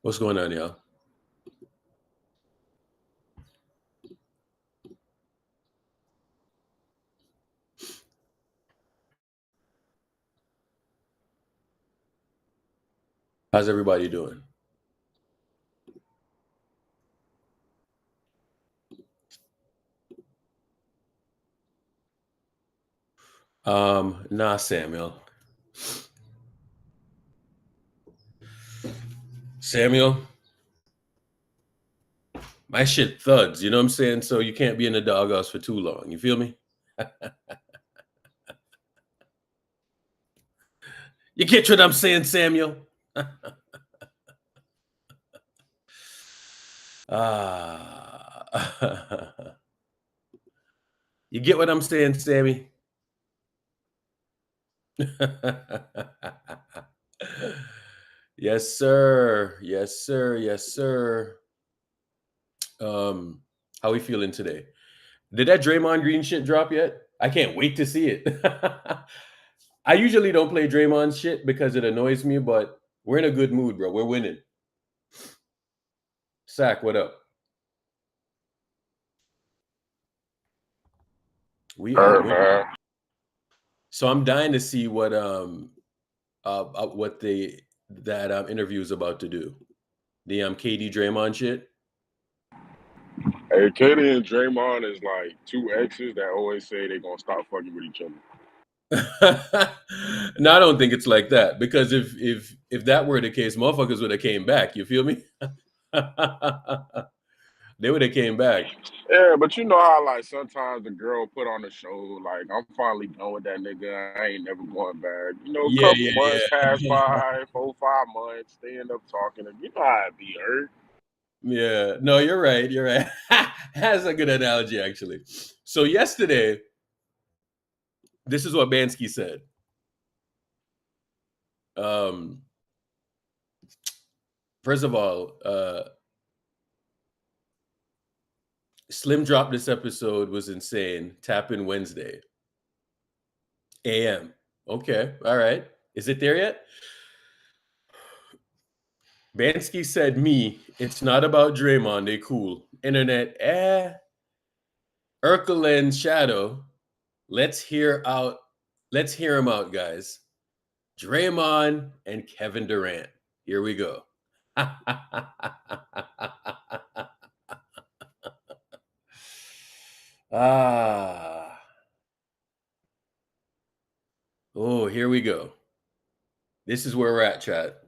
What's going on, y'all? How's everybody doing? Nah, Samuel. Samuel, my shit thuds, you know what I'm saying? So you can't be in the doghouse for too long. You feel me? You get what I'm saying, Samuel? Ah. You get what I'm saying, Sammy? Yes, sir. Yes, sir. Yes, sir. Um, how we feeling today? Did that Draymond Green shit drop yet? I can't wait to see it. I usually don't play Draymond shit because it annoys me, but we're in a good mood, bro. We're winning. Sack, what up? We are winning. Man. So I'm dying to see what they that interview is about to do. The KD Draymond shit. Hey, Katie and Draymond is like two exes that always say they're gonna stop fucking with each other. No, I don't think it's like that because if that were the case, motherfuckers would have came back. You feel me? They would have came back. Yeah, but you know how like sometimes the girl put on the show, like I'm finally done with that nigga. I ain't never going back. You know, a Yeah, couple months pass yeah, by, 4, 5 months, they end up talking. And you know how it be hurt. yeah. No, you're right. You're right. That's a good analogy, actually. So yesterday, this is what Bansky said. Um, First of all, Slim drop this episode was insane. Tap in Wednesday, AM. Okay, all right. Is it there yet? Bansky said, "Me, it's not about Draymond. They cool. Internet, Urkel and Shadow. Let's hear out. Let's hear him out, guys. Draymond and Kevin Durant. Here we go." Ah. Oh, here we go. This is where we're at, chat.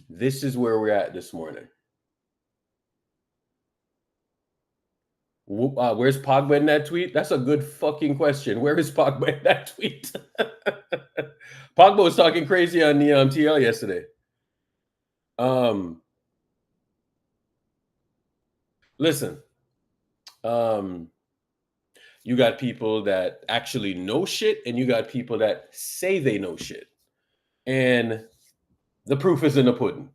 This is where we're at this morning. Where's Pogba in that tweet? That's a good fucking question. Where is Pogba in that tweet? Pogba was talking crazy on the TL yesterday. Um, Listen, um, you got people that actually know shit, and you got people that say they know shit. And the proof is in the pudding.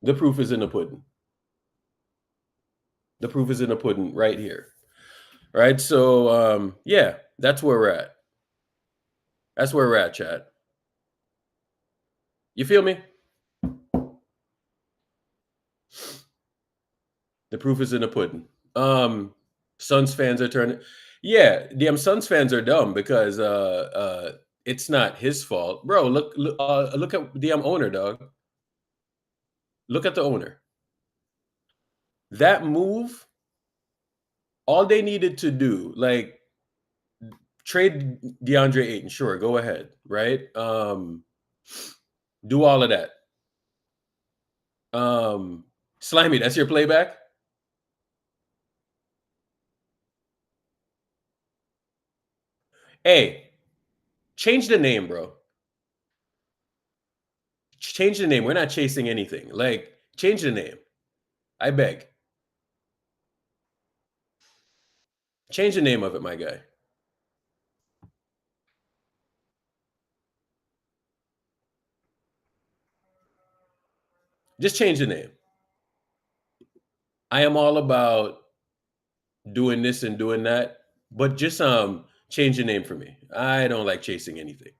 The proof is in the pudding. The proof is in the pudding right here. Right? So yeah, that's where we're at. That's where we're at, chat. You feel me? The proof is in the pudding. Suns fans are turning. Yeah, damn Suns fans are dumb because it's not his fault, bro. Look at the owner, dog. Look at the owner. That move, all they needed to do, like trade DeAndre Ayton. Sure, go ahead, right? Do all of that. Slimy, that's your playback. Hey, change the name, bro. Change the name. We're not chasing anything. Like, change the name. I beg. Change the name of it, my guy. Just change the name. I am all about doing this and doing that, but just change the name for me. I don't like chasing anything.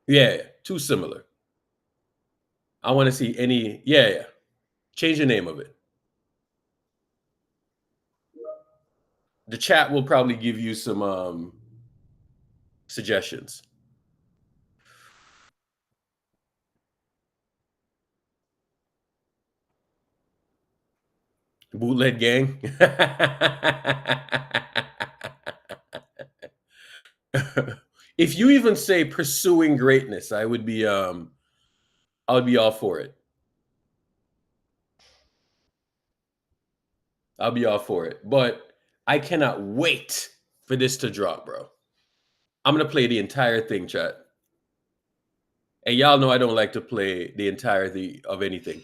Yeah, too similar. I want to see any. Yeah, yeah. Change the name of it. The chat will probably give you some suggestions. Bootleg gang. If you even say pursuing greatness, I would be all for it. I'll be all for it. But I cannot wait for this to drop, bro. I'm gonna play the entire thing, chat. And y'all know I don't like to play the entirety of anything.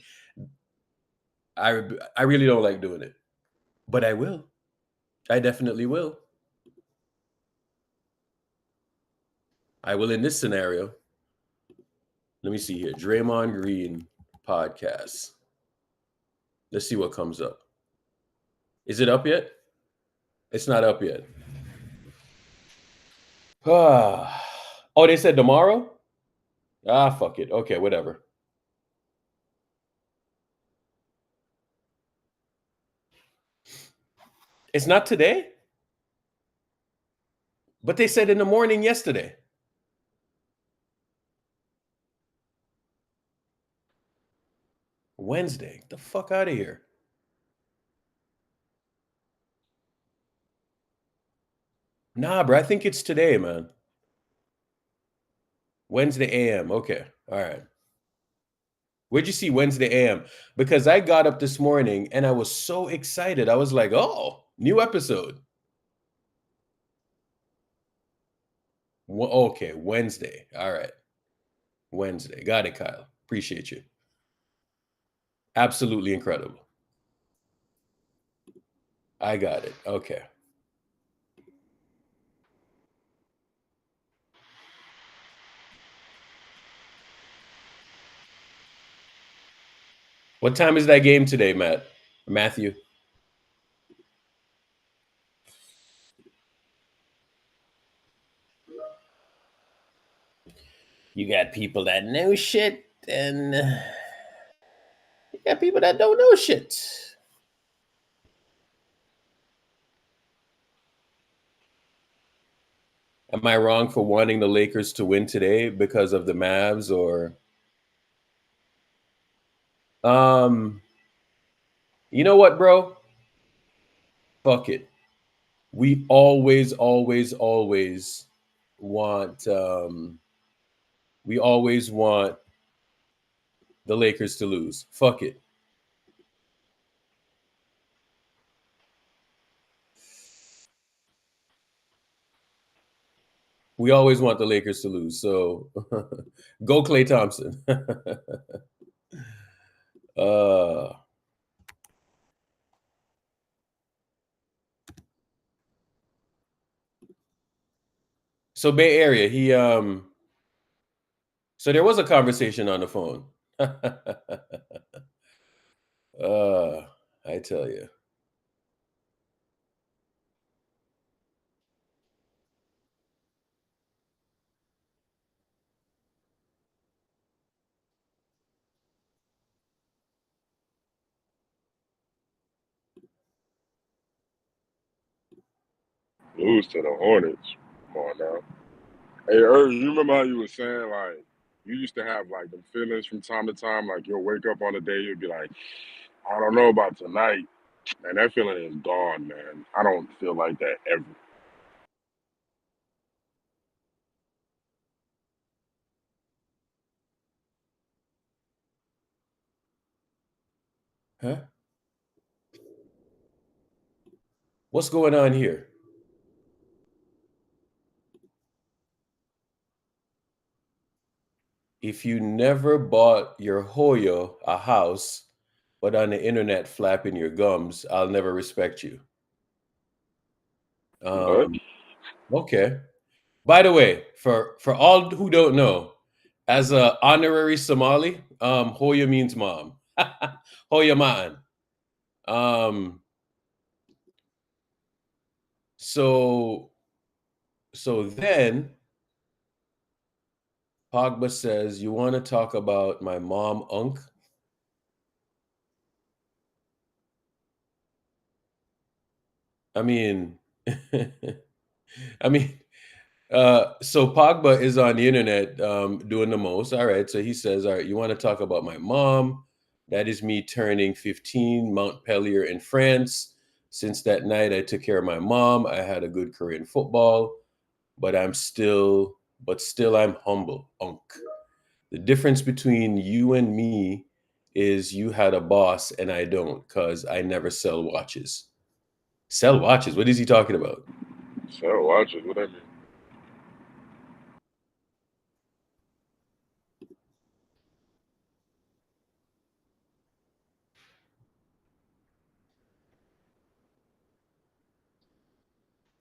I really don't like doing it. But I will. I definitely will. I will in this scenario. Let me see here. Draymond Green podcast. Let's see what comes up. Is it up yet? It's not up yet. Oh, they said tomorrow? Ah, fuck it. Okay, whatever. It's not today? But they said in the morning yesterday. Wednesday. Get the fuck out of here. Nah, bro. I think it's today, man. Wednesday AM. Okay. All right. Where'd you see Wednesday AM? Because I got up this morning and I was so excited. I was like, oh, new episode. Okay, Wednesday. All right. Wednesday. Got it, Kyle. Appreciate you. Absolutely incredible. I got it. Okay. What time is that game today, Matthew? You got people that know shit, and you got people that don't know shit. Am I wrong for wanting the Lakers to win today because of the Mavs or you know what, bro? Fuck it. We always want we always want the Lakers to lose. Fuck it. We always want the Lakers to lose. So go Clay Thompson. uh so Bay Area, so there was a conversation on the phone. I tell you. Lose to the Hornets. Come on now. Hey, you remember how you were saying like you used to have like the feelings from time to time, like you'll wake up on a day, you'll be like, I don't know about tonight. And that feeling is gone, man. I don't feel like that ever. Huh? What's going on here? If you never bought your Hoyo a house, but on the internet flapping your gums, I'll never respect you. What? Okay. By the way, for all who don't know, as a honorary Somali, Hoya means mom. Hoya man. Um, so so then Pogba says, "You want to talk about my mom, Unk?" I mean, I mean, so Pogba is on the internet doing the most. All right, so he says, "All right, you want to talk about my mom? That is me turning 15, Montpellier in France. Since that night, I took care of my mom. I had a good career in football, but still, I'm humble, Unk. The difference between you and me is you had a boss and I don't, cause I never sell watches." Sell watches? What is he talking about? So watch it. What that mean?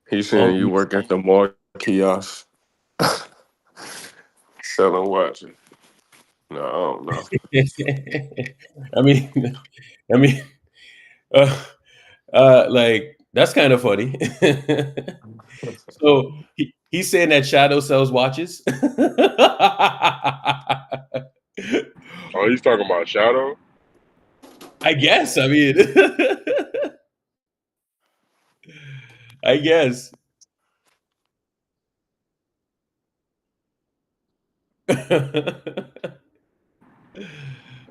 He's saying Unk. you work at the mall kiosk selling watches. No, I don't know. I mean, I mean, uh, like that's kind of funny. So he's saying that Shadow sells watches. Oh, he's talking about Shadow. I guess. I mean, I guess.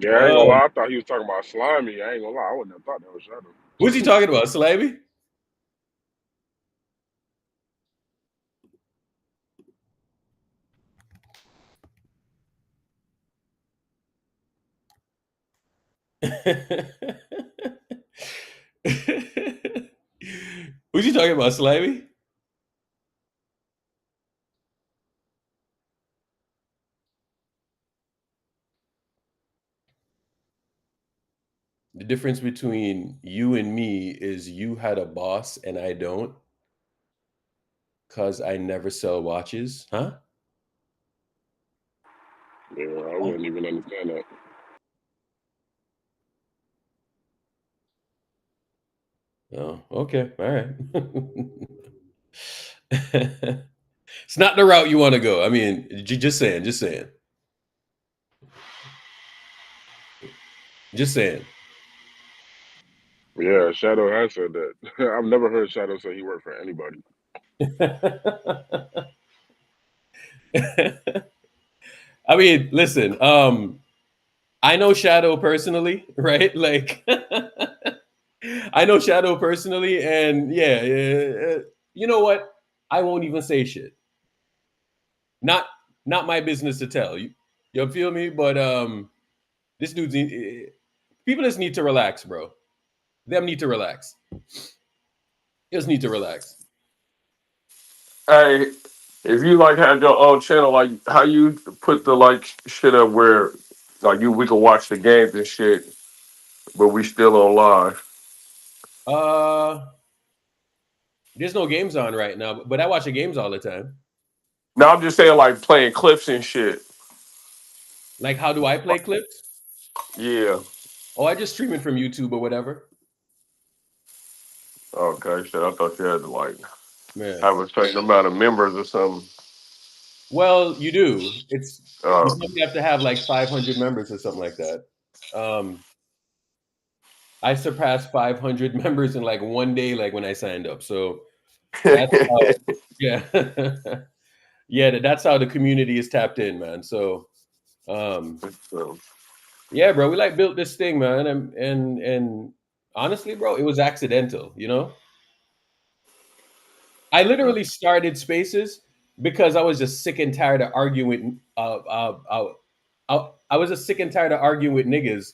Yeah, I ain't gonna Um, lie. I thought he was talking about Slimy. I ain't gonna lie. I wouldn't have thought that was what's he Shadow. talking about? Salami? Who's he talking about? Salami? The difference between you and me is you had a boss and I don't, cause I never sell watches. Huh? Yeah, I Huh? wouldn't even understand that. Oh, okay. All right. It's not the route you want to go. I mean, just saying, just saying, just saying. Yeah, Shadow has said that. I've never heard Shadow say he worked for anybody. I mean, listen, I know Shadow personally, right? Like, I know Shadow personally, and yeah, you know what? I won't even say shit. Not, not my business to tell you. You feel me? But this dude's people just need to relax, bro. Them need to relax. Just need to relax. Hey, if you like had your own channel, like how you put the like shit up where like we can watch the games and shit, but we still on live. Uh, there's no games on right now, but I watch the games all the time. Now I'm just saying like playing clips and shit. Like, how do I play clips? Yeah. Oh, I just stream it from YouTube or whatever. Okay, shit. I thought you had to like Yeah. have a certain amount of members or something. Well, you do. It's you Uh, probably have to have like 500 members or something like that. Um, I surpassed 500 members in like one day, like when I signed up. So that's how, yeah, yeah. That's how the community is tapped in, man. So, um, so, yeah, bro, we like built this thing, man, and honestly, bro, it was accidental. You know, I literally started Spaces because I was just sick and tired of arguing with. I was just sick and tired of arguing with niggas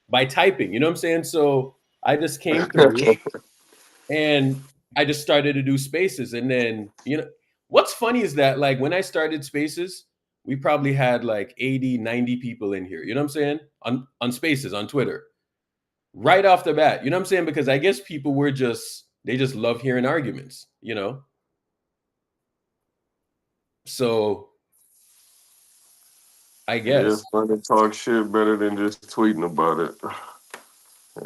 by typing. You know what I'm saying? So I just came through and I just started to do Spaces, and then what's funny is that like when I started Spaces, we probably had like 80, 90 people in here. You know what I'm saying? On Spaces on Twitter right off the bat. You know what I'm saying? Because I guess people were just they just love hearing arguments. You know, so I yeah, guess. it's fun to talk shit better than just tweeting about it.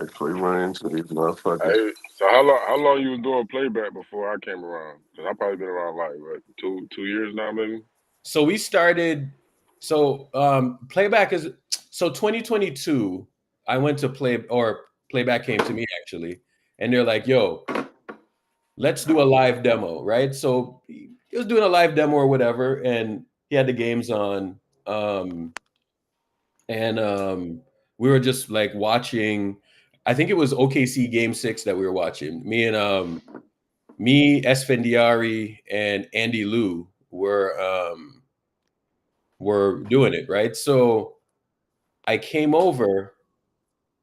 Actually run into these motherfuckers. Hey, so how long you was doing playback before I came around? Cause I probably been around like what 2 years now, maybe. So we started So playback is so 2022. I went to playback came to me actually, and they're like, "Yo, let's do a live demo," right? So he was doing a live demo or whatever, and he had the games on, um, and we were just like watching. I think it was OKC Game 6 that we were watching. Me, Esfandiari, and Andy Liu were doing it, right? So I came over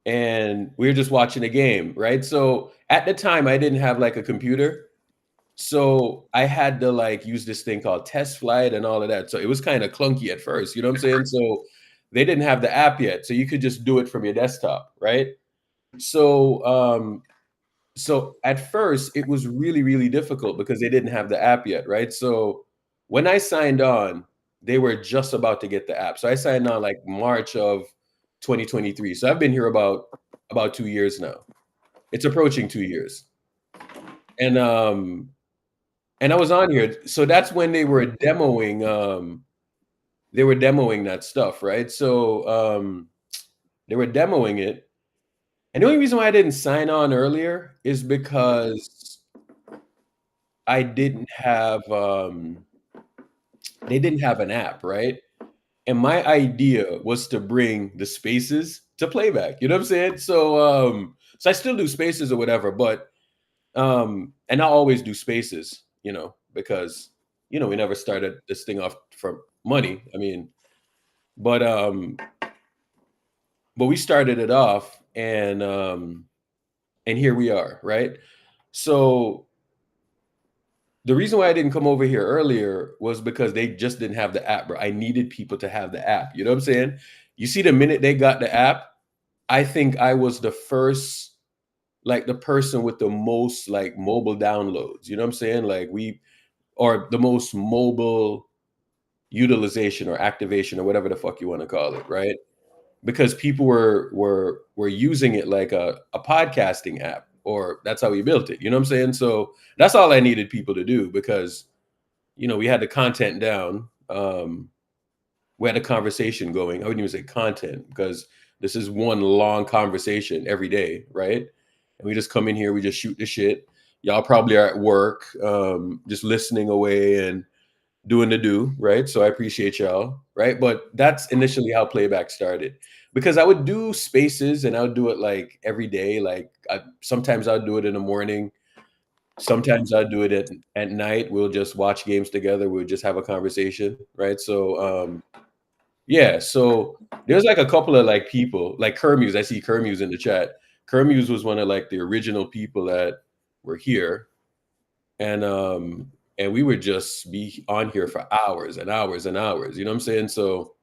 and we were just watching a game, right? So at the time, I didn't have like a computer, so I had to like use this thing called Test Flight and all of that. So it was kind of clunky at first, you know what I'm saying? So they didn't have the app yet, so you could just do it from your desktop, right? So so at first it was really really difficult because they didn't have the app yet, right? So when I signed on, they were just about to get the app. So I signed on like March of 2023. So I've been here about 2 years now. It's approaching 2 years. And I was on here. So that's when they were demoing that stuff, right? So they were demoing it. And the only reason why I didn't sign on earlier is because I didn't have they didn't have an app, right? And my idea was to bring the spaces to playback. You know what I'm saying? So I still do spaces or whatever, but and I always do spaces, because we never started this thing off from money. I mean, but but we started it off and here we are, right? So the reason why I didn't come over here earlier was because they just didn't have the app, bro. I needed people to have the app. You know what I'm saying? You see, the minute they got the app, I think I was the first, like the person with the most like mobile downloads. You know what I'm saying? Or the most mobile utilization or activation or whatever the fuck you want to call it, right? Because people were using it like a podcasting app, or that's how we built it. You know what I'm saying? So that's all I needed people to do because we had the content down. We had a conversation going. I wouldn't even say content because this is one long conversation every day, right? And we just come in here, we just shoot the shit. Y'all probably are at work, just listening away and doing the do, right? So I appreciate y'all, right? But that's initially how playback started because I would do spaces and I would do it like every day. Like sometimes I'd do it in the morning. Sometimes I'd do it at night. We'll just watch games together. We'll just have a conversation, right? So yeah, so there's like a couple of like people, like Kermuse. I see Kermuse in the chat. Kermuse was one of like the original people that were here, and we would just be on here for hours and hours and hours. You know what I'm saying? So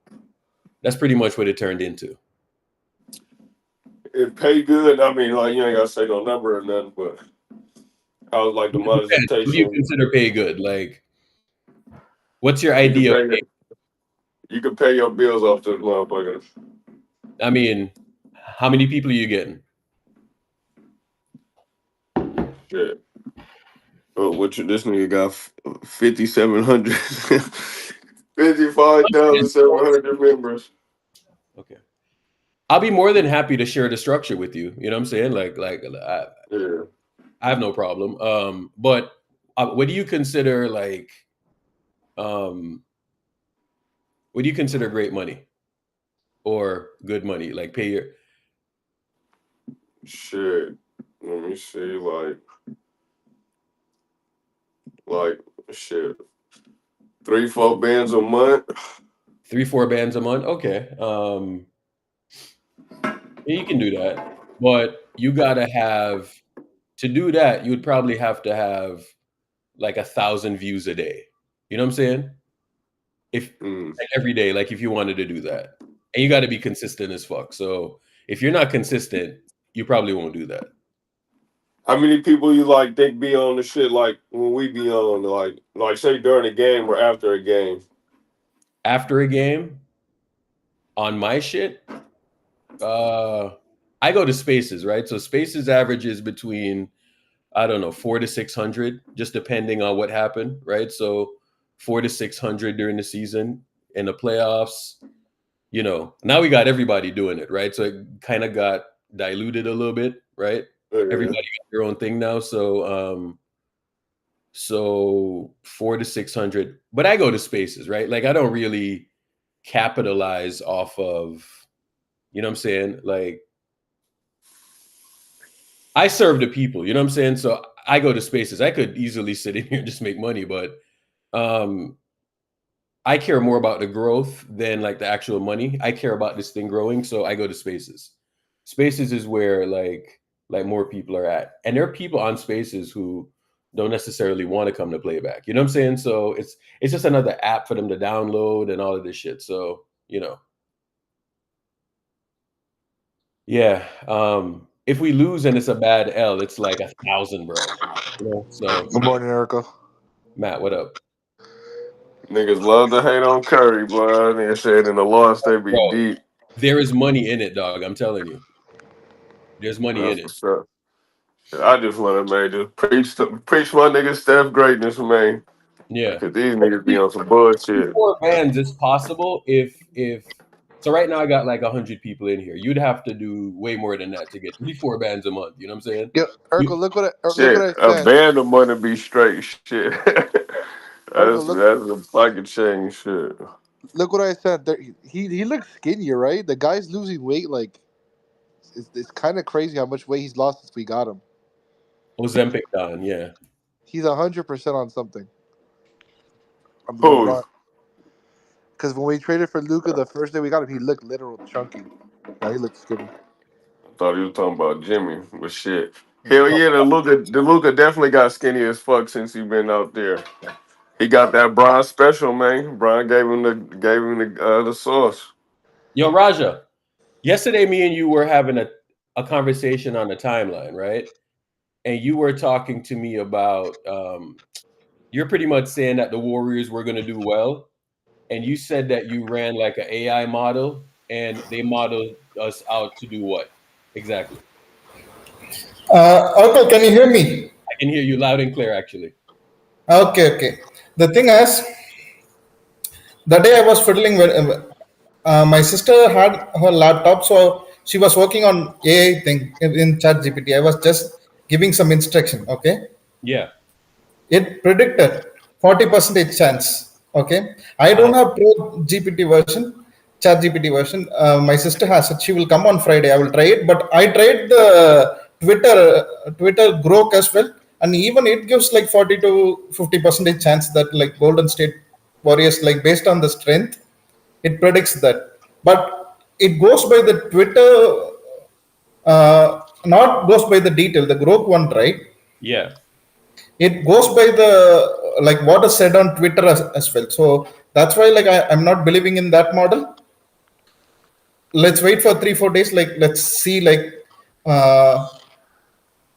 that's pretty much what it turned into. It pay good. I mean, like you ain't gotta say no number or nothing, but I was like the What do you monetization. consider pay good? Like, what's your You can idea of pay. pay? You can pay your bills off the motherfuckers. I mean, how many people are you getting? Shit. Oh, this nigga got 5,700, 55,700 members. Okay. I'll be more than happy to share the structure with you. You know what I'm saying? Yeah. I have no problem. But what do you consider um, what do you consider great money or good money? Like pay your Shit. Let me see. Like shit. 3-4 bands a month. 3-4 bands a month. Okay. Yeah, you can do that, but you gotta have to do that. You would probably have to have like 1,000 views a day. You know what I'm saying? If Mm. like every day, like if you wanted to do that, and you got to be consistent as fuck. So if you're not consistent, you probably won't do that. How many people you like think be on the shit like when we be on like say during a game or after a game? After a game, on my shit, I go to spaces, right? So spaces averages between, I don't know, 400 to 600, just depending on what happened, right? So 400 to 600 during the season. in the playoffs. Now we got everybody doing it, right? So it kind of got diluted a little bit, right? Yeah. Everybody got their own thing now. So 400 to 600, but I go to spaces, right? Like I don't really capitalize off of, you know what I'm saying? Like I serve the people, you know what I'm saying? So I go to spaces. I could easily sit in here and just make money, but I care more about the growth than like the actual money. I care about this thing growing, so I go to spaces. Spaces is where like more people are at. And there are people on spaces who don't necessarily want to come to playback. You know what I'm saying? So it's just another app for them to download and all of this shit. So, yeah. If we lose and it's a bad L, it's like 1,000, bro. So Good morning, Erica. Matt, what up? Niggas love to hate on Curry, boy. They said in the loss they be Bro, deep. there is money in it, dog. I'm telling you. There's money in That's it. what's up. I just want to, man, just preach my nigga Steph greatness, man. Yeah. Because these niggas be on some bullshit. 4 bands is possible if so right now I got like 100 people in here. You'd have to do way more than that to get 3-4 bands a month. You know what I'm saying? Yeah, Erica, You, look what Shit, I a sent. band of money be straight shit. Erica, that's a pocket change shit. look what I sent. There, he looks skinnier, right? The guy's losing weight. Like it's kind of crazy how much weight he's lost since we got him. Ozempic Don, yeah. He's 100% on something. I'm Who? not because when we traded for Luca the first day we got him, he looked literal chunky. Now he looks skinny. I thought he was talking about Jimmy, but shit. Hell yeah, the Luca definitely got skinny as fuck since he been out there. He got that Brian special, man. Brian gave him the sauce. Yo, Raja, yesterday me and you were having a conversation on the timeline, right? And you were talking to me about you're pretty much saying that the Warriors were going to do well. And you said that you ran like an AI model and they modeled us out to do what? Exactly. Okay, can you hear me? I can hear you loud and clear, actually. Okay. The thing is, the day I was fiddling with, my sister had her laptop, so she was working on AI thing in ChatGPT. I was just giving some instruction. Okay, Yeah. it predicted 40% chance. Okay, I don't have Pro GPT version, Chat GPT version. My sister has it. She will come on Friday. I will try it, but I tried the Twitter Grok as well, and even it gives like 40 to 50% chance that like Golden State Warriors, like based on the strength, it predicts that. But it goes by the Twitter, not goes by the detail. The Grok one, right? Yeah. It goes by the like what is said on Twitter as well. So that's why like I'm not believing in that model. Let's wait for 3-4 days. Like let's see like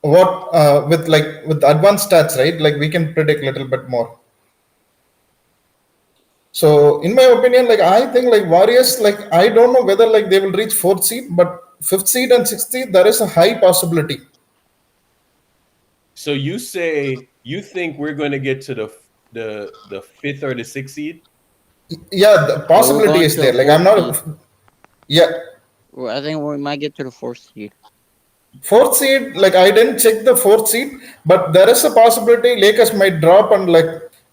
what with advanced stats, right? Like we can predict a little bit more. So in my opinion, like I think like Warriors, like I don't know whether like they will reach 4th seed, but 5th seed and 6th seed there is a high possibility. So you say you think we're going to get to the 5th or the 6th seed? Yeah, the We're possibility going is to there. the Like I'm fourth seed. not. Yeah, I think we might get to the 4th seed. 4th seed. Like I didn't check the 4th seed, but there is a possibility Lakers might drop, and like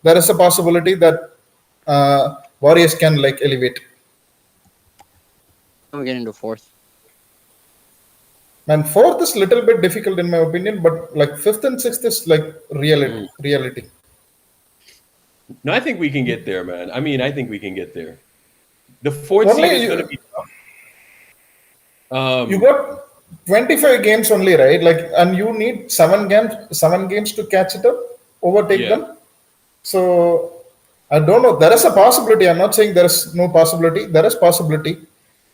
there is a possibility that Warriors can like elevate. Then we get into 4th. And 4th is little bit difficult in my opinion, but like 5th and 6th is like reality. No, I think we can get there, man. I mean, I think we can get there. The 4th seed is going to be tough. You got 25 games only, right? Like, and you need 7 games to catch it up, overtake them. So I don't know. There is a possibility. I'm not saying there is no possibility. There is possibility,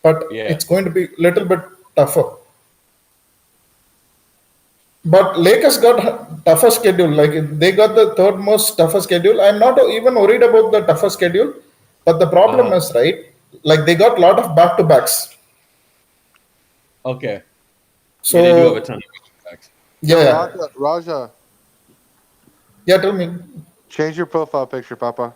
but it's going to be a little bit tougher. But Lakers got tougher schedule. Like they got the third most tougher schedule. I'm not even worried about the tougher schedule, but the problem is right. Like they got a lot of back-to-backs. Okay. So they do have a ton of back-to-backs. Yeah. Raja. Yeah, tell me. Change your profile picture, Papa.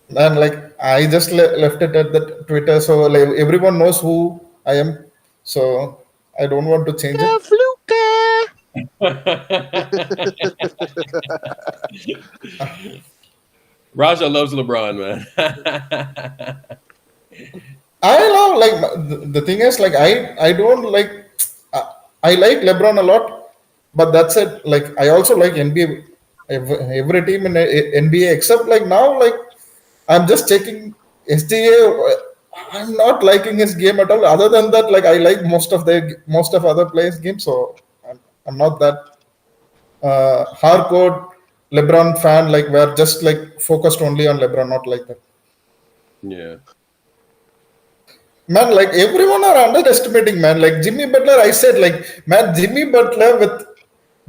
And like I just left it at the Twitter, so like everyone knows who I am. So I don't want to change it. Fluka. Raja loves LeBron, man. I love like the thing is like I don't like uh, I like LeBron a lot, but that's it. Like I also like NBA, every team in NBA except like now like I'm just checking SGA. I'm not liking his game at all. Other than that, like I like most of other players' games, so I'm not that hardcore LeBron fan. Like we're just like focused only on LeBron, not like that. Yeah. Man, like everyone are underestimating, man. Like Jimmy Butler, I said, like, man, Jimmy Butler with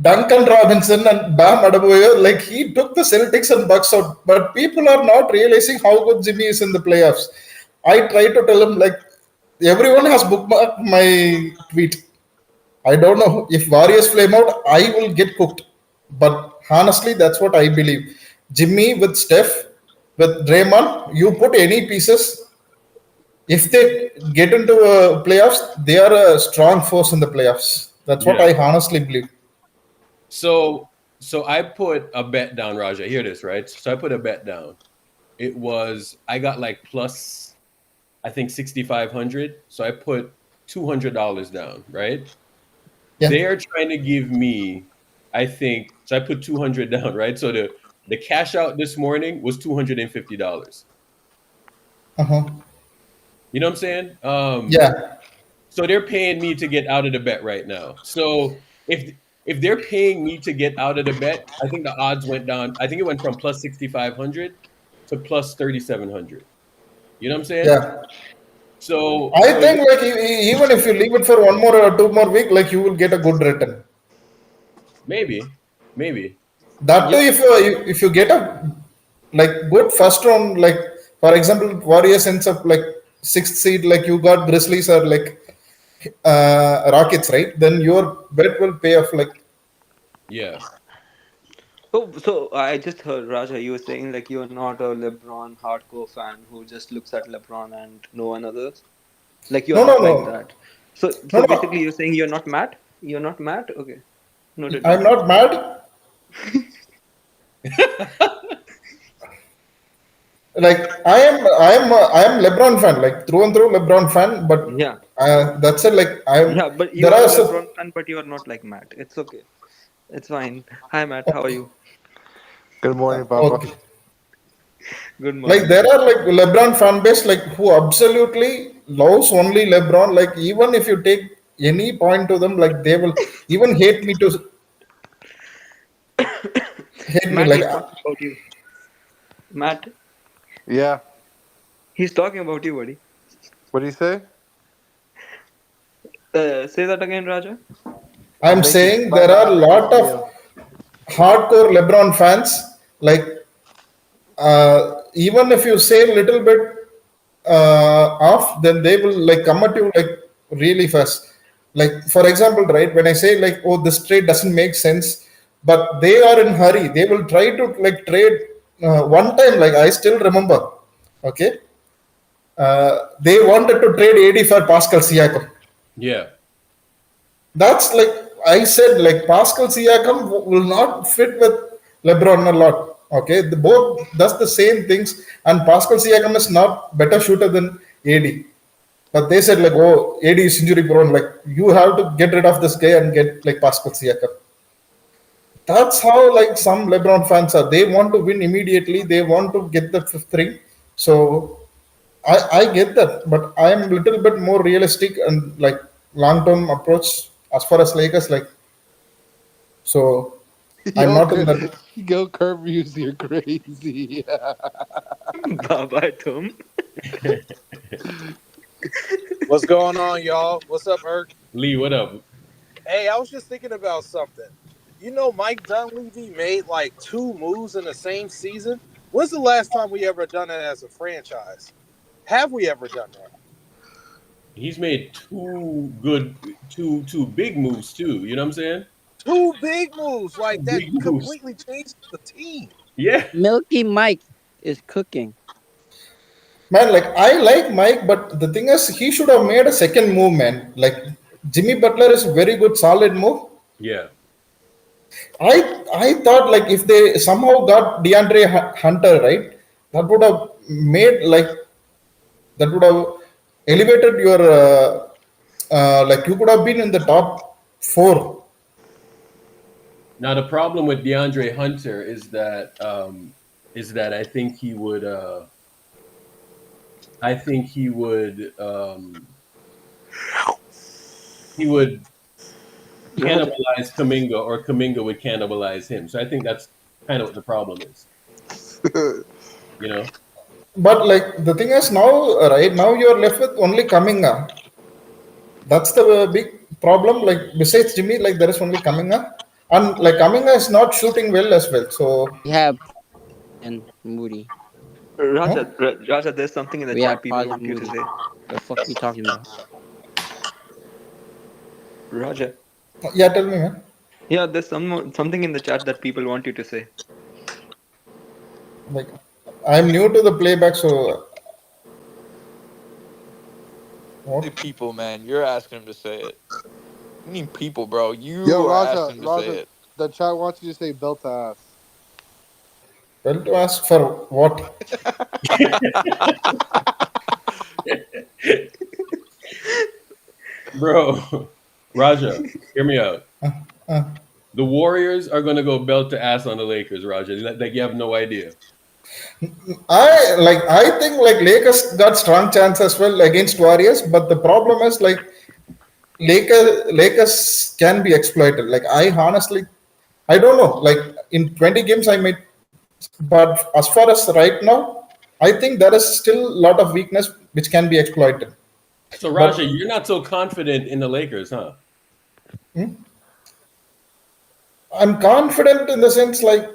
Duncan Robinson and Bam Adebayo, like he took the Celtics and Bucks out, but people are not realizing how good Jimmy is in the playoffs. I try to tell him, like, everyone has bookmarked my tweet. I don't know if Warriors flame out, I will get cooked. But honestly, that's what I believe. Jimmy with Steph, with Draymond, you put any pieces, if they get into playoffs, they are a strong force in the playoffs. That's what Yeah. I honestly believe. So I put a bet down, Raja. Hear this, right? So I put a bet down. I got like plus I think 6,500. So I put $200 down, right? Yeah. They are trying to give me, I think, so I put 200 down, right? So the cash out this morning was $250. Uh-huh. You know what I'm saying? Yeah. So they're paying me to get out of the bet right now. So if they're paying me to get out of the bet, I think the odds went down. I think it went from plus 6,500 to plus 3,700. You know what I'm saying? Yeah. So I so think like even if you leave it for one more or two more week, like you will get a good return. maybe. That too, Yep. if you get a like good first round, like for example, Warriors ends up like sixth seed, like you got Grizzlies or like Rockets, right? Then your bet will pay off. Like Yeah. Oh, so I just heard Raja, you were saying like you're not a LeBron hardcore fan who just looks at LeBron and no one others. Like you're no, no, not like no, that. So no, so basically no. you're saying you're not mad? You're not mad? Okay. Noted, I'm noted. not mad. Like I am LeBron fan, like through and through LeBron fan. But Yeah. that's it. Like Yeah, but there you are are a some, LeBron fan, but you are not like Matt. It's okay. It's fine. Hi Matt, how are you? Good morning, Papa. okay. Good Like morning. there are like LeBron fan base like who absolutely loves only LeBron. Like even if you take any point to them, like they will even hate me. Matt, Like he's talking about you. Matt, Yeah. he's talking about you, buddy. What do you say? Say that again, Raja. I'm Thank you. saying Bye there are bye. a Thank you, lot of CM. hardcore LeBron fans. Like even if you say a little bit off, then they will like come at you like really fast. Like for example, right, when I say like, oh, this trade doesn't make sense, but they are in hurry, they will try to like trade. One time, like I still remember, okay, they wanted to trade AD for Pascal Siakam. Yeah. That's like I said, like Pascal Siakam will not fit with LeBron a lot. Okay, the both does the same things, and Pascal Siakam is not better shooter than AD. But they said like, oh, AD is injury prone. Like you have to get rid of this guy and get like Pascal Siakam. That's how like some LeBron fans are. They want to win immediately. They want to get the fifth ring. So I get that, but I am a little bit more realistic and like long term approach as far as Lakers. Like so, I'm Yo, not in that. yo, Curb Views, you're crazy. Bye Tom. What's going on, y'all? What's up, Erk? Lee, what up? Hey, I was just thinking about something. You know, Mike Dunleavy made like 2 moves in the same season. When's the last time we ever done that as a franchise? Have we ever done that? He's made two big moves too. You know what I'm saying? 2 big moves like that Big moves. completely changed the team. Yeah. Milky Mike is cooking. Man, like I like Mike, but the thing is, he should have made a second move, man. Like Jimmy Butler is a very good, solid move. Yeah. I thought like if they somehow got DeAndre Hunter, right, that would have made like that would have elevated your like you could have been in the top four. Now the problem with DeAndre Hunter is that I think he would Raja, cannibalize Kaminga, or Kaminga would cannibalize him. So I think that's kind of what the problem is. You know? But like the thing is now, right now you are left with only Kaminga. That's the big problem. Like besides Jimmy, like there is only Kaminga, and like Kaminga is not shooting well as well. So We have and Moody. Raja, no? Raja, there's something in the We have chat people Paul and want you to Moody. say. The fuck you talking about? Raja, Yeah, tell me, man. yeah, there's something in the chat that people want you to say. Like I'm new to the playback, so The what? people, man. You're asking him to say it. You mean people, bro. You Yo, are Raja, asking him to say Raja, it. the chat wants you to say belt to ass. Well, to ask for what? Bro, Raja, hear me out. Uh, The Warriors are going to go belt to ass on the Lakers, Raja. Like you have no idea. I think like Lakers got strong chance as well against Warriors, but the problem is like Lakers can be exploited. Like I honestly, I don't know. Like in 20 games I might, but as far as right now, I think there is still a lot of weakness which can be exploited. So Raja, But you're not so confident in the Lakers, huh? I'm confident in the sense like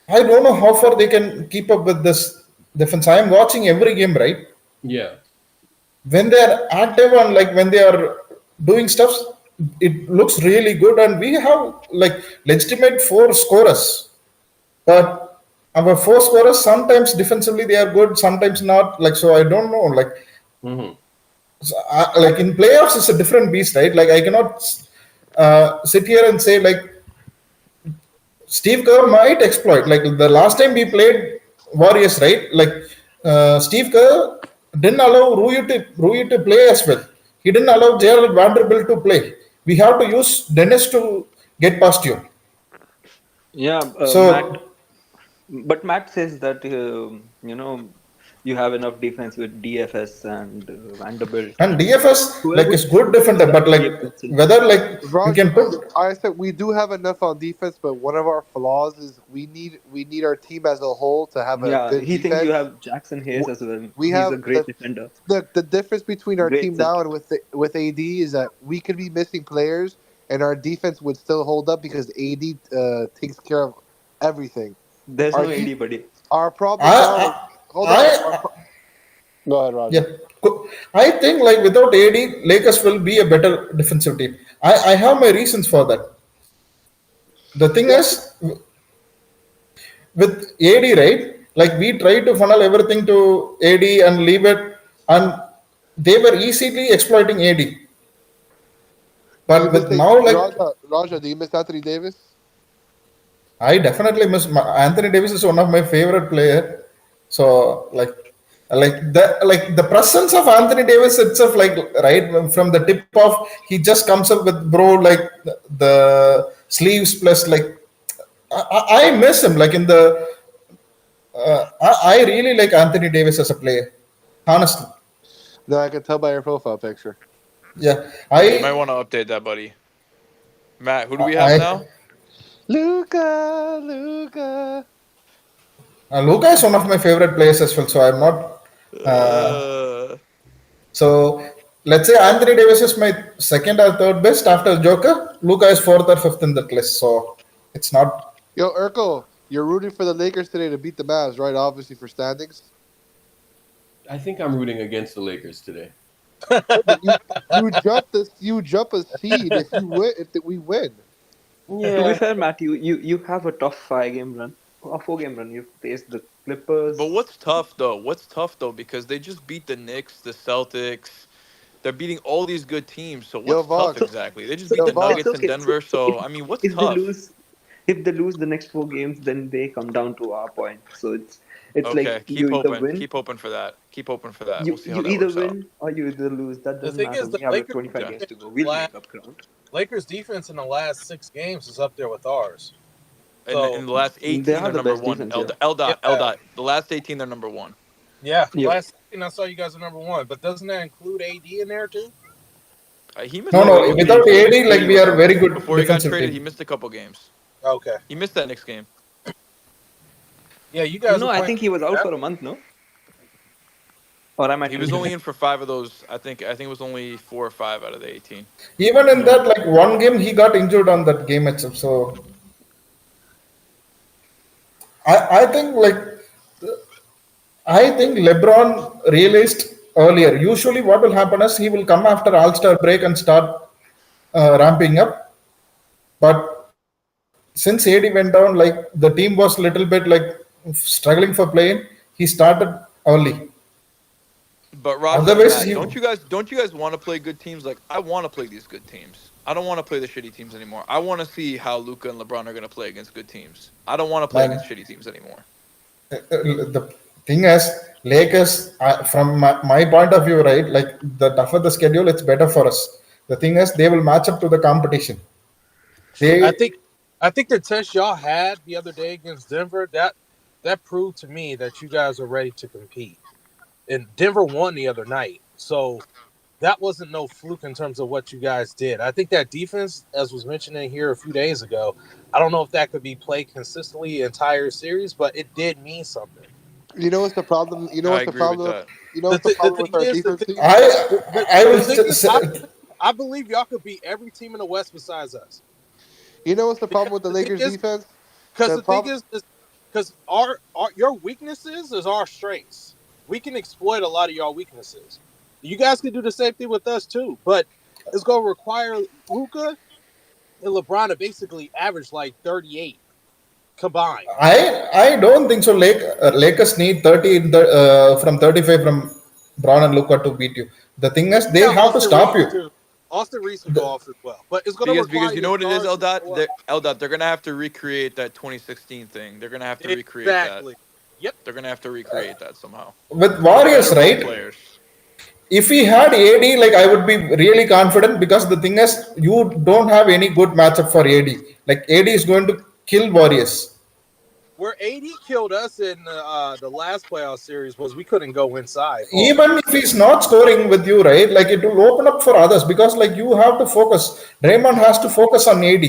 I don't know how far they can keep up with this defense. I am watching every game, right? Yeah. When they are active and like when they are doing stuff, it looks really good. And we have like legitimate four scorers, but our four scorers sometimes defensively they are good, sometimes not. Like so, I don't know. Like Hmm. like in playoffs, it's a different beast, right? Like I cannot sit here and say like Steve Kerr might exploit. Like the last time we played Warriors, right? Like Steve Kerr didn't allow Rui to play as well. He didn't allow Gerald Vanderbilt to play. We have to use Dennis to get past you. Yeah, Matt. So But Matt says that you have enough defense with DFS and Vanderbilt. and DFS like Whoever is good defender, whoever but like actually puts in. whether like you Raj, can put I said we do have enough on defense, but one of our flaws is we need our team as a whole to have a Yeah, good he thinks you defense. have Jackson Hayes as well. We He's have a great defender, the difference between our great team now center. and with AD is that we could be missing players and our defense would still hold up because AD takes care of everything. There's Our no de- AD, buddy. our problem now is I hold I, on. I Go ahead, Raj. yeah. I think like without AD, Lakers will be a better defensive team. I have my reasons for that. The thing Yeah, is, with AD, right? Like we try to funnel everything to AD and leave it, and they were easily exploiting AD. do you But miss with now, like Raja? Do you miss Anthony Davis? I definitely miss Anthony Davis is one of my favorite player. So like the presence of Anthony Davis itself, like right from the tip off, he just comes up with bro like the sleeves plus like I miss him like in the I really like Anthony Davis as a player, honestly. No, I can tell by your profile picture. Yeah, Yeah, you might want to update that, buddy. Matt, who do we have I now? Luca. Luka is one of my favorite players as well. So I'm not. So let's say Anthony Davis is my second or third best after Joker. Luka is fourth or fifth in that list. So it's not. Yo, Urkel, you're rooting for the Lakers today to beat the Mavs, right? Obviously for standings. I think I'm rooting against the Lakers today. But you jump a seed if we win. To be fair, Matt, you have a tough 5 game run. A 4 game run. You faced the Clippers. But what's tough though? What's tough though? Because they just beat the Knicks, the Celtics. They're beating all these good teams. So Yo, what's tough Vox. So, exactly? They just so beat Yo, the it's Nuggets Vox. in okay. Denver. So So I mean, what's if they tough? lose, if they lose the next 4 games, then they come down to our point. So it's like Okay, you keep either hoping. win, Keep hoping for that. Keep hoping for that. We'll see how you that either works out. win or you either lose. That The doesn't thing matter. is, the We have like Lakers 25 Okay. games to go. defense in the We'll last make up ground. Lakers defense in the last 6 games is up there with ours. In So the last They 18, are they're the number best one. defense here. L yeah, dot. The last 18, they're number one. yeah. Yep. Last season I saw you guys are number one, but doesn't that include AD in there too? He missed No, a No, no. couple AD is Without games. there. AD, like AD we was are out. very good Before he got defensive traded, he team. missed a couple games. Okay. He missed that Knicks game. Yeah, you guys No, are I playing. think he was out for a month. No, or I'm He actually was only in for 5 of those. I think it was only 4 or 5 out of the 18. Even in yeah. that, like one game, he got injured on that game itself. So I think I think LeBron realized earlier. Usually, what will happen is he will come after All Star break and start ramping up. But since AD went down, like the team was little bit like struggling for playing, he started early. But Raja and Otherwise, Matt, he don't you guys want to play good teams? Like I want to play these good teams. I don't want to play the shitty teams anymore. I want to see how Luca and LeBron are going to play against good teams. I don't want to play man. against shitty teams anymore. The thing is, Lakers, from my point of view, right? Like the tougher the schedule, it's better for us. The thing is, they will match up to the competition. I They think I think the test y'all had the other day against Denver, that proved to me that you guys are ready to compete. And Denver won the other night. So that wasn't no fluke in terms of what you guys did. I think that defense, as was mentioned in here a few days ago, I don't know if that could be played consistently the entire series, but it did mean something. You know what's the problem? You know I what's the agree with problem? that. You know The, what's the th- the problem with thing our is, the defense thing, team? I the will thing is, say, I believe y'all could beat every team in the West besides us. You know what's the problem Because with the the thing Lakers is, defense? because The the thing problem. is because our your weaknesses is our strengths. We can exploit a lot of y'all weaknesses. You guys can do the same thing with us too, but it's going to require Luka and LeBron to basically average like 38 combined. I don't think so. Lakers need 30 from 35 from Brown and Luka to beat you. The thing Well, is, you they got have to Austin stop Reeves you. too. Austin Reeves can go The, off as well, but it's going to Because require you know his what it is, guards to Eldot? show up. They're gonna have to recreate that 2016 thing. They're gonna have to recreate that. Exactly. Yep. They're gonna have to recreate that somehow with with Warriors, better role right? players. If we had AD, like I would be really confident because the thing is, you don't have any good matchup for AD. Like AD is going to kill Warriors. Where AD killed us in the last playoff series was we couldn't go inside. Pause. Even if he's not scoring with you, right? Like it will open up for others because like you have to focus. Draymond has to focus on AD.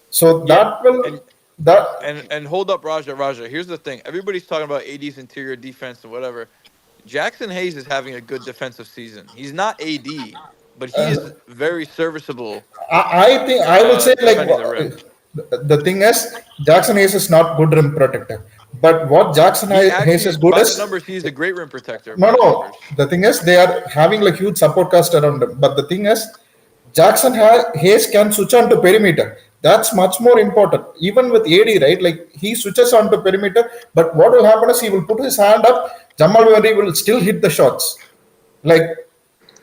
So Yeah, that will and that and hold up, Raja. Here's the thing. Everybody's talking about AD's interior defense and whatever. Jackson Hayes is having a good defensive season. He's not AD, but he is very serviceable I think I will say like defending the rim. the thing is Jackson Hayes is not good rim protector. But what Jackson He Hayes actually, is good by the is numbers, he's a great rim protector no by the no. numbers. The thing is they are having like huge support cast around them. But the thing is Hayes can switch on to perimeter. That's much more important. Even with AD, right? Like he switches on to perimeter, but what will happen is he will put his hand up. Jamal Murray will still hit the shots. Like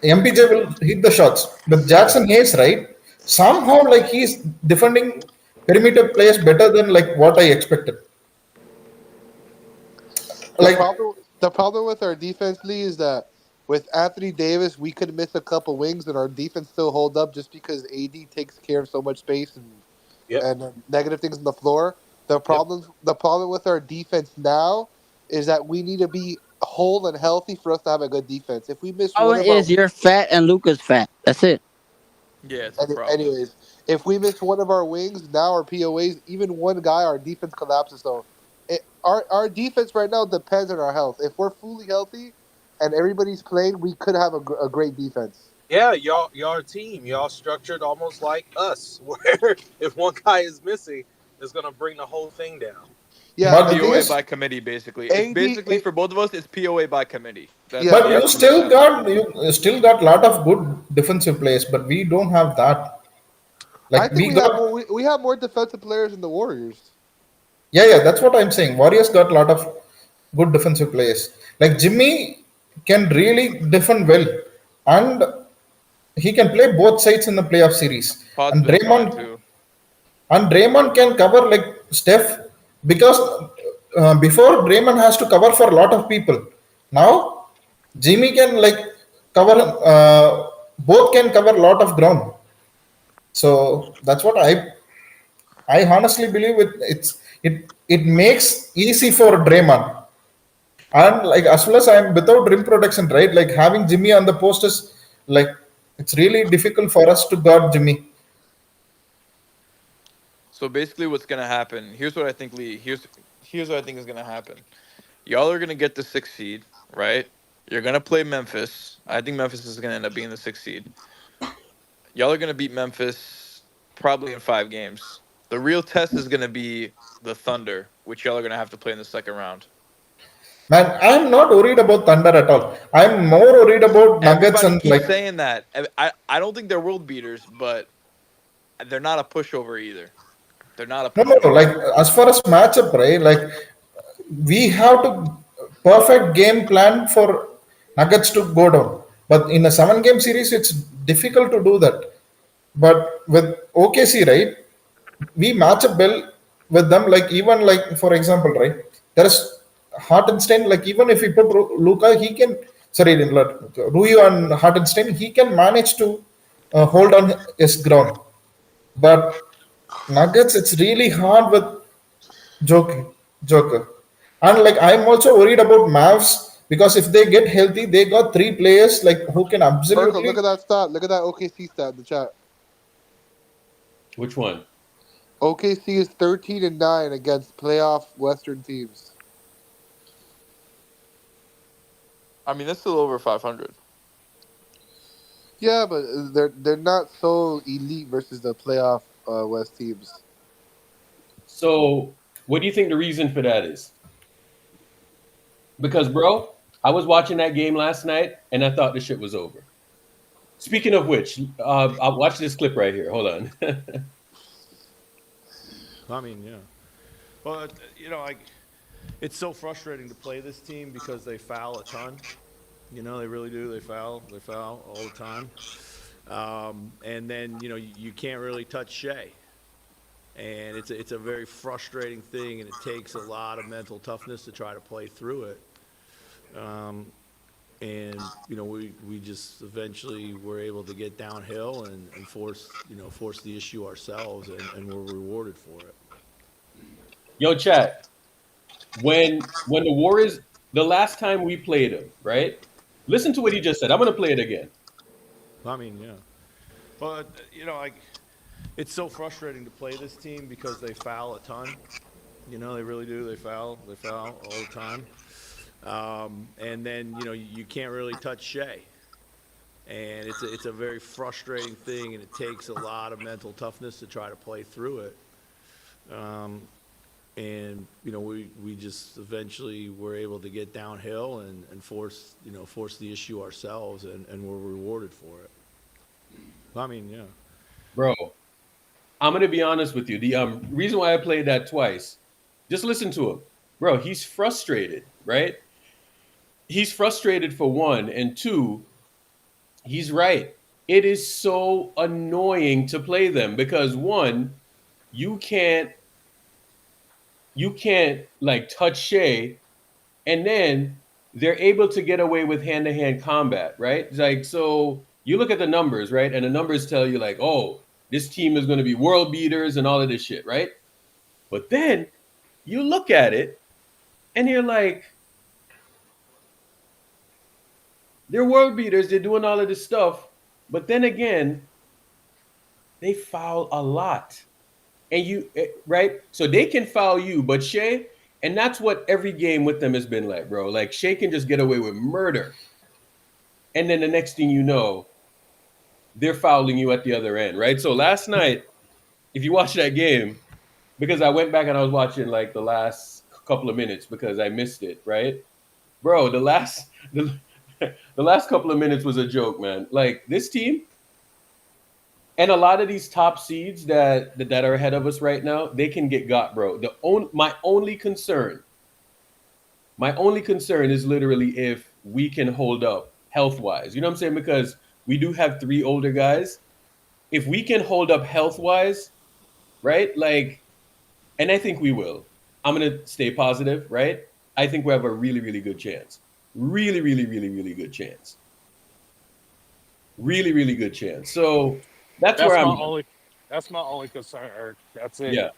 MPJ will hit the shots. But Jackson Hayes, right? Somehow, like he's defending perimeter players better than like what I expected. The Like problem with our defense, Lee, is that with Anthony Davis, we could miss a couple wings and our defense still hold up just because AD takes care of so much space Yep. and negative things on the floor. The problem with our defense now is that we need to be whole and healthy for us to have a good defense. If we miss one Problem of our is you're fat and Luca's fat. That's it. Yeah, it's a problem. anyways, if we miss one of our wings now or POAs, even one guy, our defense collapses. So our defense right now depends on our health. If we're fully healthy and everybody's playing, we could have a great defense. Yeah, y'all are a team. Y'all structured almost like us, where if one guy is missing, it's gonna bring the whole thing down. Yeah, but the thing POA is, by committee, basically. It's AD, basically for both of us. It's POA by committee. That's yeah, but how you we look at it. still got lot of good defensive players, but we don't have that. I Like think we we have got more. We have more defensive players than the Warriors. Yeah, that's what I'm saying. Warriors got a lot of good defensive players. Like Jimmy can really defend well, and he can play both sides in the playoff series. Pod's And been fine Draymond too. and Draymond can cover like Steph because before Draymond has to cover for a lot of people. Now Jimmy can like cover both can cover a lot of ground. So that's what I honestly believe it makes easy for Draymond. And like as well as I'm without rim protection, right? Like having Jimmy on the post is like it's really difficult for us to guard Jimmy. So basically, what's gonna happen? Here's what I think, Lee. Here's what I think is gonna happen. Y'all are gonna get the 6th seed, right? You're gonna play Memphis. I think Memphis is gonna end up being the 6th seed. Y'all are gonna beat Memphis probably in 5 games. The real test is gonna be the Thunder, which y'all are gonna have to play in the second round. Man, I'm not worried about Thunder at all. I'm more worried about Nuggets Everybody and keeps like saying that. I don't think they're world beaters, but they're not a pushover either. They're not a no. pushover. Like as far as matchup, right? Like we have to perfect game plan for Nuggets to go down. But in a 7 game series, it's difficult to do that. But with OKC, right? We match up well with them. Like even like for example, right? There is Hartenstein. Like even if we put Luca, he can. Sorry, Rui and Hartenstein, he can manage to hold on his ground. But Nuggets, it's really hard with Joker. And like I'm also worried about Mavs because if they get healthy, they got 3 players like who can Urkel, look absolutely. at that stat. Look at that OKC stat in the chat. Which one? OKC is 13-9 against playoff Western teams. I mean, that's still over 500. Yeah, but they're not so elite versus the playoff West teams. So, what do you think the reason for that is? Because, bro, I was watching that game last night and I thought the shit was over. Speaking of which, I'll watch this clip right here. Hold on. I mean, yeah. Well, it's so frustrating to play this team because they foul a ton. They really do. They foul all the time. And then you can't really touch Shea, and it's a very frustrating thing, and it takes a lot of mental toughness to try to play through it. And we just eventually were able to get downhill and force the issue ourselves, and we're rewarded for it. Yo, chat. When the Warriors, the last time we played them, right? Listen to what he just said. I'm gonna play it again. I mean, yeah. Well, it's so frustrating to play this team because they foul a ton. They really do. They foul all the time. And then you can't really touch Shea, and it's a very frustrating thing, and it takes a lot of mental toughness to try to play through it. And we just eventually were able to get downhill and force the issue ourselves, and we're rewarded for it. I mean, yeah. Bro, I'm gonna be honest with you. The reason why I played that twice, just listen to him. Bro, he's frustrated, right? He's frustrated for one, and two, he's right. It is so annoying to play them because one, you can't like touch Shea, and then they're able to get away with hand-to-hand combat, right? It's like, so you look at the numbers, right? And the numbers tell you like, oh, this team is going to be world beaters and all of this shit, right? But then you look at it and you're like, they're world beaters, they're doing all of this stuff, but then again, they foul a lot. And right? So they can foul you, but Shea, and that's what every game with them has been like, bro. Like Shea can just get away with murder. And then the next thing you know, they're fouling you at the other end, right? So last night, if you watch that game, because I went back and I was watching like the last couple of minutes because I missed it, right? Bro, the last couple of minutes was a joke, man. Like this team, And a lot of these top seeds that are ahead of us right now, they can get got, bro. My only concern is literally if we can hold up health wise. You know what I'm saying? Because we do have three older guys. If we can hold up health wise, right? Like, and I think we will. I'm gonna stay positive, right? I think we have a really, really good chance. Really, really, really, really good chance. Really, really good chance. So that's where That's I'm my at. only. That's my only concern, Eric. That's it. Yeah,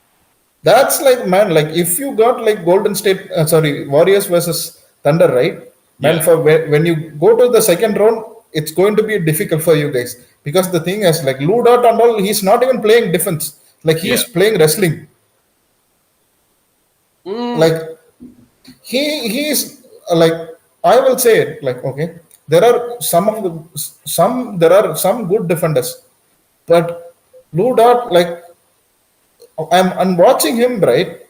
That's like, man, like if you got like Golden State, sorry, Warriors versus Thunder, right? Man, yeah, for when you go to the second round, it's going to be difficult for you guys because the thing is like Lou Dort and all, he's not even playing defense. Like he yeah. is playing wrestling. Mm, Like he's like, I will say it like, okay, there are there are some good defenders, but Lou Dort, like I'm watching him, right,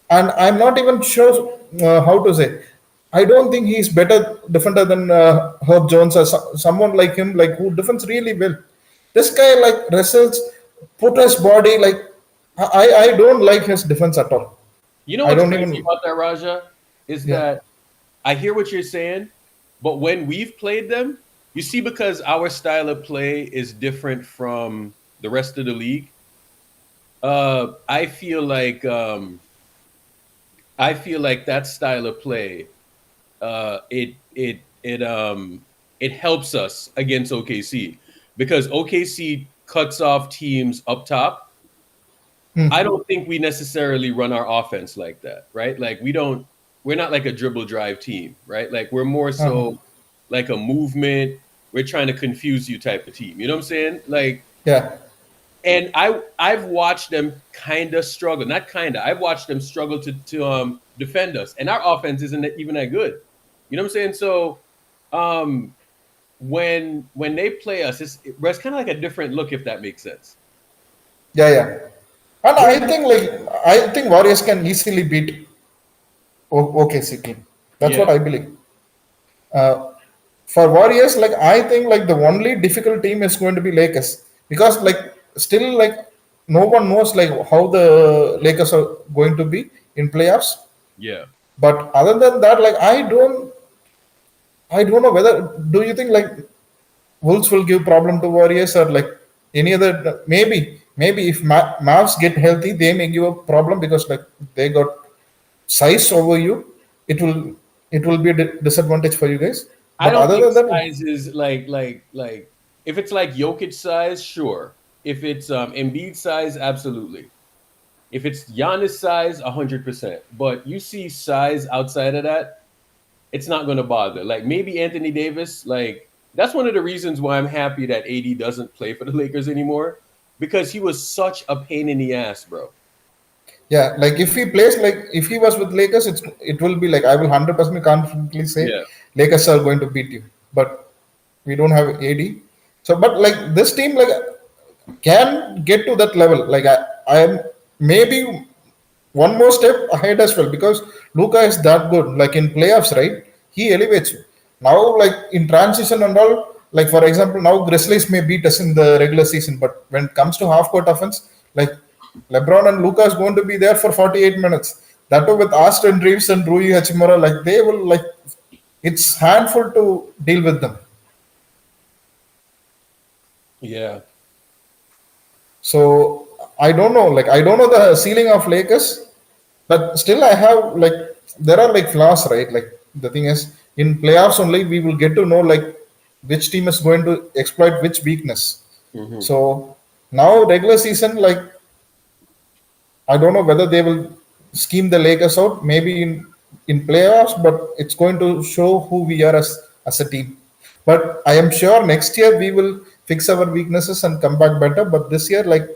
and I'm not even sure how to say. I don't think he's better defender than Herb Jones or someone like him, like who defends really well. This guy like wrestles, put his body like, I don't like his defense at all. you know I what's don't crazy even. about that, Raja? Is Yeah, that I hear what you're saying, but when we've played them, you see, because our style of play is different from the rest of the league. I feel like that style of play, it helps us against OKC because OKC cuts off teams up top. I don't think we necessarily run our offense like that, right? Like we're not like a dribble drive team, right? Like we're more uh-huh. so like a movement. We're trying to confuse you type of team. You know what I'm saying? Like, Yeah, and I've watched them kind of struggle. Not kind of. I've watched them struggle to defend us, and our offense isn't even that good. You know what I'm saying? So um, when they play us, it's kind of like a different look, if that makes sense. yeah, yeah. And Whereas, I think Warriors can easily beat OKC team. That's yeah, what I believe. Uh, for Warriors, like I think like the only difficult team is going to be Lakers because like still like no one knows like how the Lakers are going to be in playoffs. yeah. But other than that, like I don't know whether do you think like Wolves will give problem to Warriors or like any other maybe if Mavs get healthy they may give a problem because like they got size over you. It will it will be a disadvantage for you guys. I But don't other think than that, size is like if it's like Jokic size, sure. If it's Embiid size, absolutely. If it's Giannis size, 100%. But you see size outside of that, it's not going to bother. Like maybe Anthony Davis, like that's one of the reasons why I'm happy that AD doesn't play for the Lakers anymore because he was such a pain in the ass, bro. yeah, like if he plays like if he was with Lakers, it will be like I will 100% confidently say Yeah. Lakers are going to beat you. But we don't have AD, so but like this team like can get to that level. Like I am maybe one more step ahead as well because Luca is that good. Like in playoffs, right? He elevates you. Now, like in transition and all, like for example, now Grizzlies may beat us in the regular season, but when it comes to half court offense, like LeBron and Luca is going to be there for 48 minutes. That too with Austin Reeves and Rui Hachimura, like they will like it's handful to deal with them. Yeah. So I don't know. Like I don't know the ceiling of Lakers, but still I have like there are like flaws, right? Like the thing is in playoffs only we will get to know like which team is going to exploit which weakness. Hmm. So now regular season, like I don't know whether they will scheme the Lakers out, maybe in playoffs, but it's going to show who we are as a team. But I am sure next year we will fix our weaknesses and come back better. But this year, like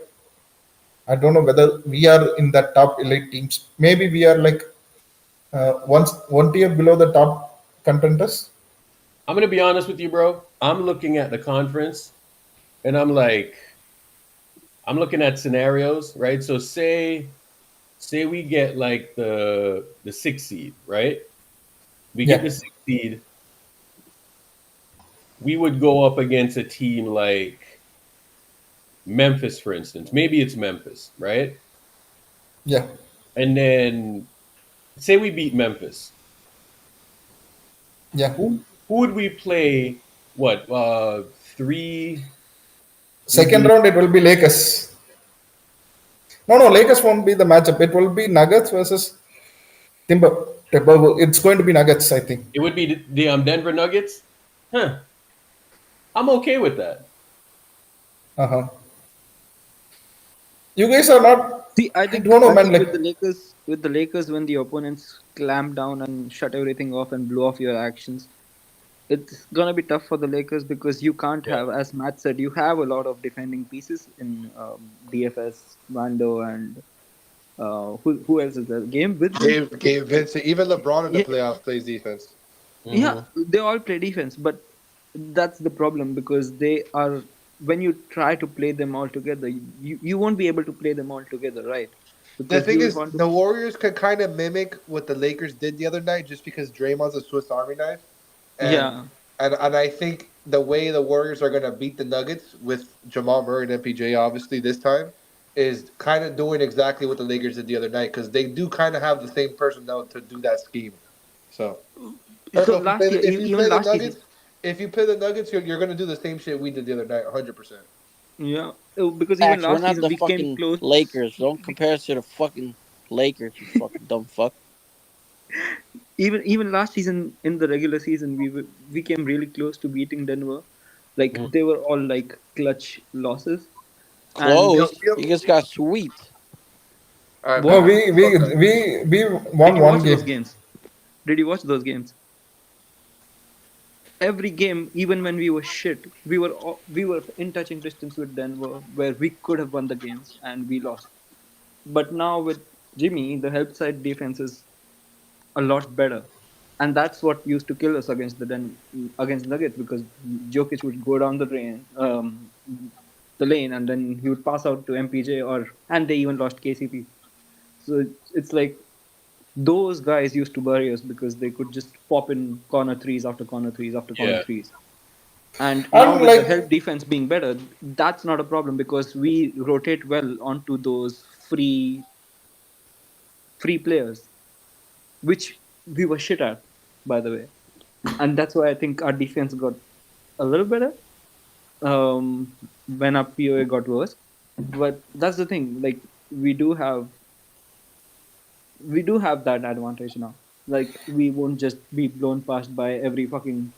I don't know whether we are in the top elite teams. Maybe we are like one tier below the top contenders. I'm going to be honest with you, bro. I'm looking at the conference and I'm looking at scenarios, right? So say we get like the sixth seed, right? We get Yeah, the sixth seed, we would go up against a team like Memphis, for instance. Maybe it's Memphis, right? Yeah, And then say we beat Memphis. yeah. Who would we play? What? Three would Second be. round, it will be Lakers. No, Lakers won't be the matchup. It will be Nuggets versus Timber. It's going to be Nuggets, I think. It would be the Denver Nuggets. Huh. I'm okay with that. Uh-huh. You guys are not. See, I I think don't know, I man. think Like, with the Lakers, when the opponents clamp down and shut everything off and blow off your actions, it's gonna be tough for the Lakers because you can't Yeah. have, as Matt said, you have a lot of defending pieces in DFS, Vando, and who else is there? Game with them. Gabe Vincent, even LeBron in the Yeah, playoffs plays defense. yeah, Hmm. they all play defense, but that's the problem because they are. When you try to play them all together, you won't be able to play them all together, right? The Because thing you would is, want to. the Warriors could kind of mimic what the Lakers did the other night, just because Draymond's a Swiss Army knife, and Yeah. and I think the way the Warriors are going to beat the Nuggets with Jamal Murray and MPJ, obviously this time, is kind of doing exactly what the Lakers did the other night because they do kind of have the same personnel to do that scheme. So, So Ergo, last year, if you even play the last season, Nuggets, you're going to do the same shit we did the other night, 100%. yeah, because even Max, we're last not season the we came fucking close. Lakers. Don't compare us to the fucking Lakers, you fucking dumb fuck. Even last season in the regular season, we came really close to beating Denver. Like they were all like clutch losses. And Yo, Close. You just got swept. all right, no, what man. we Fuck that. we we did won you one watch those game. games? Did you watch those games? Every game, even when we were shit, we were in touching distance with Denver, where we could have won the games and we lost. But now with Jimmy, the help side defense is a lot better, and that's what used to kill us against against Nuggets because Jokic would go down the lane, and then he would pass out to MPJ, and they even lost KCP. So it's like those guys used to bury us because they could just pop in corner threes after corner threes after corner Yeah. threes. And now And with the like, help defense being better, that's not a problem because we rotate well onto those free players, which we were shit at, by the way. And that's why I think our defense got a little better when our POA got worse. But that's the thing. Like we do have that advantage now. Like we won't just be blown past by every fucking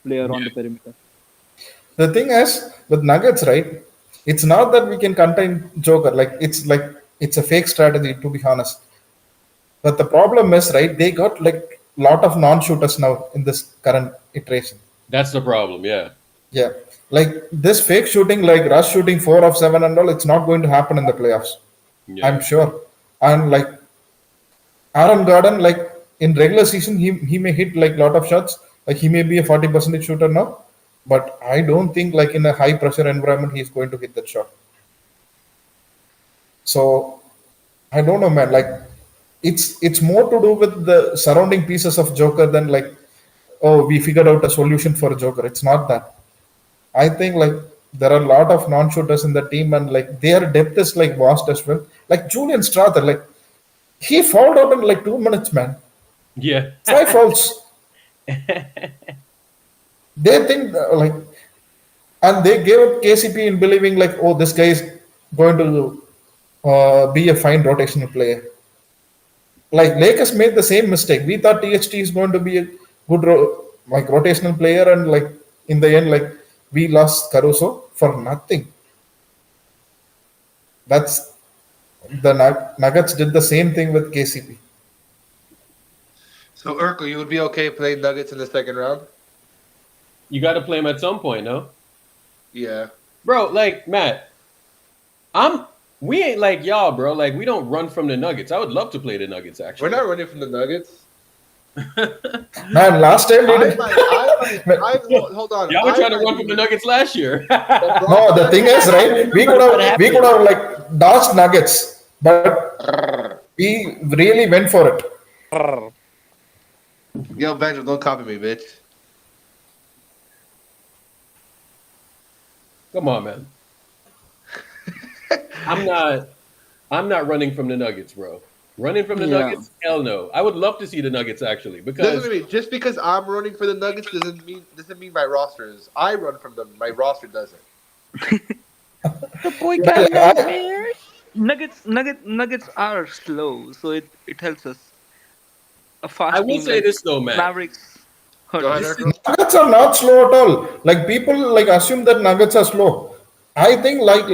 player on the perimeter. the thing is with Nuggets, right? It's not that we can contain Joker. Like it's a fake strategy, to be honest. But the problem is, right? They got like lot of non-shooters now in this current iteration. That's the problem. Yeah. Yeah, like this fake shooting, like rush shooting 4 of 7 and all, it's not going to happen in the playoffs. I'm Yeah. sure. And like Aaron Gordon, like in regular season, he may hit like lot of shots. Like he may be a 40% shooter now, but I don't think like in a high pressure environment he's going to hit that shot. So I don't know, man. Like it's more to do with the surrounding pieces of Joker than like, oh, we figured out a solution for Joker. It's not that. I think like there are a lot of non-shooters in the team, and like their depth is like vast as well. Like Julian Strather, like he fouled out in like 2 minutes, man. Yeah. 5 fouls. They think like, and they gave up KCP in believing like, oh, this guy is going to be a fine rotational player. Like Lakers made the same mistake. We thought THT is going to be a good like rotational player, and like in the end, like we lost Caruso for nothing. That's the Nuggets did the same thing with KCP. So, Urkel, you would be okay playing Nuggets in the second round? You got to play him at some point, no? Yeah. Bro, like Matt, we ain't like y'all, bro. Like we don't run from the Nuggets. I would love to play the Nuggets We're actually. not running from the Nuggets. Man, last time we I did. hold on. Y'all were trying to run from the Nuggets last year. No, the thing is, right? We could have like dodged Nuggets, but we really went for it. Yo, Benjamin, don't copy me, bitch. Come on, man. I'm not. I'm not running from the Nuggets, bro. Running from the Yeah. Nuggets? Hell no. I would love to see the Nuggets actually Listen because to me. Just because I'm running for the Nuggets doesn't mean my roster is. I run from them. My roster doesn't. The boy Man, got like nightmares. Nuggets are slow, so it helps us. A I fast will team say like this though, Matt. Mavericks hurt Go ahead, This us. is Urkel. Nuggets are not slow at all. Like people like assume that Nuggets are slow. I think like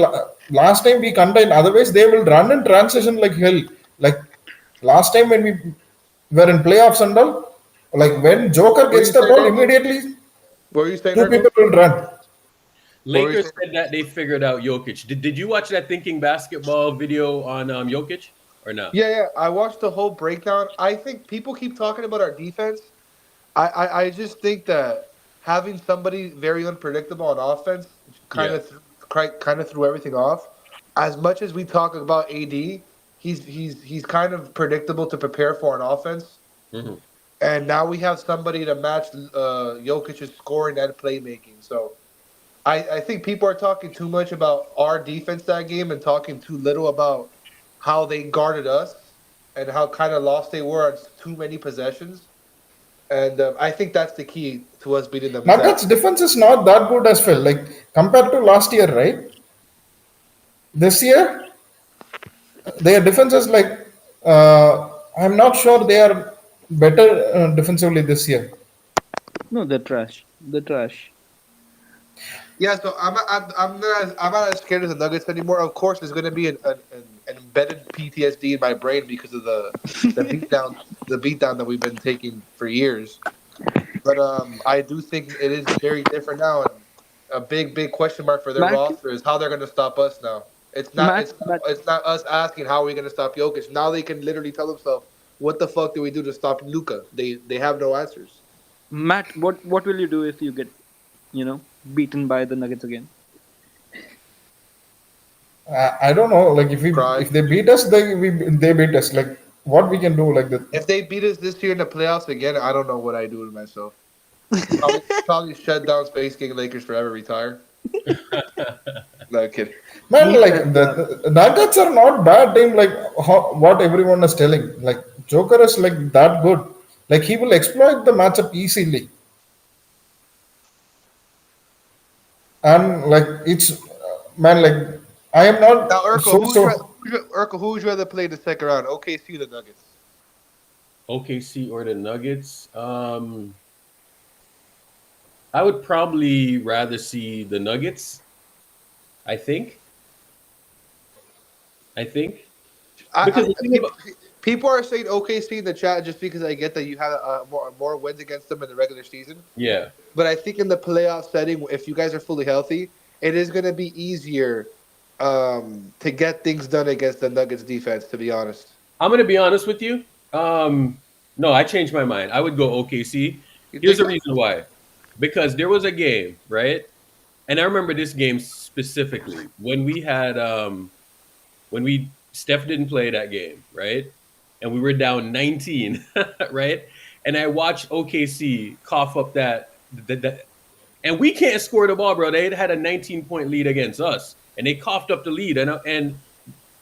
last time we contained. Otherwise, they will run in transition like hell. Like last time when we were in playoffs and all, like when Joker What were gets you the saying, ball, Urkel? immediately What were you saying, two Urkel? people will run. What were you Lakers saying? said that they figured out Jokic. Did you watch that Thinking Basketball video on Jokic or not? Yeah, yeah. I watched the whole breakdown. I think people keep talking about our defense. I just think that having somebody very unpredictable on offense kind Yeah. of kind of threw everything off. As much as we talk about AD, he's kind of predictable to prepare for an offense. Hmm. And now we have somebody to match Jokic's scoring and playmaking. So I think people are talking too much about our defense that game and talking too little about how they guarded us and how kind of lost they were on too many possessions. And I think that's the key to us beating them is that Nuggets defense is not that good as well. Like compared to last year, right? This year, their defense is like I'm not sure they are better defensively this year. No, they're trash. They're trash. yeah. So I'm not as scared of the Nuggets anymore. Of course, there's going to be an embedded PTSD in my brain because of the beatdown that we've been taking for years. But I do think it is very different now, and a big question mark for their Matt, roster is how they're going to stop us now. It's not Matt, it's not, Matt, it's not us asking how are we going to stop Jokic. Now they can literally tell themselves, "What the fuck do we do to stop Luca?" They have no answers. Matt. What will you do if you get beaten by the Nuggets again? I don't know. Like Cry. if they beat us, they beat us. Like what we can do, like that. If they beat us this year in the playoffs again, I don't know what I do to myself. Probably shut down Space King Lakers forever, retire. No kidding. Man, like And the Nuggets are not bad team. Like what everyone is telling. Like Joker is like that good. Like he will exploit the matchup easily. And like it's man, like I am Now, not Urkel, so so. who would you rather play in the second round? OKC or the Nuggets? OKC or the Nuggets? I would probably rather see the Nuggets. I think. I think because the thing about People are saying OKC in the chat just because I get that you have more wins against them in the regular season. yeah, But I think in the playoff setting, if you guys are fully healthy, it is going to be easier to get things done against the Nuggets defense. To be honest, I'm gonna be honest with you. No, I changed my mind. I would go OKC. you Here's think the so? reason why. Because there was a game, right? And I remember this game specifically when we had when we Steph didn't play that game, right? And we were down 19, right? And I watched OKC cough up that and we can't score the ball, bro. They had a 19-point lead against us, and they coughed up the lead, and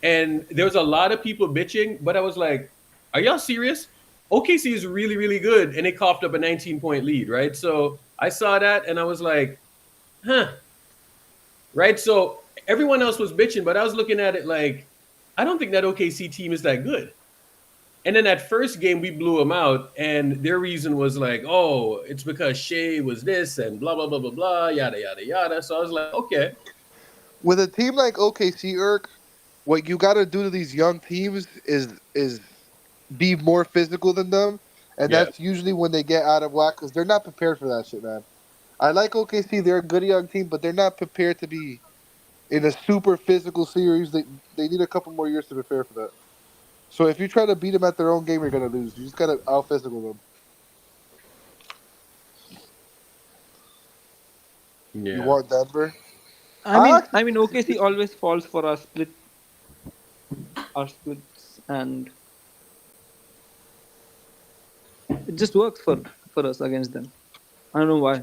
there was a lot of people bitching, but I was like, "Are y'all serious? OKC is really, really good, and they coughed up a 19-point lead, right?" So I saw that, and I was like, "Huh." Right? So everyone else was bitching, but I was looking at it like, I don't think that OKC team is that good. And then that first game, we blew them out, and their reason was like, "Oh, it's because Shea was this and blah blah blah blah blah, yada yada yada." So I was like, "Okay, With a team like OKC, Irk, what you got to do to these young teams is be more physical than them, and yeah, that's usually when they get out of whack because they're not prepared for that shit, man. I like OKC; they're a good young team, but they're not prepared to be in a super physical series. They need a couple more years to prepare for that. So if you try to beat them at their own game, you're gonna lose. You just gotta out physical them. You yeah." want Denver? I I mean, actually I mean, OKC always falls for our splits, and it just works for us against them. I don't know why.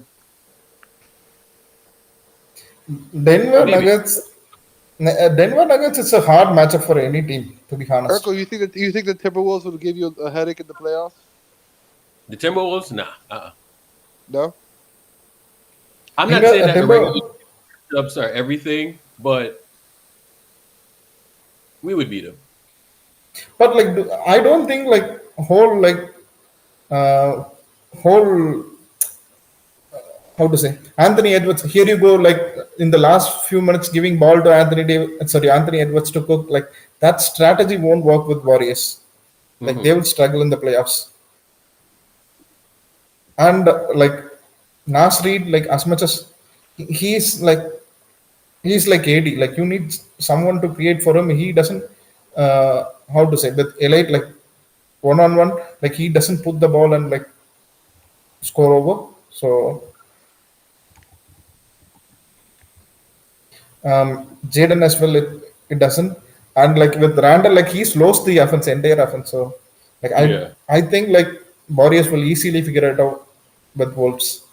Denver Maybe. Nuggets. Denver Nuggets, it's a hard matchup for any team, to be honest. Urkel, you think the Timberwolves will give you a headache in the playoffs? The Timberwolves, nah. No. I'm not saying that the regular Timber, ups are everything, but we would beat them. but like I don't think like uh, whole how to say Anthony Edwards. Here you go, like in the last few minutes, giving ball to Anthony Edwards to cook. Like that strategy won't work with Warriors. Like they will struggle in the playoffs. And like Nas Reed, like as much as he's like he's like AD, like you need someone to create for him. He doesn't how to say with elite like one on one, like he doesn't put the ball and like score over. So Jaden as well, it doesn't. And like with Randall, like he slows the offense, entire offense. So like Yeah. I think like Warriors will easily figure it out with Wolves.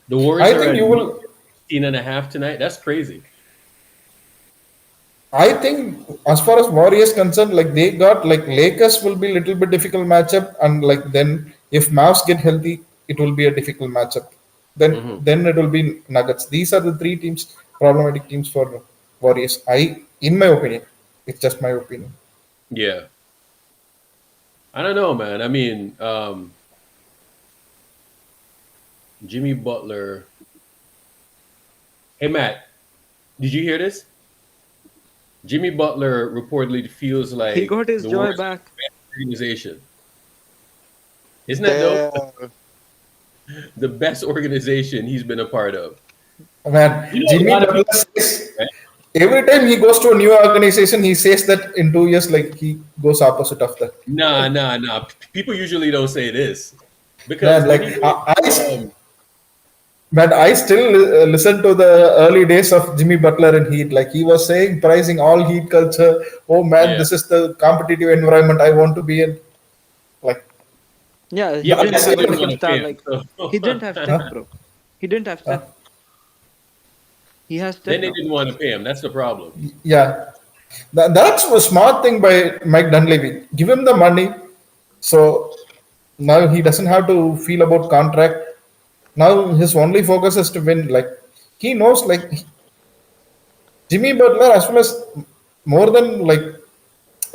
The Warriors I are think at you will. 16.5 tonight. That's crazy. I think as far as Warriors concerned, like they got like Lakers will be a little bit difficult matchup, and like then if Mavs get healthy, it will be a difficult matchup. Then it will be Nuggets. These are the three teams, problematic teams for Warriors. In my opinion, it's just my opinion. Yeah. I don't know, man. I mean, Jimmy Butler. Hey, Matt, did you hear this? Jimmy Butler reportedly feels He like got his the joy worst back. organization. Isn't that dope? Damn. The best organization he's been a part of. Man, You know, a Jimmy lot of Butler people, says right? every time he goes to a new organization, he says that in 2 years, like he goes opposite of that. Nah. People usually don't say this because Man, when like you go, but I still listen to the early days of Jimmy Butler in Heat. Like he was saying, pricing all Heat culture. Oh man, yeah, this is the competitive environment I want to be in. Like, Yeah, yeah, he but didn't then that's they have it. didn't like a want to star. pay him. Like So he didn't have Steph, Huh? bro. He didn't have Huh? Steph. He has then Steph they now. didn't want to pay him. That's the problem. Yeah, that's a smart thing by Mike Dunleavy. Give him the money, so now he doesn't have to feel about contract. Now his only focus is to win. Like he knows, like Jimmy Butler, as well as more than like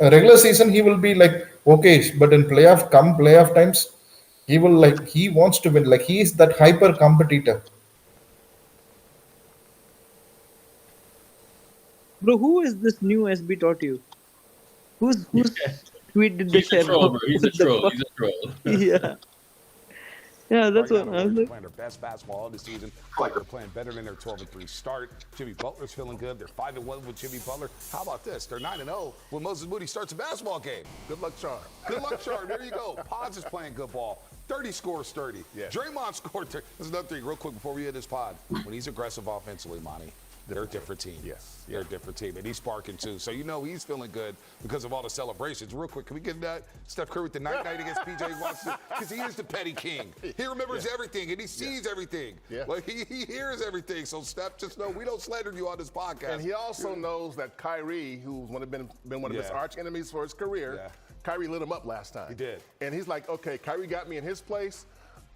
a regular season, he will be like okay, but in playoff times, he will like he wants to win. Like he is that hyper competitor. Bro, who is this new SB taught you? Whose tweet did they He's a share? troll, bro. He's a What the troll. fuck? He's a troll. Yeah, yeah, that's Right now, what the I was Warriors are like. playing their best basketball of the season. They're playing better than their 12-3 start. Jimmy Butler's feeling good. They're 5-1 with Jimmy Butler. How about this? They're 9-0 when Moses Moody starts a basketball game. Good luck, Charm. Good luck, Charm. There you go. Pods is playing good ball. 30 scores 30. Yeah. Draymond scored 30. There's another thing, real quick, before we end this pod. When he's aggressive offensively, Monty, they're a different team. Yes. They're a different team. And he's sparking too. So you know he's feeling good because of all the celebrations. Real quick, can we get that? Steph Curry with the night against PJ Watson? Because he is the petty king. He remembers everything and he sees everything. Yeah. Like he hears everything. So Steph, just know we don't slander you on this podcast. And he also knows that Kyrie, who's been one of his arch enemies for his career, Kyrie lit him up last time. He did. And he's like, okay, Kyrie got me in his place.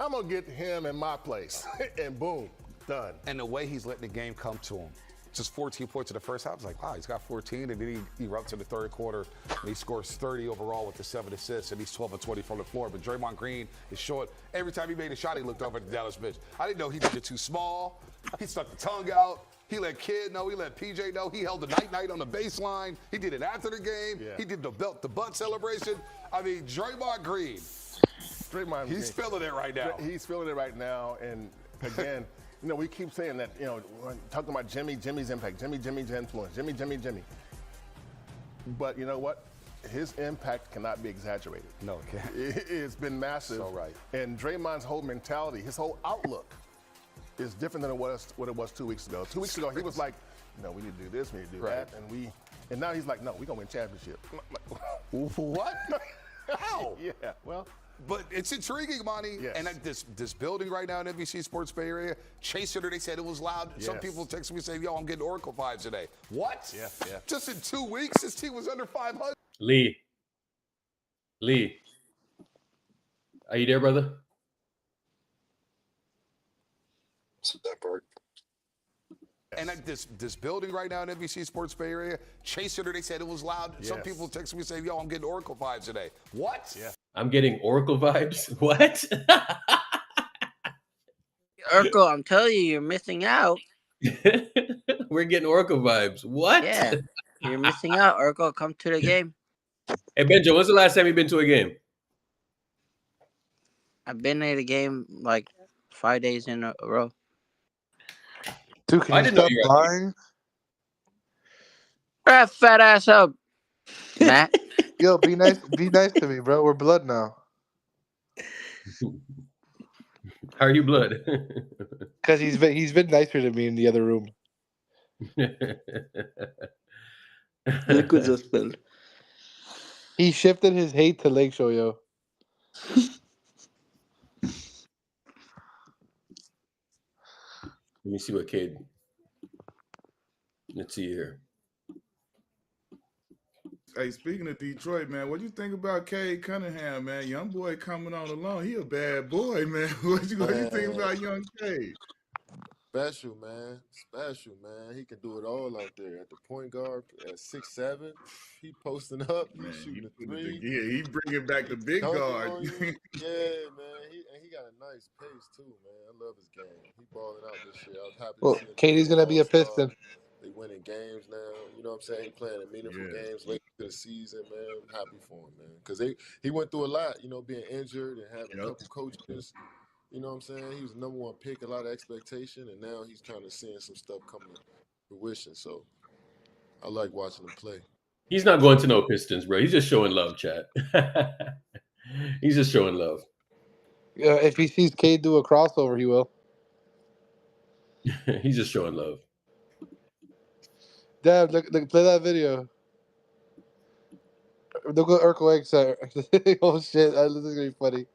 I'm going to get him in my place. And boom, done. And the way he's letting the game come to him. Just 14 points in the first half. I was like, wow, he's got 14. And then he erupts in the third quarter. And he scores 30 overall with the 7 assists. And he's 12 and 20 from the floor. But Draymond Green is short. Every time he made a shot, he looked over at the Dallas bench. I didn't know he did it too small. He stuck the tongue out. He let Kid know. He let PJ know. He held the night on the baseline. He did it after the game. Yeah. He did the butt celebration. I mean, Draymond Green. He's feeling it right now. He's feeling it right now. And again, you know, we keep saying that, you know, talking about Jimmy's impact, Jimmy's influence, Jimmy. But you know what? His impact cannot be exaggerated. No, it can't. It's been massive. So right. And Draymond's whole mentality, his whole outlook is different than what it was 2 weeks ago. 2 weeks ago, he was like, you know, we need to do this, we need to do that. And now he's like, no, we're going to win championship. What? How? Yeah, well, But it's intriguing, Monty. Yes. And this building right now in NBC Sports Bay Area, Chase Center, they said it was loud. Some people text me saying, yo, I'm getting Oracle vibes today. What? Yeah. Just in 2 weeks, this team was under 500. Lee. Are you there, brother? That part. And this building right now in NBC Sports Bay Area, Chase Center, they said it was loud. Some people text me saying, yo, I'm getting Oracle vibes today. What? Yeah. I'm getting Oracle vibes. What? Urkel, I'm telling you, you're missing out. We're getting Oracle vibes. What? Yeah, you're missing out, Urkel. Come to the game. Hey, Benjo, when's the last time you've been to a game? I've been at a game like 5 days in a row. Dude, can you stop lying? Wrap fat ass up, Matt. Yo, be nice to me, bro. We're blood now. How are you blood? Because he's been nicer to me in the other room. Liquids are spilled. He shifted his hate to Lakeshore, yo. Let me see what Cade. Let's see here. Hey, speaking of Detroit, man, what do you think about Cade Cunningham, man? Young boy coming on alone. He a bad boy, man. What you think about young Cade? Special, man. Special, man. He can do it all out there. At the point guard, at 6'7", he posting up, he's shooting a three. Yeah, he bringing back the big Dunking guard. on you. Yeah, man. He got a nice pace, too, man. I love his game. He balling out this year. I was happy to see him. Katie's going to be a Piston. They winning games now. You know what I'm saying? He playing in meaningful games late in the season, man. I'm happy for him, man. Because he went through a lot, you know, being injured and having a couple coaches. You know what I'm saying? He was the number one pick, a lot of expectation, and now he's kind of seeing some stuff come to fruition. So I like watching him play. He's not going to no Pistons, bro. He's just showing love, chat. He's just showing love. Yeah, if he sees Cade do a crossover, he will. He's just showing love. Dad, look, play that video. Look at Urkel X. Oh shit, this is gonna be funny.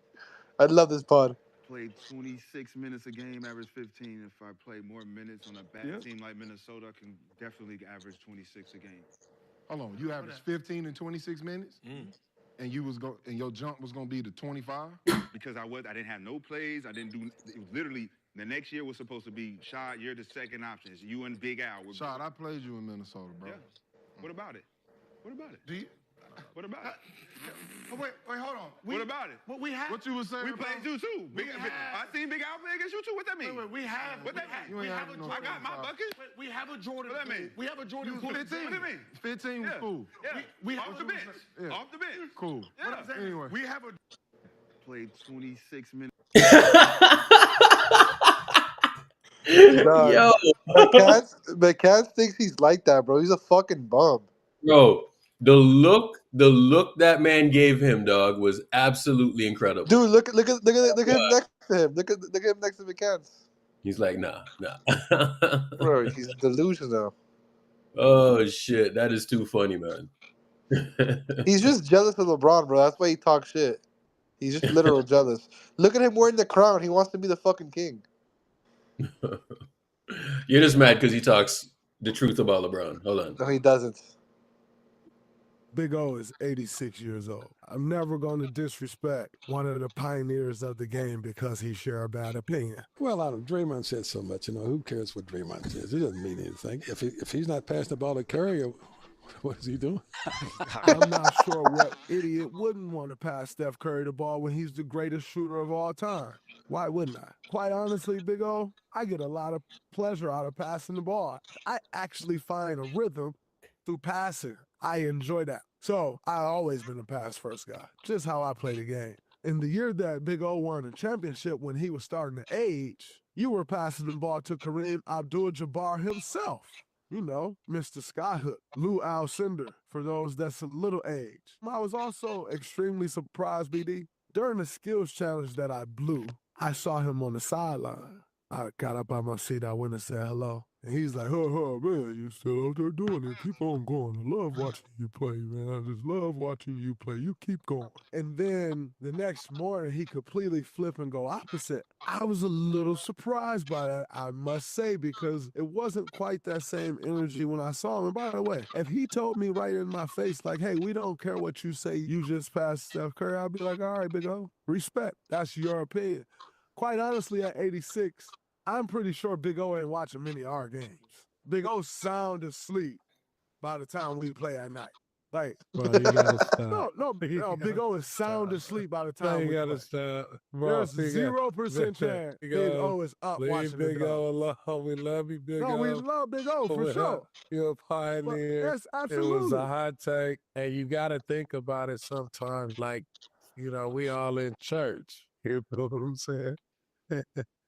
I love this pod. Played 26 minutes a game, average 15. If I play more minutes on a bad team like Minnesota, I can definitely average 26 a game. Hold on, you averaged 15 in 26 minutes, and your jump was gonna be to 25 because I didn't have no plays. I didn't do. It was literally the next year was supposed to be Shot. You're the second option. It's you and Big Al. Shot, I played you in Minnesota, bro. Yeah. What about it? What about it? Do you? What about it? Oh, wait, hold on. What about it? What we have? What you were saying? We played you too. I seen Big Al play against you too. What that mean? Wait, we have. What that mean? We have a Jordan. I got my bucket. We have a Jordan. What that mean? We have a Jordan. 15. What do you mean? 15 was cool. Yeah. We off the bench. Yeah. Off the bench. Cool. Yeah. Anyway, we have a played 26 minutes. Yo, McCann thinks he's like that, bro. He's a fucking bum. Bro, the look that man gave him, dog, was absolutely incredible. Dude, look at him next to him. Look at him next to McCann. He's like, nah. Bro, he's delusional. Oh shit, that is too funny, man. He's just jealous of LeBron, bro. That's why he talks shit. He's just literal jealous. Look at him wearing the crown. He wants to be the fucking king. You're just mad because he talks the truth about LeBron. Hold on. No, he doesn't. Big O is 86 years old. I'm never going to disrespect one of the pioneers of the game because he shares a bad opinion. Well, Draymond said so much. Who cares what Draymond says? It doesn't mean anything. If he's not passing the ball to Curry, what is he doing? I'm not sure what idiot wouldn't want to pass Steph Curry the ball when he's the greatest shooter of all time. Why wouldn't I? Quite honestly, Big O, I get a lot of pleasure out of passing the ball. I actually find a rhythm through passing. I enjoy that. So I've always been a pass-first guy, just how I play the game. In the year that Big O won a championship when he was starting to age, you were passing the ball to Kareem Abdul-Jabbar himself. You know, Mr. Skyhook, Lou Alcindor, for those that's a little age. I was also extremely surprised, BD. During the skills challenge that I blew, I saw him on the sideline. I got up out my seat. I went and said hello. And he's like, oh, man, you still out there doing it. Keep on going. I love watching you play, man. I just love watching you play. You keep going. And then the next morning, he completely flip and go opposite. I was a little surprised by that, I must say, because it wasn't quite that same energy when I saw him. And by the way, if he told me right in my face, like, hey, we don't care what you say, you just passed Steph Curry, I'd be like, all right, big O, respect. That's your opinion. Quite honestly, at 86, I'm pretty sure Big O ain't watching many of our games. Big O sound asleep by the time we play at night. Like, Bro, you gotta stop. no, Big O is sound asleep by the time You we gotta play. stop. Bro, There's 0% chance Big O is up leave watching Big the game. O alone. We love you, Big O. No, we love Big O for sure. You're a pioneer. Yes, It was absolutely. a hot take. And you gotta think about it sometimes. Like, we all in church. You know what I'm saying?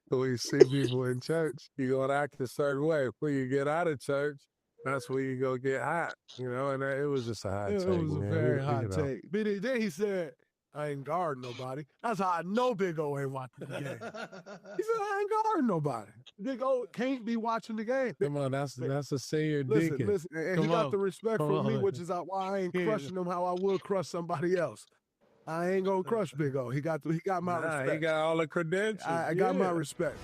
When you see people in church, you're going to act a certain way. When you get out of church, that's when you go get hot, and it was just a hot take. It was a very hot take. But then he said, I ain't guarding nobody. That's how I know Big O ain't watching the game. He said, I ain't guarding nobody. Big O can't be watching the game. Come on, that's a senior deacon. Listen, and he got the respect from me, which is why I ain't crushing him how I would crush somebody else. I ain't gonna crush Big O. He got my respect. He got all the credentials. I got my respect.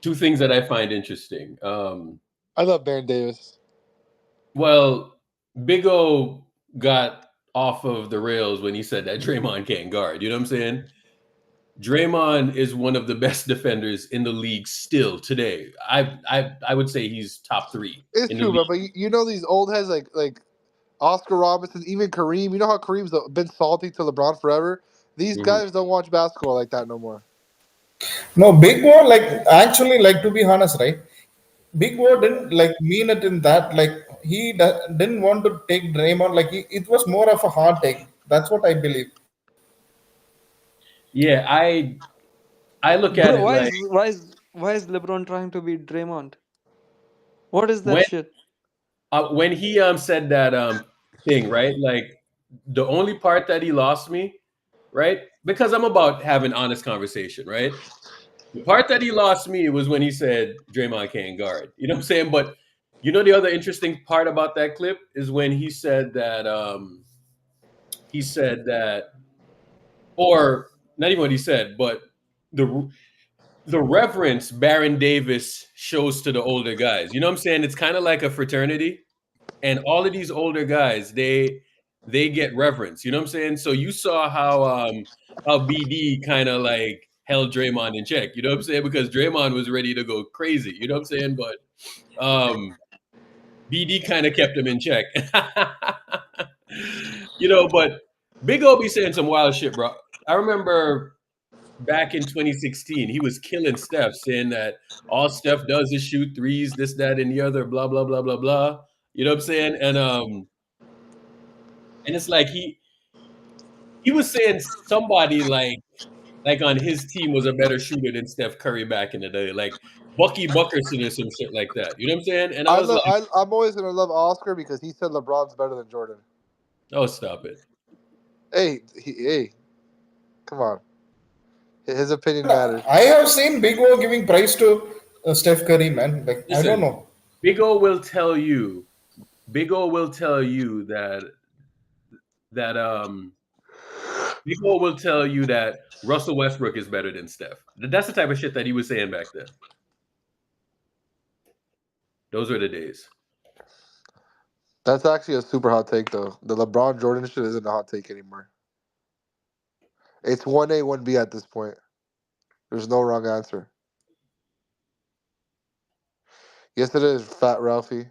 Two things that I find interesting. I love Baron Davis. Well, Big O got off of the rails when he said that Draymond can't guard. You know what I'm saying? Draymond is one of the best defenders in the league still today. I would say he's top 3. It's true, bro. But you know these old heads like Oscar Robertson, even Kareem. You know how Kareem's been salty to LeBron forever? These guys don't watch basketball like that no more. No, Big O, actually, to be honest, right? Big O didn't mean it in that. He didn't want to take Draymond. It was more of a hard take. That's what I believe. Yeah, I look at it like, why is LeBron trying to beat Draymond? What is that when, shit? When he said that thing, right? Like the only part that he lost me, right? Because I'm about having honest conversation, right? The part that he lost me was when he said Draymond can't guard. You know what I'm saying? But the other interesting part about that clip is when he said that or not even what he said, but the reverence Baron Davis shows to the older guys. You know what I'm saying? It's kind of like a fraternity, and all of these older guys, they get reverence. You know what I'm saying? So you saw how BD kind of held Draymond in check. You know what I'm saying? Because Draymond was ready to go crazy. You know what I'm saying? But BD kind of kept him in check. But Big O be saying some wild shit, bro. I remember back in 2016, he was killing Steph, saying that all Steph does is shoot threes, this, that, and the other, blah, blah, blah, blah, blah. You know what I'm saying? And it's like he was saying somebody like on his team was a better shooter than Steph Curry back in the day, like Bucky Buckerson or some shit like that. You know what I'm saying? And I'm always gonna love Oscar because he said LeBron's better than Jordan. Oh, stop it! Hey, come on. His opinion matters. I have seen Big O giving praise to Steph Curry, man. Listen, I don't know. Big O will tell you that Big O will tell you that Russell Westbrook is better than Steph. That's the type of shit that he was saying back then. Those were the days. That's actually a super hot take, though. The LeBron Jordan shit isn't a hot take anymore. It's 1A, 1B at this point. There's no wrong answer. Yes, it is, Fat Ralphie.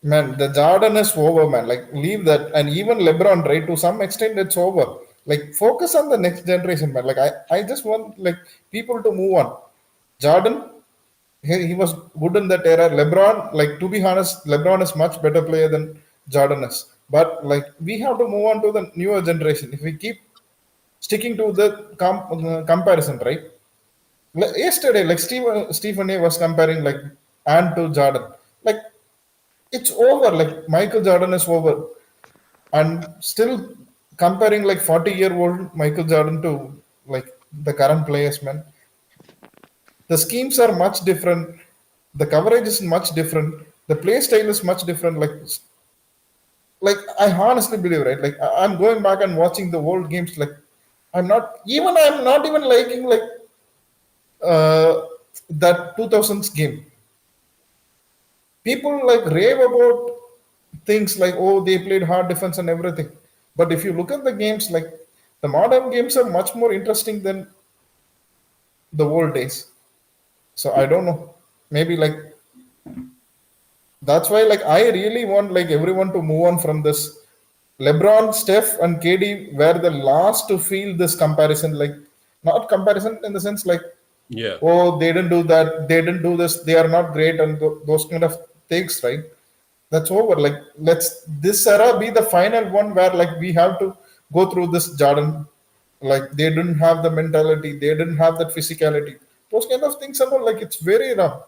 Man, the Jordan is over, man. Leave that. And even LeBron, right, to some extent, it's over. Focus on the next generation, man. I just want, people to move on. Jordan, he was good in that era. LeBron, to be honest, LeBron is much better player than Jordan is. But, we have to move on to the newer generation. If we keep sticking to the comparison, right? Yesterday, Stephen A was comparing, Ant to Jordan. It's over. Michael Jordan is over. And still comparing, 40-year-old Michael Jordan to, the current players, man. The schemes are much different. The coverage is much different. The play style is much different. Like I honestly believe, right? Like I'm going back and watching the old games. Like I'm not even liking like uh, that 2000s game. People like rave about things like, oh, they played hard defense and everything. But if you look at the games, like the modern games are much more interesting than the old days. So I don't know. Maybe like that's why like I really want like everyone to move on from this. LeBron, Steph, and KD were the last to feel this comparison. Like not comparison in the sense like, Yeah. oh, they didn't do that, they didn't do this, they are not great, and those kind of things, right? That's over. Like let's this era be the final one where like we have to go through this Jordan. Like they didn't have the mentality, they didn't have that physicality. Those kind of things are all, like it's very wrong.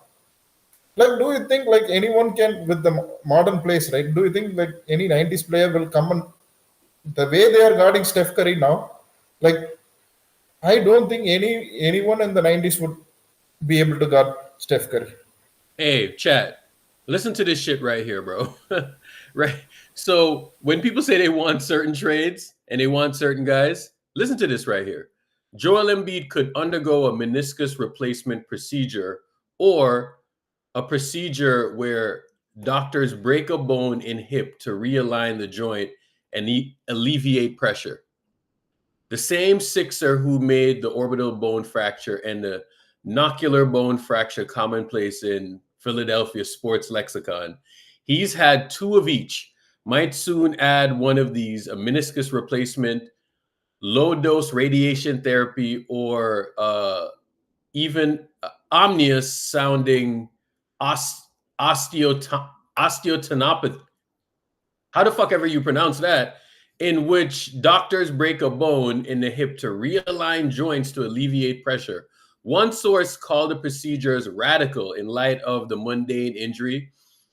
Like, do you think like anyone can with the modern plays, right? Do you think like any 90s player will come and the way they are guarding Steph Curry now, like I don't think anyone in the 90s would be able to guard Steph Curry. Hey, chat. Listen to this shit right here, bro. Right. So when people say they want certain trades and they want certain guys, listen to this right here. Joel Embiid could undergo a meniscus replacement procedure or a procedure where doctors break a bone in hip to realign the joint and alleviate pressure. The same Sixer who made the orbital bone fracture and the nocular bone fracture commonplace in Philadelphia sports lexicon. He's had two of each. Might soon add one of these, a meniscus replacement, low dose radiation therapy, or even omnious sounding osteotenopathy. How the fuck ever you pronounce that? In which doctors break a bone in the hip to realign joints to alleviate pressure. One source called the procedures radical in light of the mundane injury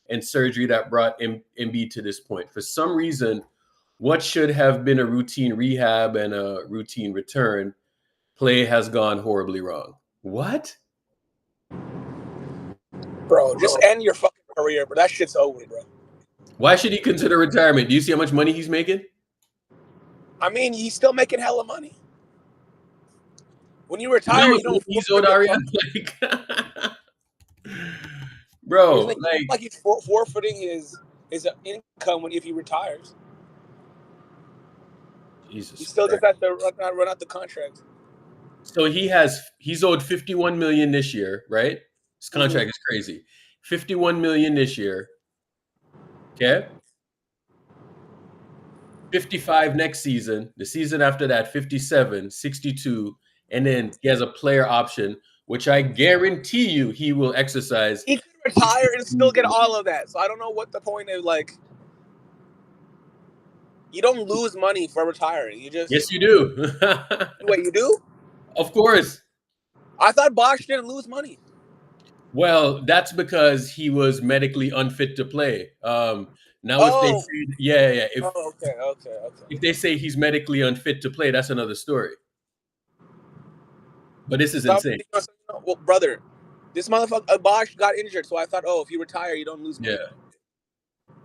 and surgery that brought Embiid to this point. For some reason, what should have been a routine rehab and a routine return play has gone horribly wrong. What? Bro, just end your fucking career, bro. That shit's over, bro. Why should he consider retirement? Do you see how much money he's making? I mean, he's still making hella money. When you You know retire, how you much don't he's forfeit owed, your Arian? fucking. Bro, Isn't it like he's forfeiting his income when if he retires? Jesus He still Christ. just has to run out the contract. So he's owed 51 million this year, right? His contract is crazy. 51 million this year. Okay. 55 next season. The season after that, 57, 62, and then he has a player option, which I guarantee you he will exercise. He could retire and still get all of that. So I don't know what the point is. Like, you don't lose money for retiring. You just Yes, you do. wait. You do? Of course. I thought Bosch didn't lose money. Well, that's because he was medically unfit to play. Now, if they say, yeah, if they say he's medically unfit to play, that's another story. But this is insane. Well, brother, this motherfucker Bosch got injured, so I thought, if you retire, you don't lose money. Yeah.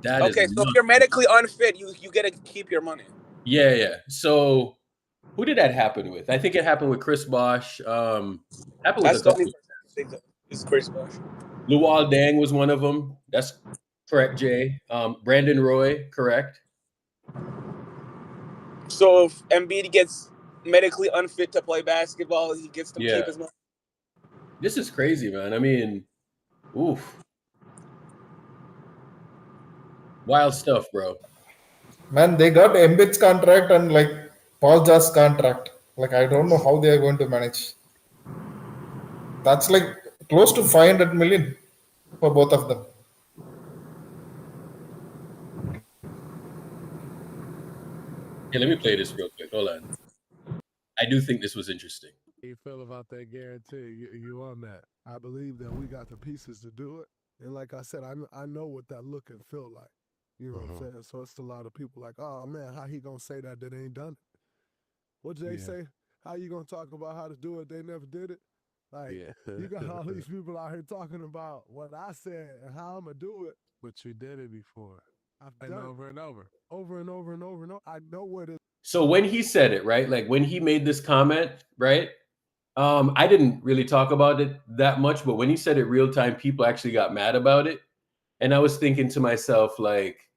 That is okay, so if you're medically unfit, you get to keep your money. Yeah. So who did that happen with? I think it happened with Chris Bosh. Happened with a couple. It's Chris Bosh. Luol Deng was one of them. That's correct, Jay. Brandon Roy, correct. So if Embiid gets medically unfit to play basketball, he gets to keep his money. This is crazy, man. I mean, oof. Wild stuff, bro. Man, they got Embiid's contract and like Paul George's contract. Like I don't know how they are going to manage. That's like close to 500 million for both of them. Yeah, let me play this real quick. Hold on. I do think this was interesting. How you feel about that guarantee? You on that? I believe that we got the pieces to do it. And like I said, I know what that look and feel like. You know what I'm saying? So it's a lot of people like, oh man, how he gonna say that ain't done it? What Jay say? How you gonna talk about how to do it? They never did it. Like Yeah. you got all these people out here talking about what I said and how I'm gonna do it. But you did it before. I've And done over and over. it over and over and over and over. I know what it. So when he said it, right? Like when he made this comment, right? I didn't really talk about it that much, but when he said it real time, people actually got mad about it. And I was thinking to myself, like,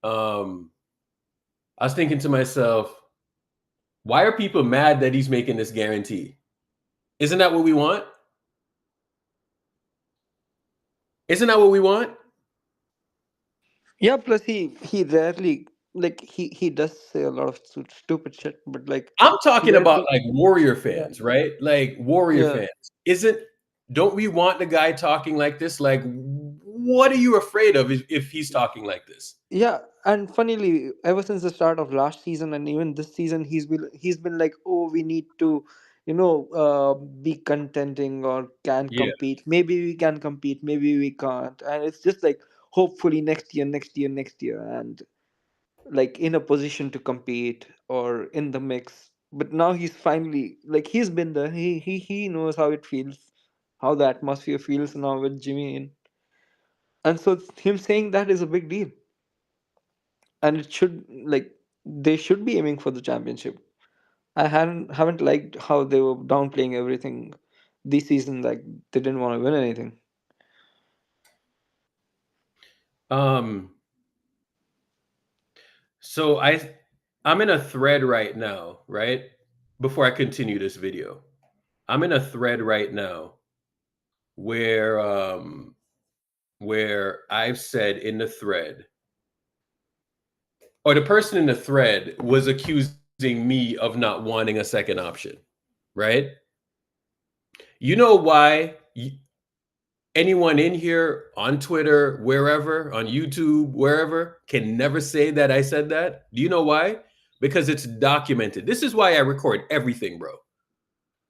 um, I was thinking to myself, why are people mad that he's making this guarantee? Isn't that what we want? Isn't that what we want? Yeah, plus he rarely like he does say a lot of stupid shit, but like I'm he talking about rarely. like Warrior Yeah. fans, right? Like Warrior Yeah. fans. Don't we want the guy talking like this? Like, what are you afraid of if he's talking like this? Yeah, and funnily, ever since the start of last season and even this season, he's been like, oh, we need to, be contenting or can Yeah. compete. Maybe we can compete, maybe we can't, and it's just like hopefully next year, next year, next year, and like in a position to compete or in the mix. But now he's finally like he's been there. He knows how it feels, how the atmosphere feels now with Jimmy in, and so him saying that is a big deal, and it should like they should be aiming for the championship. I haven't liked how they were downplaying everything this season, like they didn't want to win anything. Um. So I'm in a thread right now, right? Before I continue this video, I'm in a thread right now where I've said in the thread, or the person in the thread was accusing me of not wanting a second option, right? You know why anyone in here on Twitter, wherever, on YouTube, wherever, can never say that I said that? Do you know why? Because it's documented. This is why I record everything, bro.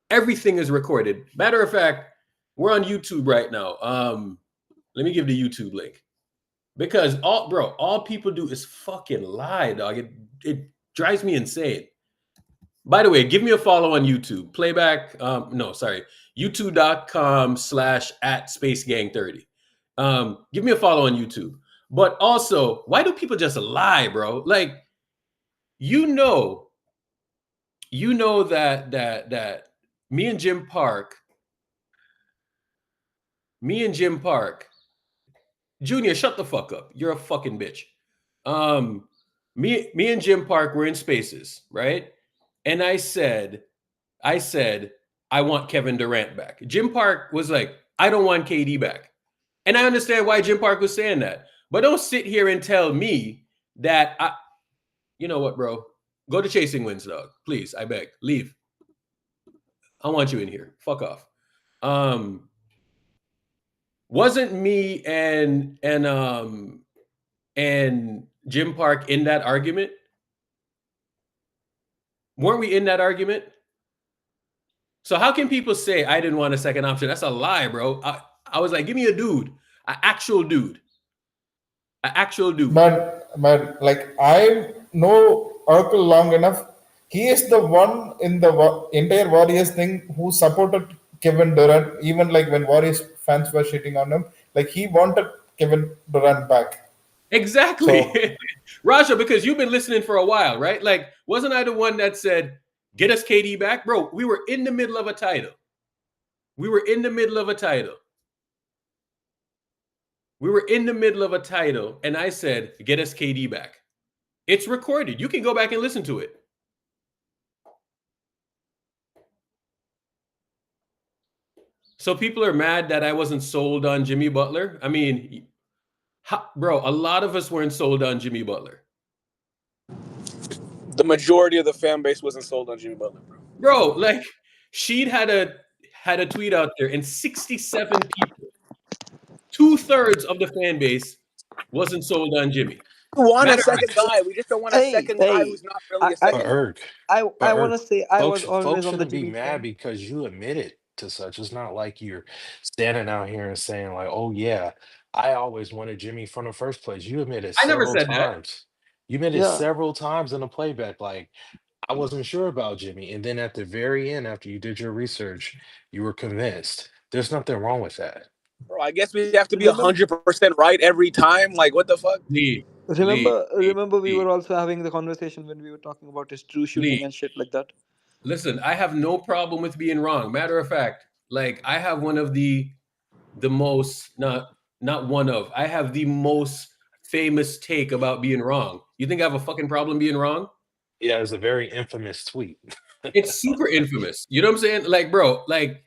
Everything is recorded. Matter of fact, we're on YouTube right now. Let me give the YouTube link. Because all people do is fucking lie, dog. It drives me insane. By the way, give me a follow on YouTube. Playback, no, sorry. YouTube.com/@SpaceGang30. Give me a follow on YouTube. But also, why do people just lie, bro? Like, you know that me and Jim Park, Junior, shut the fuck up. You're a fucking bitch. Me and Jim Park were in Spaces, right? And I said, I want Kevin Durant back. Jim Park was like, I don't want KD back. And I understand why Jim Park was saying that. But don't sit here and tell me that you know what, bro? Go to Chasing Wins, dog. Please, I beg. Leave. I want you in here. Fuck off. Wasn't me and Jim Park in that argument? Weren't we in that argument? So how can people say I didn't want a second option? That's a lie, bro. I was like, give me a dude, an actual dude, an actual dude. But like I know Oracle long enough. He is the one in the entire Warriors thing who supported Kevin Durant, even like when Warriors fans were shitting on him. Like he wanted Kevin Durant back. Exactly. So Raja, because you've been listening for a while, right? Like, wasn't I the one that said, get us KD back? Bro, we were in the middle of a title. We were in the middle of a title. And I said, get us KD back. It's recorded. You can go back and listen to it. So people are mad that I wasn't sold on Jimmy Butler. I mean, bro, a lot of us weren't sold on Jimmy Butler. The majority of the fan base wasn't sold on Jimmy Butler, bro. Bro, like Sheed had a tweet out there, and 67 people, 2/3 of the fan base, wasn't sold on Jimmy. We want a Matter of second fact, guy. We just don't want a second guy who's not really a second guy. I want to say I was Folks always on the shouldn't be Jimmy mad side. because you admitted to such. It's not like you're standing out here and saying like, "Oh yeah, I always wanted Jimmy from the first place." You admitted I never several said that. times. You admitted Yeah. several times in the playback, like, I wasn't sure about Jimmy. And then at the very end, after you did your research, you were convinced. There's nothing wrong with that. Bro, I guess we have to be Remember, 100% right every time. Like, what the fuck? Lee, remember, we Lee, were also having the conversation when we were talking about his true shooting Lee. and shit like that. Listen, I have no problem with being wrong. Matter of fact, like I have one of the most not one of. I have the most famous take about being wrong. You think I have a fucking problem being wrong? Yeah, it was a very infamous tweet. It's super infamous. You know what I'm saying? Like, bro, like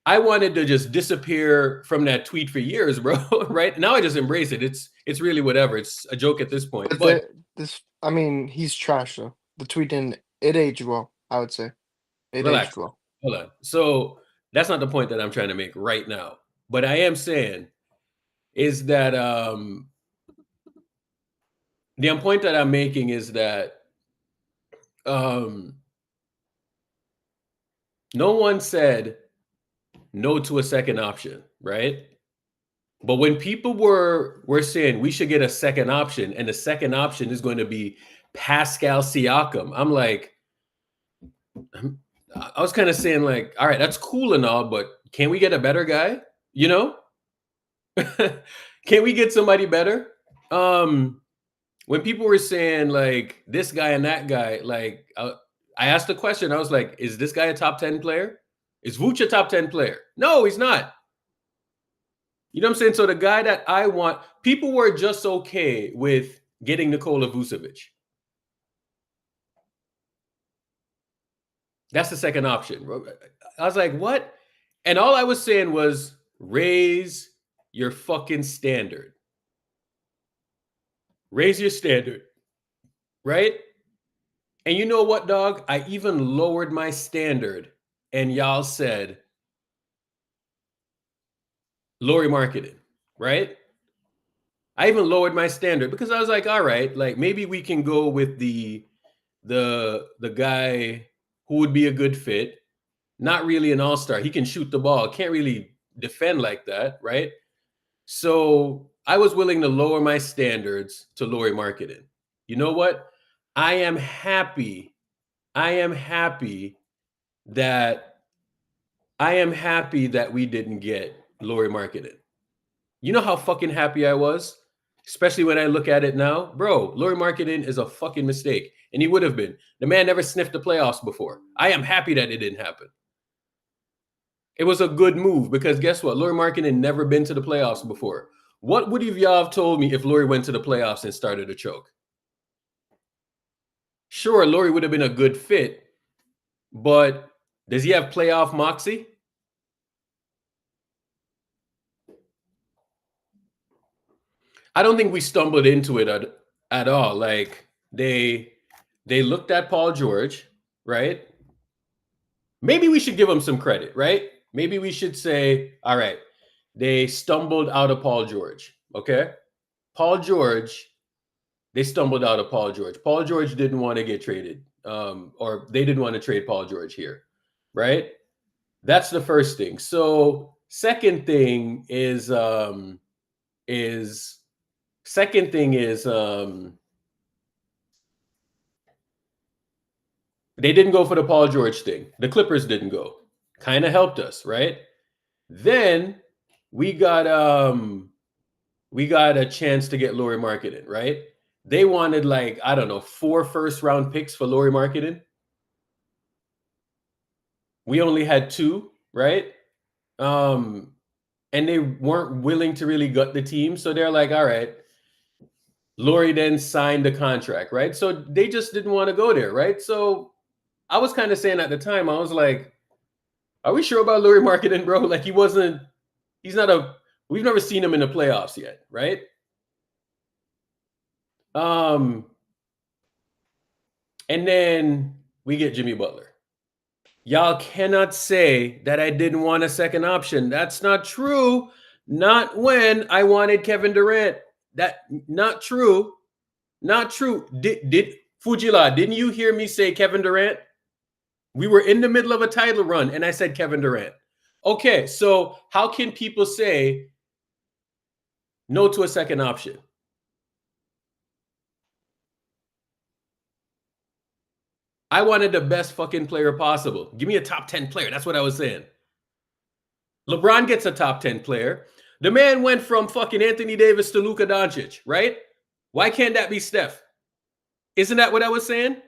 I wanted to just disappear from that tweet for years, bro. Right now, I just embrace it. It's really whatever. It's a joke at this point. But But I mean, he's trash though. The tweet didn't. It aged well, I would say. It relax. aged well. Hold on. So that's not the point that I'm trying to make right now. But I am saying is that the point that I'm making is that no one said no to a second option, right? But when people were saying we should get a second option, and the second option is going to be Pascal Siakam, I'm like, I was kind of saying like, all right, that's cool and all, but can we get a better guy? You know, can we get somebody better? When people were saying like this guy and that guy, like I asked the question, I was like, is this guy a top 10 player? Is Vooch a top 10 player? No, he's not. You know what I'm saying? So the guy that I want, people were just okay with getting Nikola Vucevic. That's the second option. I was like, what? And all I was saying was raise your fucking standard. Raise your standard. Right? And you know what, dog? I even lowered my standard and y'all said Lauri Markkanen, right? I even lowered my standard because I was like, all right, like maybe we can go with the guy who would be a good fit. Not really an all-star. He can shoot the ball. Can't really defend like that, right? So I was willing to lower my standards to Lauri Markkanen. You know what? I am happy that we didn't get Lauri Markkanen. You know how fucking happy I was? Especially when I look at it now. Bro, Lauri Markkanen is a fucking mistake. And he would have been. The man never sniffed the playoffs before. I am happy that it didn't happen. It was a good move because guess what? Lauri Markkanen never been to the playoffs before. What would y'all have told me if Lauri went to the playoffs and started a choke? Sure, Lauri would have been a good fit, but does he have playoff moxie? I don't think we stumbled into it at all. Like they looked at Paul George, right? Maybe we should give them some credit, right? Maybe we should say, all right, they stumbled out of Paul George, okay? Paul George, they stumbled out of Paul George. Paul George didn't want to get traded, or they didn't want to trade Paul George here, right? That's the first thing. So second thing is they didn't go for the Paul George thing. The Clippers didn't go. Kind of helped us, right? Then we got a chance to get Lauri Markkanen, right? They wanted like, I don't know, 4 first-round picks for Lauri Markkanen. We only had 2, right? And they weren't willing to really gut the team. So they're like, all right. Lauri then signed the contract, right? So they just didn't want to go there, right? So I was kind of saying at the time, I was like, are we sure about Lauri Markkanen, bro? Like we've never seen him in the playoffs yet, right? And then we get Jimmy Butler. Y'all cannot say that I didn't want a second option. That's not true. Not when I wanted Kevin Durant. That not true. Not true. Did Fujila, didn't you hear me say Kevin Durant? We were in the middle of a title run and I said Kevin Durant. Okay, so how can people say no to a second option? I wanted the best fucking player possible. Give me a top 10 player. That's what I was saying. LeBron gets a top 10 player. The man went from fucking Anthony Davis to Luka Doncic, right? Why can't that be Steph? Isn't that what I was saying?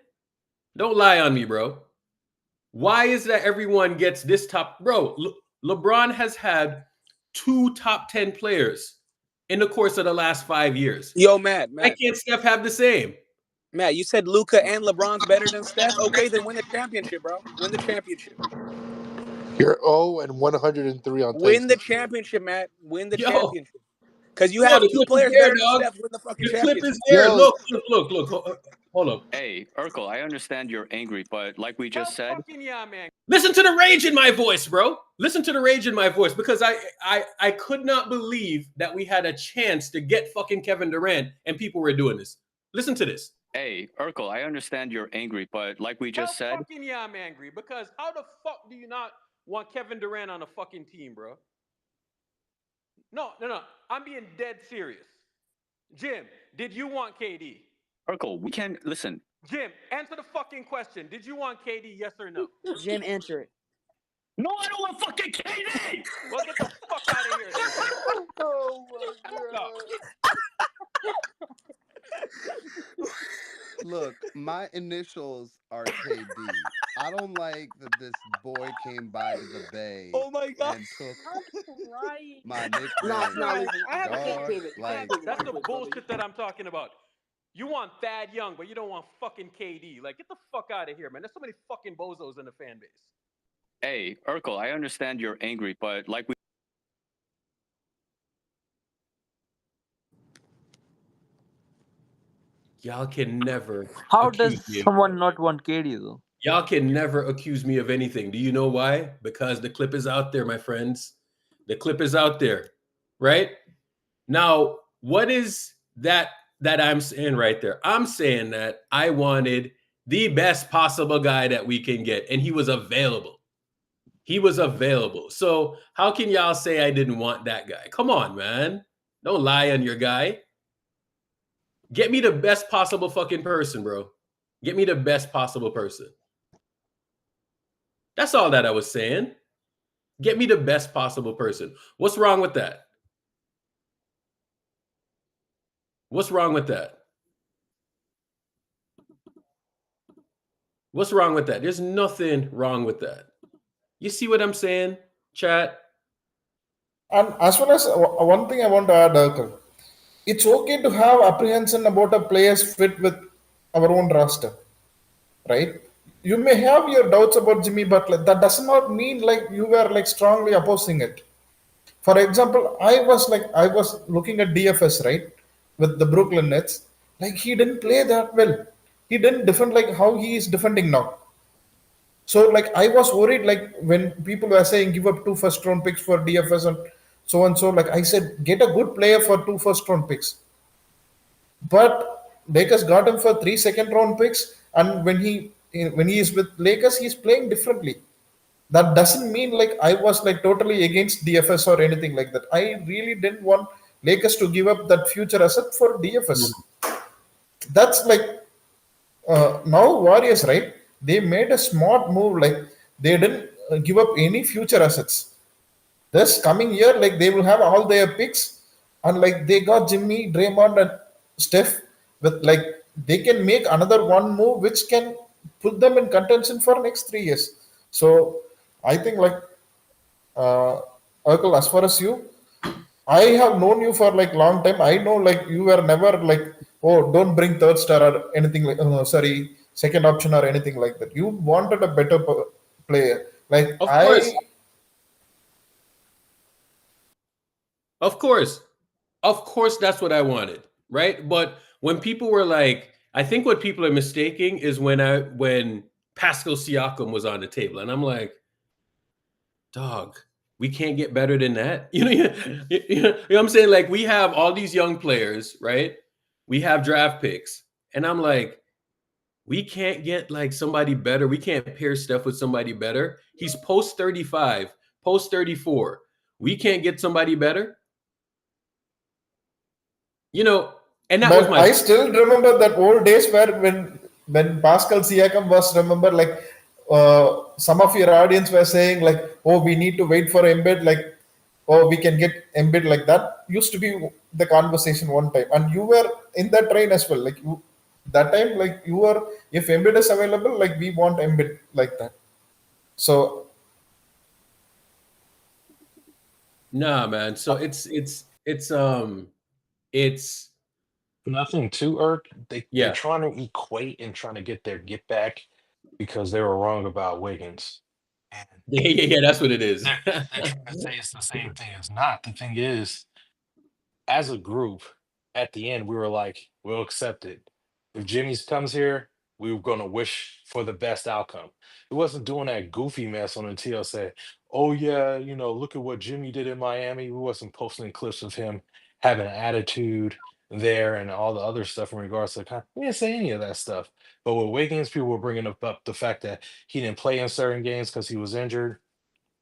Don't lie on me, bro. Why is that everyone gets this top? Bro, LeBron has had 2 top 10 players in the course of the last 5 years. Yo, Matt. Why can't Steph have the same? Matt, you said Luka and LeBron's better than Steph? Okay, then win the championship, bro. Win the championship. You're 0-103 on Win the Titans. championship, Matt. Win the Yo. championship. Because you Yo, have the 2 clip is players there, better than dog. Steph. Win the fucking The clip championship. is there. Look. Hold up. Hey, Urkel, I understand you're angry, but like we just said, Man. Listen to the rage in my voice, bro. Listen to the rage in my voice, because I could not believe that we had a chance to get fucking Kevin Durant and people were doing this. Listen to this. hey, Urkel, I understand you're angry, but like we just said, I'm angry, because how the fuck do you not want Kevin Durant on a fucking team, bro? No. I'm being dead serious. Jim, did you want KD? Urkel, we can't listen. Jim, answer the fucking question. Did you want KD, yes or no? Jim, answer it. No, I don't want fucking KD. Well, get the fuck out of here, then. Oh my god. Look, my initials are KD. I don't like that this boy came by to the Bay and took my nickname. Listen, I have a Dog, David. like, That's the bullshit that I'm talking about. You want Thad Young, but you don't want fucking KD. Like, get the fuck out of here, man. There's so many fucking bozos in the fan base. Hey, Urkel, I understand you're angry, but like we Y'all can never. How does accuse me of- someone not want KD though? Y'all can never accuse me of anything. Do you know why? Because the clip is out there, my friends. The clip is out there, right? Now, what is that I'm saying right there? I'm saying that I wanted the best possible guy that we can get, and he was available. He was available. So how can y'all say I didn't want that guy? Come on, man. Don't lie on your guy. Get me the best possible fucking person, bro. Get me the best possible person. That's all that I was saying. Get me the best possible person. What's wrong with that? What's wrong with that? What's wrong with that? There's nothing wrong with that. You see what I'm saying, chat? And as well as one thing I want to add, Urkel, it's okay to have apprehension about a player's fit with our own roster, right? You may have your doubts about Jimmy Butler. That does not mean like you were like strongly opposing it. For example, I was looking at DFS, right, with the Brooklyn Nets. Like, he didn't play that well. He didn't defend like how he is defending now. So like I was worried, like when people were saying give up 2 first-round picks for DFS and so. Like I said, get a good player for 2 first-round picks. But Lakers got him for 3 second-round picks, and when he is with Lakers, he's playing differently. That doesn't mean like I was like totally against DFS or anything like that. I really didn't want Lakers to give up that future asset for DFS. That's like now Warriors, right? They made a smart move. Like they didn't give up any future assets. This coming year, like they will have all their picks, and like they got Jimmy, Draymond, and Steph. With like they can make another one move which can put them in contention for next 3 years. So I think like Urkel, as far as you, I have known you for like long time. I know like you were never like, oh, don't bring third star or anything like, second option or anything like that. You wanted a better player. Like Of course, that's what I wanted, right? But when people were like, I think what people are mistaking is when Pascal Siakam was on the table, and I'm like, dog, we can't get better than that. You know what I'm saying? Like we have all these young players, right? We have draft picks, and I'm like, we can't get like somebody better. We can't pair Steph with somebody better. He's post 35, post 34. We can't get somebody better. You know, and that was my. I still remember that old days where when when Pascal Siakam was, remember, like some of your audience were saying, like, oh, we need to wait for Embiid, like, oh, we can get Embiid, like that used to be the conversation one time, and you were in that train as well, like you that time, like you were, if Embiid is available, like we want Embiid like that. So Nah, man. So it's Nothing too irk. They're yeah. trying to equate and trying to get their get back because they were wrong about Wiggins. And Yeah, that's what it is. they're trying to say it's the same thing. It's not. The thing is, as a group, at the end, we were like, we'll accept it. If Jimmy's comes here, we were going to wish for the best outcome. It wasn't doing that goofy mess on the TL say, oh, yeah, look at what Jimmy did in Miami. We wasn't posting clips of him having an attitude there and all the other stuff in regards to we didn't say any of that stuff. But with Wiggins, people were bringing up the fact that he didn't play in certain games because he was injured.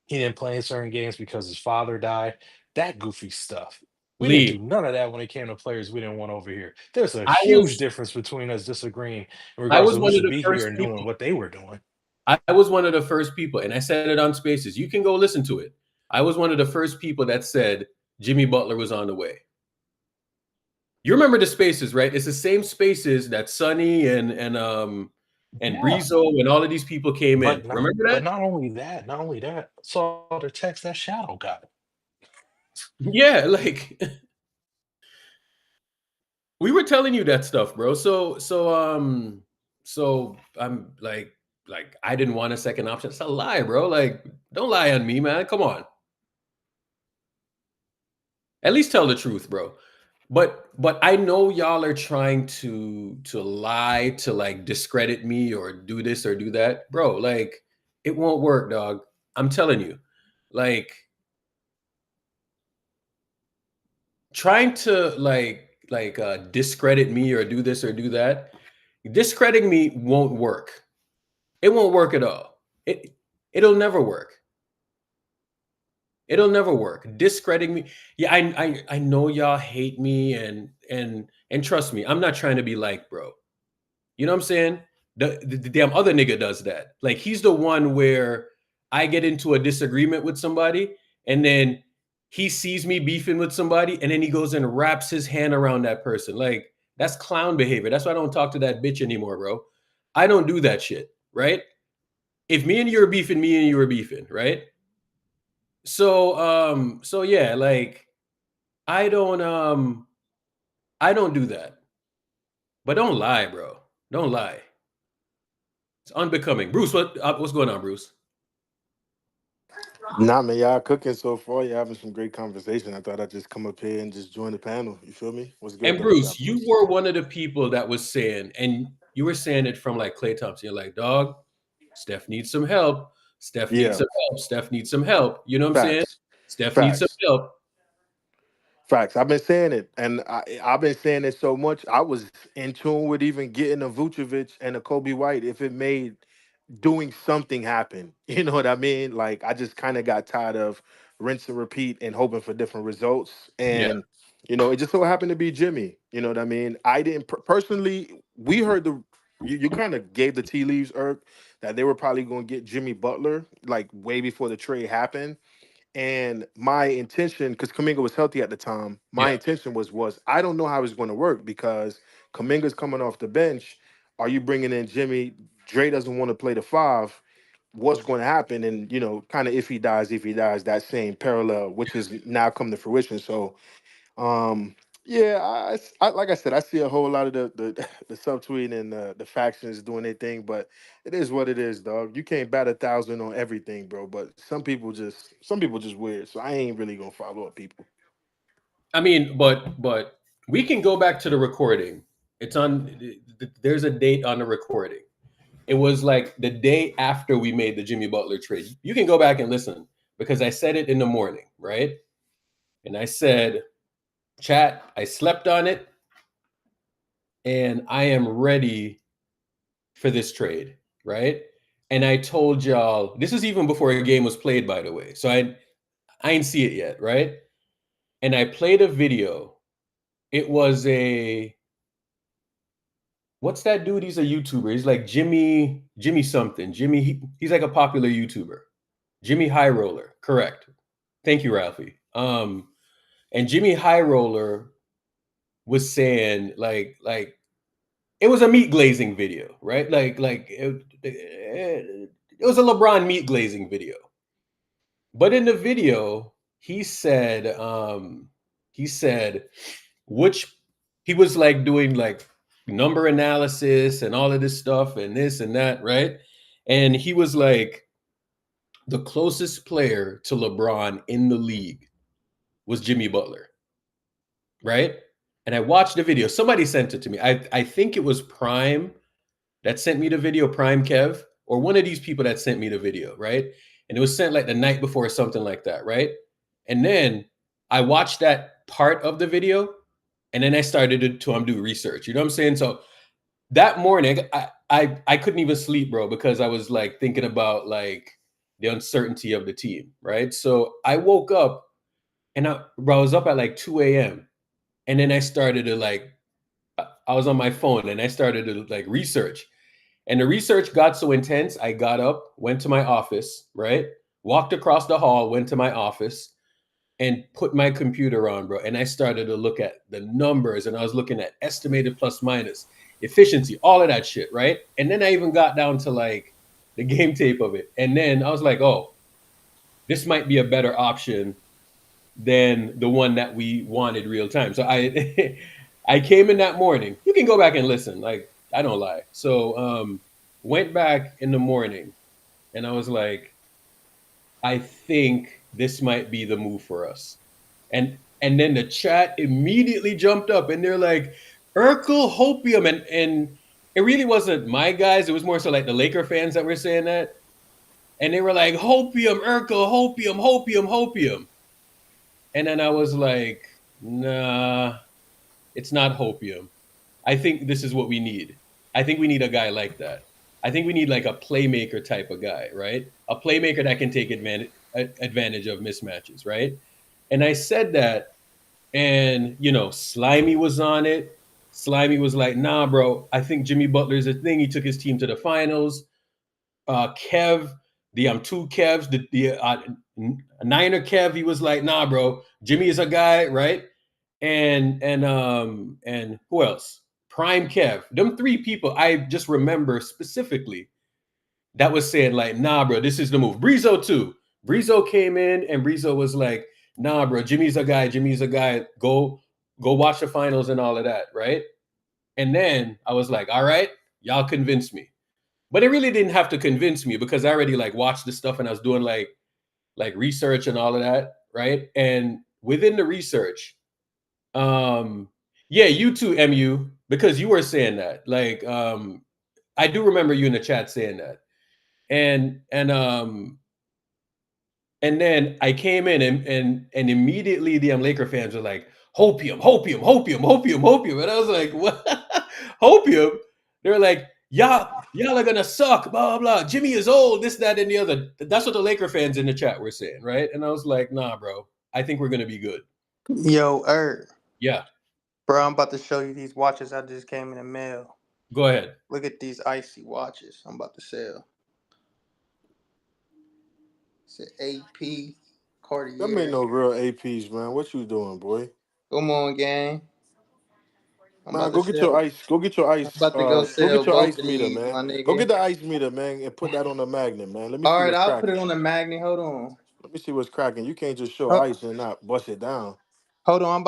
He didn't play in certain games because his father died. That goofy stuff. We didn't do Lee, none of that when it came to players we didn't want over here. There's a I huge was difference between us disagreeing in I regards was to who one of should the be here first and doing people. what they were doing. I was one of the first people, and I said it on Spaces. You can go listen to it. I was one of the first people that said Jimmy Butler was on the way. You remember the Spaces, right? It's the same Spaces that Sonny and Yeah. Rizzo and all of these people came in. But not Remember but that? not only that, saw the text that Shadow got. Yeah, like we were telling you that stuff, bro. So I'm like I didn't want a second option. It's a lie, bro. Like, don't lie on me, man. Come on. At least tell the truth, bro. But I know y'all are trying to lie to like discredit me or do this or do that. Bro, like it won't work, dog. I'm telling you. Like trying to discredit me or do this or do that. Discrediting me won't work. It won't work at all. It'll never work. It'll never work. Discrediting me. Yeah, I know y'all hate me and trust me, I'm not trying to be like, bro. You know what I'm saying? The damn other nigga does that. Like he's the one where I get into a disagreement with somebody and then he sees me beefing with somebody and then he goes and wraps his hand around that person. Like that's clown behavior. That's why I don't talk to that bitch anymore, bro. I don't do that shit, right? If me and you are beefing, me and you are beefing, right? So yeah, like I don't do that. But don't lie, bro. Don't lie. It's unbecoming. Bruce, what's going on, Bruce? Nah, man, y'all cooking so far. Y'all having some great conversation. I thought I'd just come up here and just join the panel. You feel me? What's good, And though? Bruce, God you bless. were one of the people that was saying, and you were saying it from like Klay Thompson. You're like, dog, Steph needs some help. Steph needs Yeah, some help. Steph needs some help. You know what I'm saying? facts, Steph needs some facts, help. facts. I've been saying it, and I've been saying it so much. I was in tune with even getting a Vucevic and a Kobe White if it made doing something happen. You know what I mean? Like I just kind of got tired of rinse and repeat and hoping for different results. Yeah. And it just so happened to be Jimmy. You know what I mean? I didn't personally. We heard you kind of gave the tea leaves, Irk, that they were probably going to get Jimmy Butler like way before the trade happened. And my intention, because Kaminga was healthy at the time, my Yeah. intention was I don't know how it's going to work because Kaminga's coming off the bench. Are you bringing in Jimmy? Dre doesn't want to play the five. What's going to happen? And kind of if he dies, that same parallel, which has now come to fruition. So, yeah, like I said, I see a whole lot of the subtweet and the factions doing their thing, but it is what it is, dog. You can't bat 1,000 on everything, bro. But some people just weird. So I ain't really gonna follow up people. I mean, but we can go back to the recording. It's on. There's a date on the recording. It was like the day after we made the Jimmy Butler trade. You can go back and listen because I said it in the morning, right? And I said, chat, I slept on it and I am ready for this trade, right? And I told y'all, this is even before a game was played, by the way. So I ain't see it yet, right? And I played a video. It was what's that dude? He's a YouTuber. He's like Jimmy something. He's like a popular YouTuber. Jimmy High Roller, correct. Thank you, Ralphie. And Jimmy High Roller was saying like it was a meat glazing video, right? It was a LeBron meat glazing video. But in the video, he said which he was like doing like number analysis and all of this stuff and this and that, right? And he was like, the closest player to LeBron in the league was Jimmy Butler, right? And I watched the video. Somebody sent it to me. I think it was Prime that sent me the video, Prime Kev, or one of these people that sent me the video, right? And it was sent like the night before or something like that, right? And then I watched that part of the video, and then I started to do research. You know what I'm saying? So that morning, I couldn't even sleep, bro, because I was like thinking about like the uncertainty of the team, right? So I woke up and I was up at like 2 a.m. And then I started to like, I was on my phone and I started to like research. And the research got so intense, I got up, went to my office, right? Walked across the hall, went to my office and put my computer on, bro. And I started to look at the numbers and I was looking at estimated plus minus, efficiency, all of that shit, right? And then I even got down to like the game tape of it. And then I was like, oh, this might be a better option than the one that we wanted real time. So I I came in that morning. You can go back and listen. Like, I don't lie. So went back in the morning and I was like, I think this might be the move for us. And then the chat immediately jumped up and they're like, Urkel Hopium. And it really wasn't my guys. It was more so like the Laker fans that were saying that. And they were like, Hopium, Urkel, Hopium, Hopium, Hopium. And then I was like, nah, it's not hopium. I think this is what we need. I think we need a guy like that. I think we need like a playmaker type of guy, right? A playmaker that can take advantage of mismatches, right? And I said that, and Slimy was on it. Slimy was like, nah, bro, I think Jimmy Butler's a thing. He took his team to the finals. Kev, the two Kevs, the Niner Kev, he was like, nah, bro, Jimmy is a guy, right? And who else? Prime Kev. Them three people I just remember specifically that was saying like, nah, bro, this is the move. Breezo too. Breezo came in and Breezo was like, nah, bro, Jimmy's a guy. Jimmy's a guy. Go watch the finals and all of that, right? And then I was like, all right, y'all convinced me. But it really didn't have to convince me because I already like watched the stuff and I was doing like research and all of that, right? And within the research, yeah, you too, MU, because you were saying that. Like, I do remember you in the chat saying that. And then I came in and immediately the Laker fans were like, hopium, hopium, hopium, hopium, hopium. And I was like, what? Hopium? They were like, y'all are gonna suck, blah, blah, blah. Jimmy is old, this, that, and the other. That's what the Laker fans in the chat were saying, right? And I was like, nah, bro, I think we're gonna be good. Yo, Yeah. Bro, I'm about to show you these watches I just came in the mail. Go ahead. Look at these icy watches I'm about to sell. It's an AP Cartier. That ain't no real APs, man. What you doing, boy? Come on, gang. Man, go get your ice. Go get your ice. I'm about to go sell get your both ice of meter, these, my man. nigga. Go get the ice meter, man, and put that on the magnet, man. Let me All see right, what's I'll cracking. put it on the magnet. Hold on. Let me see what's cracking. You can't just show ice and not bust it down. Hold on, I'm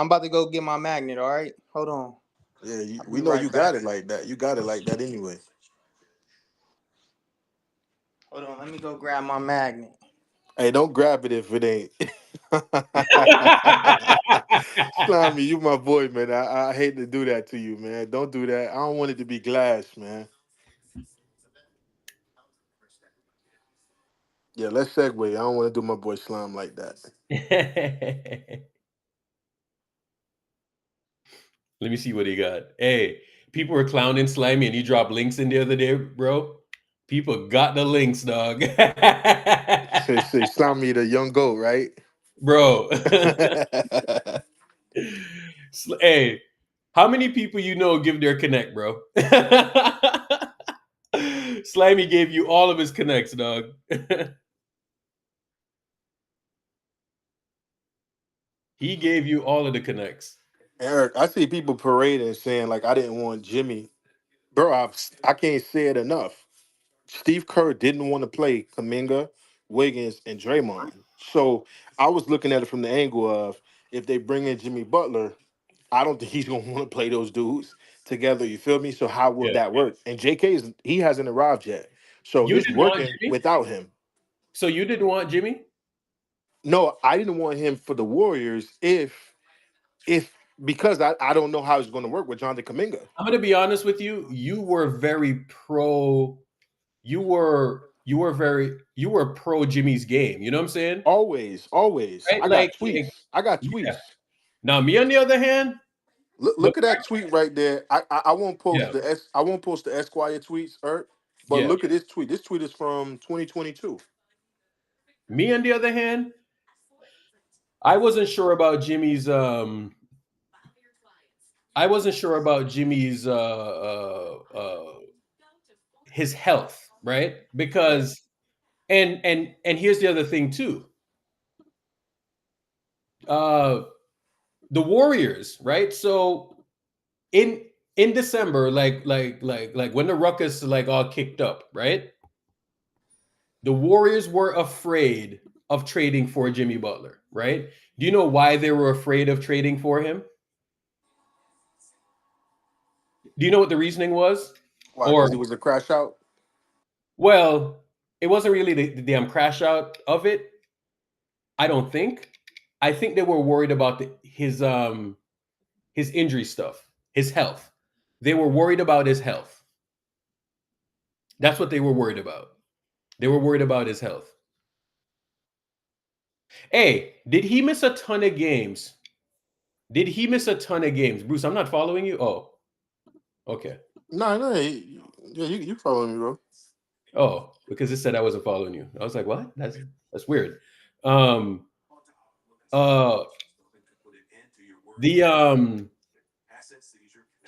about to go get my magnet. All right, hold on. Yeah, we know you got it like that. You got it like that anyway. Hold on, let me go grab my magnet. Hey, don't grab it if it ain't. Slimy, you my boy, man. I hate to do that to you, man. Don't do that. I don't want it to be glass, man. Yeah, let's segue. I don't want to do my boy Slime like that. Let me see what he got. Hey, people were clowning Slimy and he dropped links in the other day, bro. People got the links, dog. Say Slimy the young goat, right? Bro. Hey, How many people you know give their connect, bro? Slimy gave you all of his connects, dog. He gave you all of the connects. Eric, I see people parading saying like I didn't want Jimmy. Bro, I can't say it enough. Steve Kerr didn't want to play Kaminga, Wiggins, and Draymond. So I was looking at it from the angle of if they bring in Jimmy Butler, I don't think he's gonna want to play those dudes together. You feel me? So how will Yeah. that work? And he hasn't arrived yet. So You it's didn't want working Jimmy? without him. So you didn't want Jimmy? No, I didn't want him for the Warriors if because I don't know how it's gonna work with Jonathan Kaminga. I'm gonna be honest with you. You were very pro. You were pro Jimmy's game. You know what I'm saying? Always. Right? I got tweets. I got Yeah. tweets. Now me on the other hand, Look at that tweet right there. I won't post yeah, I won't post the Esquire tweets, Ert, but yeah. look at this tweet. This tweet is from 2022. Me on the other hand, I wasn't sure about Jimmy's I wasn't sure about Jimmy's his health, right? Because and here's the other thing too. The Warriors, right? So in December, like when the ruckus like all kicked up, right? The Warriors were afraid of trading for Jimmy Butler, right? Do you know why they were afraid of trading for him? Do you know what the reasoning was? Why? Or Because it was a crash out. well, it wasn't really the damn crash out of it. I don't think. I think they were worried about his injury stuff, his health. They were worried about his health. That's what they were worried about. They were worried about his health. Hey, did he miss a ton of games? Did he miss a ton of games? Bruce, I'm not following you. Oh, okay. No, you following me, bro. Oh, because it said I wasn't following you. I was like, what? That's weird. The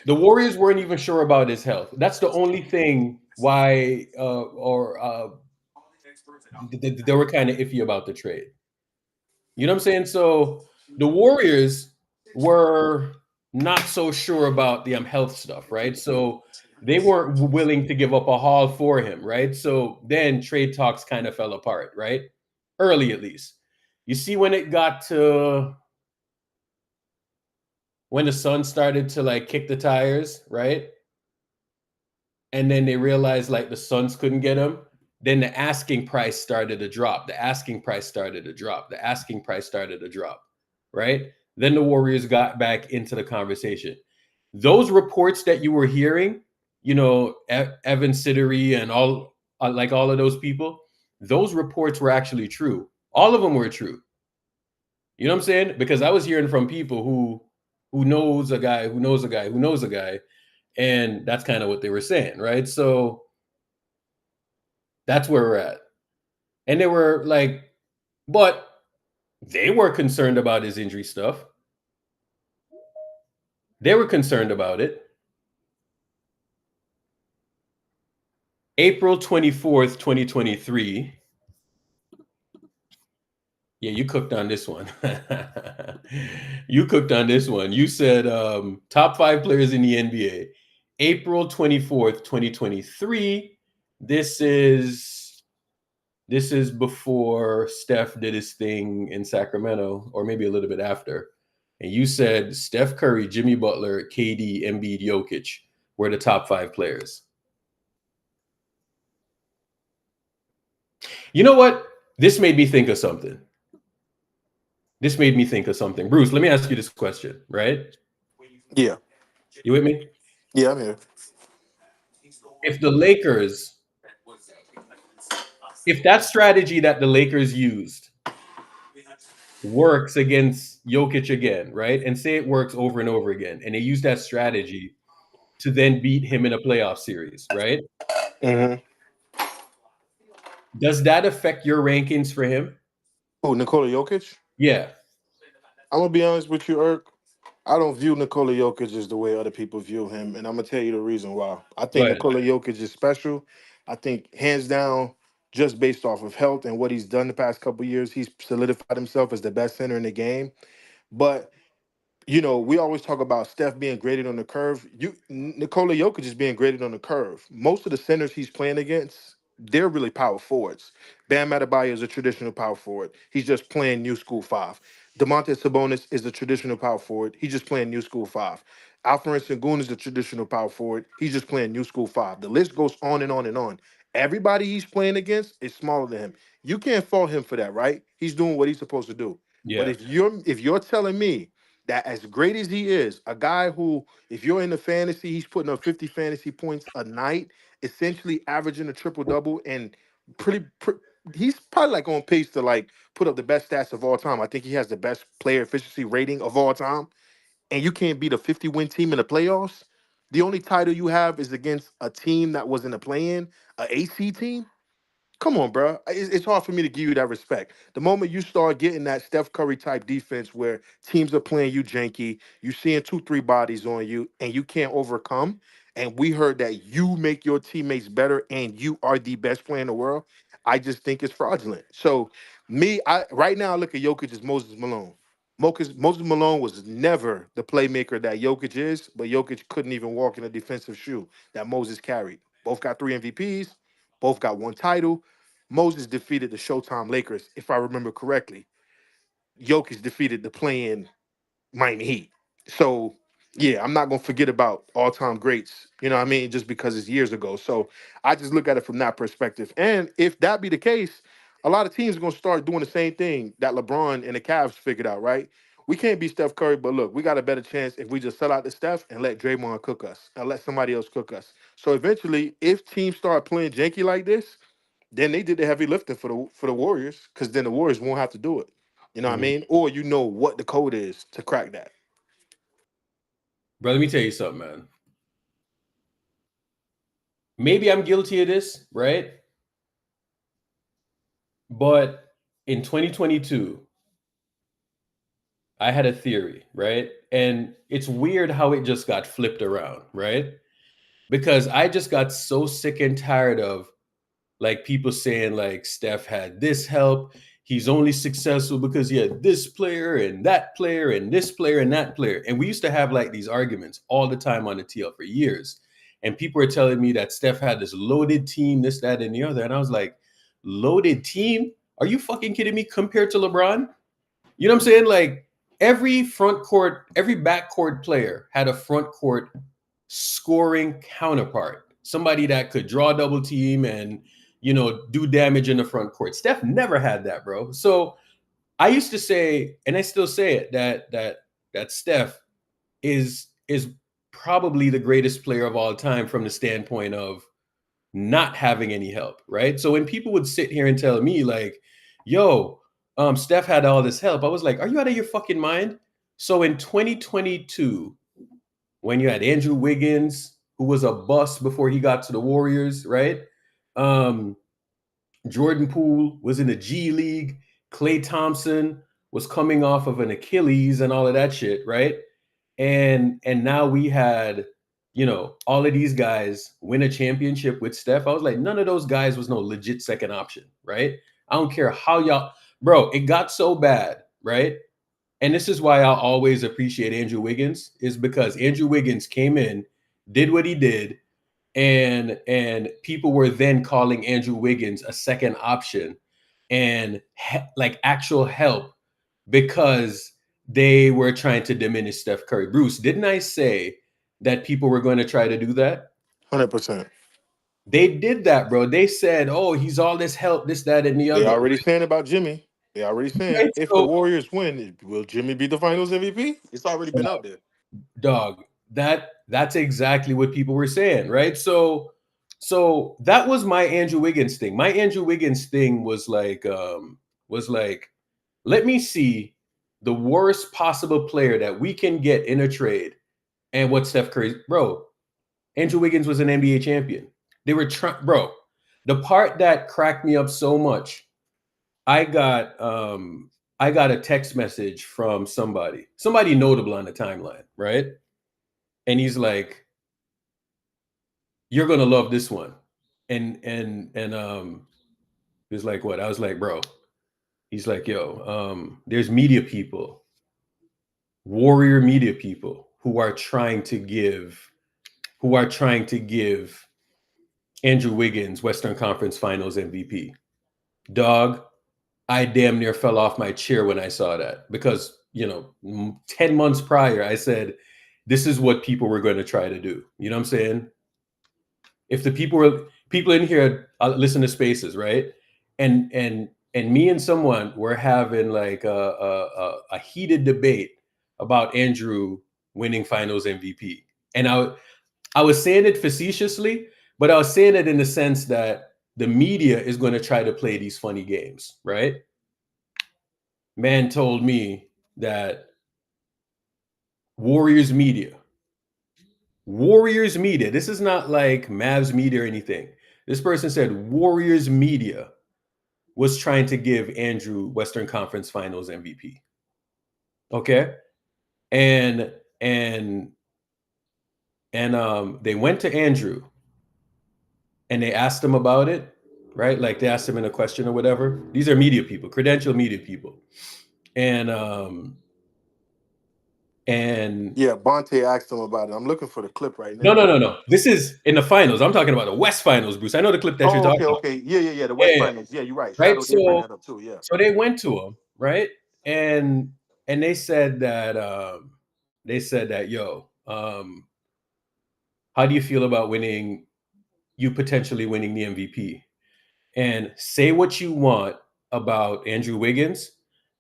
Warriors weren't even sure about his health. That's the only thing why they were kind of iffy about the trade. You know what I'm saying? So the Warriors were not so sure about the health stuff, right? So they weren't willing to give up a haul for him, right? So then trade talks kind of fell apart, right? Early at least. You see when it got to when the Suns started to like kick the tires, right? And then they realized like the Suns couldn't get him. Then the asking price started to drop. The asking price started to drop. The asking price started to drop, right? Then the Warriors got back into the conversation. Those reports that you were hearing, you know, Evan Siddery and all like all of those people, those reports were actually true. All of them were true. You know what I'm saying? Because I was hearing from people who knows a guy, who knows a guy, who knows a guy, and that's kind of what they were saying, right? So that's where we're at. And they were like, but they were concerned about his injury stuff. They were concerned about it. April 24th, 2023. Yeah, you cooked on this one. You cooked on this one. You said top 5 players in the NBA. April 24th, 2023. This is before Steph did his thing in Sacramento, or maybe a little bit after. And you said Steph Curry, Jimmy Butler, KD, Embiid, Jokic were the top 5 players. You know what? This made me think of something. Bruce, let me ask you this question, right? Yeah. You with me? Yeah, I'm here. If the Lakers, if that strategy that the Lakers used works against Jokic again, right? And say it works over and over again, and they use that strategy to then beat him in a playoff series, right? Mm-hmm. Does that affect your rankings for him? Who, Nikola Jokic? Yeah. I'm gonna be honest with you, Irk. I don't view Nikola Jokic as the way other people view him, and I'm gonna tell you the reason why. I Go think ahead. Nikola Jokic is special. I think hands down, just based off of health and what he's done the past couple years, he's solidified himself as the best center in the game. But we always talk about Steph being graded on the curve. Nikola Jokic is being graded on the curve. Most of the centers he's playing against, they're really power forwards. Bam Adebayo is a traditional power forward. He's just playing new school five. Domantas Sabonis is a traditional power forward. He's just playing new school five. Alperen Sengun is a traditional power forward. He's just playing new school five. The list goes on and on and on. Everybody he's playing against is smaller than him. You can't fault him for that, right? He's doing what he's supposed to do. But Yeah. if you're telling me that as great as he is, a guy who, if you're in the fantasy, he's putting up 50 fantasy points a night, essentially averaging a triple double, and he's probably like on pace to like put up the best stats of all time. I think he has the best player efficiency rating of all time. And you can't beat a 50-win team in the playoffs. The only title you have is against a team that was in the play-in, a AC team. Come on, bro. It's hard for me to give you that respect. The moment you start getting that Steph Curry type defense where teams are playing you janky, you seeing 2-3 bodies on you, and you can't overcome. And we heard that you make your teammates better and you are the best player in the world. I just think it's fraudulent. So right now I look at Jokic as Moses Malone. Moses Malone was never the playmaker that Jokic is, but Jokic couldn't even walk in a defensive shoe that Moses carried. Both got 3 MVPs, both got 1 title. Moses defeated the Showtime Lakers, if I remember correctly. Jokic defeated the play-in Miami Heat. So, yeah, I'm not going to forget about all-time greats, you know what I mean, just because it's years ago. So I just look at it from that perspective. And if that be the case, a lot of teams are going to start doing the same thing that LeBron and the Cavs figured out, right? We can't beat Steph Curry, but look, we got a better chance if we just sell out to Steph and let Draymond cook us and let somebody else cook us. So eventually, if teams start playing janky like this, then they did the heavy lifting for the Warriors, because then the Warriors won't have to do it. You know what I mean? Or you know what the code is to crack that. Bro, let me tell you something, man. Maybe I'm guilty of this, right? But in 2022, I had a theory, right? And it's weird how it just got flipped around, right? Because I just got so sick and tired of like people saying like Steph had this help. He's only successful because he had this player and that player and this player and that player. And we used to have like these arguments all the time on the TL for years. And people were telling me that Steph had this loaded team, this, that, and the other. And I was like, loaded team? Are you fucking kidding me compared to LeBron? You know what I'm saying? Like every front court, every backcourt player had a front court scoring counterpart, somebody that could draw double team and do damage in the front court. Steph never had that, bro. So I used to say, and I still say it, that Steph is probably the greatest player of all time from the standpoint of not having any help, right? So when people would sit here and tell me like, yo, Steph had all this help, I was like, are you out of your fucking mind? So in 2022, when you had Andrew Wiggins, who was a bust before he got to the Warriors, right? Jordan Poole was in the G League. Klay Thompson was coming off of an Achilles and all of that shit, right? And now we had, all of these guys win a championship with Steph. I was like, none of those guys was no legit second option, right? I don't care how y'all, bro, it got so bad, right? And this is why I'll always appreciate Andrew Wiggins, is because Andrew Wiggins came in, did what he did, and people were then calling Andrew Wiggins a second option and like actual help because they were trying to diminish Steph Curry. Bruce, didn't I say that people were going to try to do that? 100%. They did that, bro. They said, oh, he's all this help, this, that, and the They other. already saying about Jimmy. They already saying Right, if the Warriors win, will Jimmy be the Finals MVP? It's already been out there. Dog, that's exactly what people were saying, right? So that was my Andrew Wiggins thing. My Andrew Wiggins thing was like, let me see the worst possible player that we can get in a trade. And what Steph Curry, bro, Andrew Wiggins was an NBA champion. They were trying, bro. The part that cracked me up so much, I got I got a text message from somebody notable on the timeline, right? And he's like, "You're gonna love this one," and he was like, "What?" I was like, "Bro," he's like, "Yo, there's media people, warrior media people who are trying to give Andrew Wiggins Western Conference Finals MVP. Dog, I damn near fell off my chair when I saw that because, 10 months prior, I said, this is what people were going to try to do. You know what I'm saying? If the people in here listen to Spaces, right? And me and someone were having like a heated debate about Andrew winning Finals MVP, and I was saying it facetiously, but I was saying it in the sense that the media is going to try to play these funny games, right? Man told me that Warriors media, this is not like Mavs media or anything. This person said Warriors media was trying to give Andrew Western Conference Finals MVP. Okay? And they went to Andrew and they asked him about it, right? Like they asked him in a question or whatever. These are media people, credentialed media people. And Yeah, Bonte asked him about it. I'm looking for the clip right now. no. This is in the finals. I'm talking about the West Finals, Bruce. I know the clip that you're Oh, talking about. okay. Yeah. The West Finals. Yeah, you're right. Right. Shadow did bring that up too. Yeah. So they went to him, right? And they said that yo, how do you feel about potentially winning the MVP? And say what you want about Andrew Wiggins.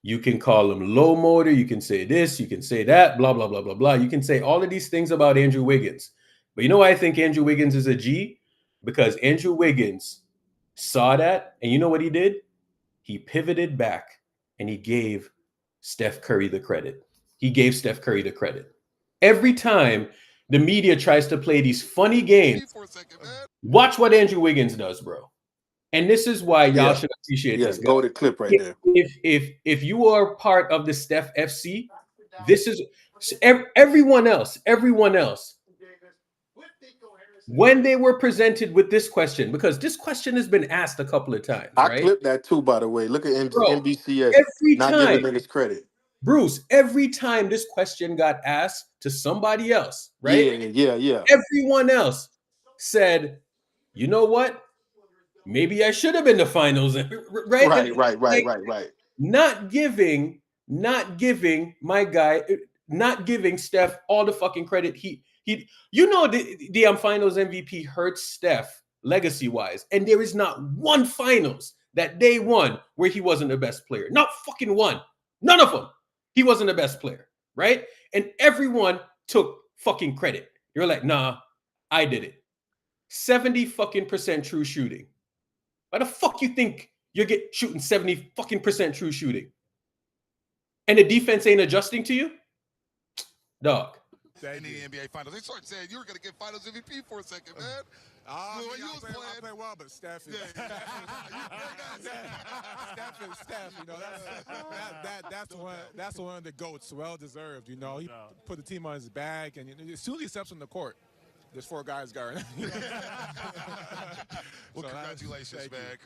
You can call him low motor. You can say this. You can say that. Blah blah blah blah blah. You can say all of these things about Andrew Wiggins. But you know why I think Andrew Wiggins is a G? Because Andrew Wiggins saw that, and you know what he did? He pivoted back and he gave Steph Curry the credit. Every time the media tries to play these funny games, watch what Andrew Wiggins does, bro. And this is why y'all should appreciate this guy. Go to the clip right there. If you are part of the Steph FC, this is everyone else. When they were presented with this question, because this question has been asked a couple of times, I right? clipped that too, by the way. Look at NBCS Every not time, giving niggas credit. Bruce, every time this question got asked to somebody else, right? Yeah. Everyone else said, you know what? Maybe I should have been the finals, right? Right. Not giving my guy, not giving Steph all the fucking credit he the finals MVP hurts Steph legacy wise, and there is not one finals that they won where he wasn't the best player. Not fucking one. None of them. He wasn't the best player, right? And everyone took fucking credit. You're like, nah, I did it. 70 fucking percent true shooting. Why the fuck you think you're shooting 70 fucking percent true shooting? And the defense ain't adjusting to you? Dog. In the NBA Finals, they started saying you were going to get Finals MVP for a second, man. I play well, but Steph is Steph. You know, that's one of the GOATs, well deserved. You know, he put the team on his back, and as soon as he steps on the court, there's four guys guarding. Well, congratulations, man.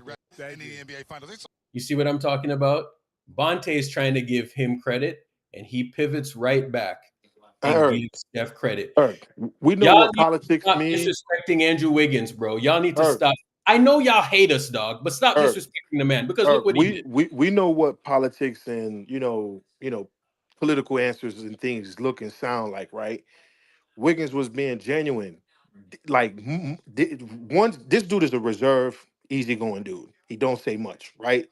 In the NBA Finals. You see what I'm talking about? Bonte is trying to give him credit, and he pivots right back and gives Steph credit. We know what politics means. Disrespecting Andrew Wiggins, bro. Y'all need to stop. I know y'all hate us, dog, but stop disrespecting the man because look what he did. We know what politics and political answers and things look and sound like, right? Wiggins was being genuine. Like this dude is a reserve, easygoing dude. He don't say much, right?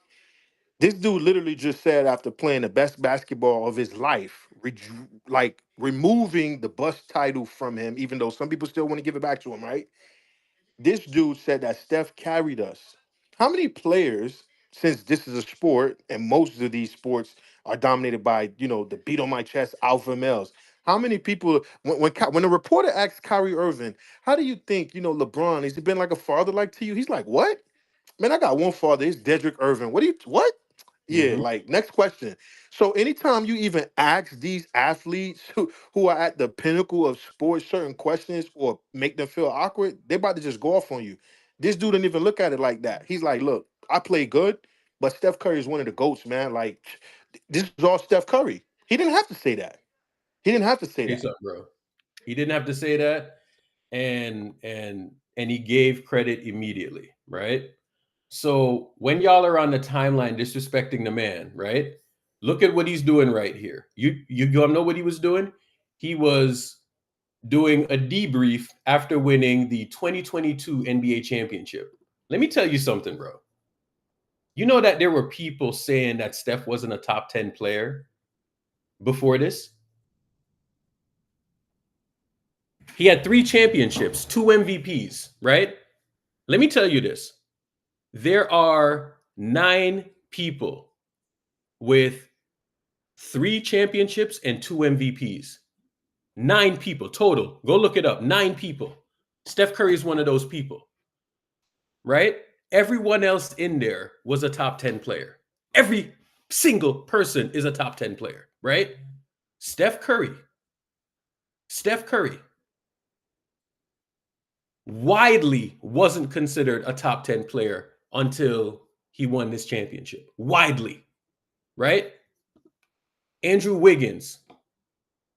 This dude literally just said after playing the best basketball of his life, removing the bust title from him, even though some people still want to give it back to him, right? This dude said that Steph carried us. How many players, since this is a sport and most of these sports are dominated by, the beat on my chest alpha males, how many people, when a reporter asks Kyrie Irving, how do you think, LeBron, has he been like a father like to you? He's like, what? Man, I got one father. It's Dedrick Irvin. What? Yeah, like next question. So anytime you even ask these athletes who are at the pinnacle of sports certain questions or make them feel awkward, they're about to just go off on you. This dude didn't even look at it like that. He's like, look, I play good, but Steph Curry is one of the GOATs, man. Like, this is all Steph Curry. He didn't have to say that. He didn't have to say Say that. something, bro. He didn't have to say that, and he gave credit immediately, right? So when y'all are on the timeline disrespecting the man, right? Look at what he's doing right here. You know what he was doing? He was doing a debrief after winning the 2022 NBA championship. Let me tell you something, bro. You know that there were people saying that Steph wasn't a top 10 player before this? He had 3 championships, 2 MVPs, right? Let me tell you this. There are 9 people with 3 championships and 2 MVPs. 9 people total. Go look it up. 9 people. Steph Curry is one of those people, right? Everyone else in there was a top 10 player. Every single person is a top 10 player, right? Steph Curry widely wasn't considered a top 10 player until he won this championship. Widely, right? Andrew Wiggins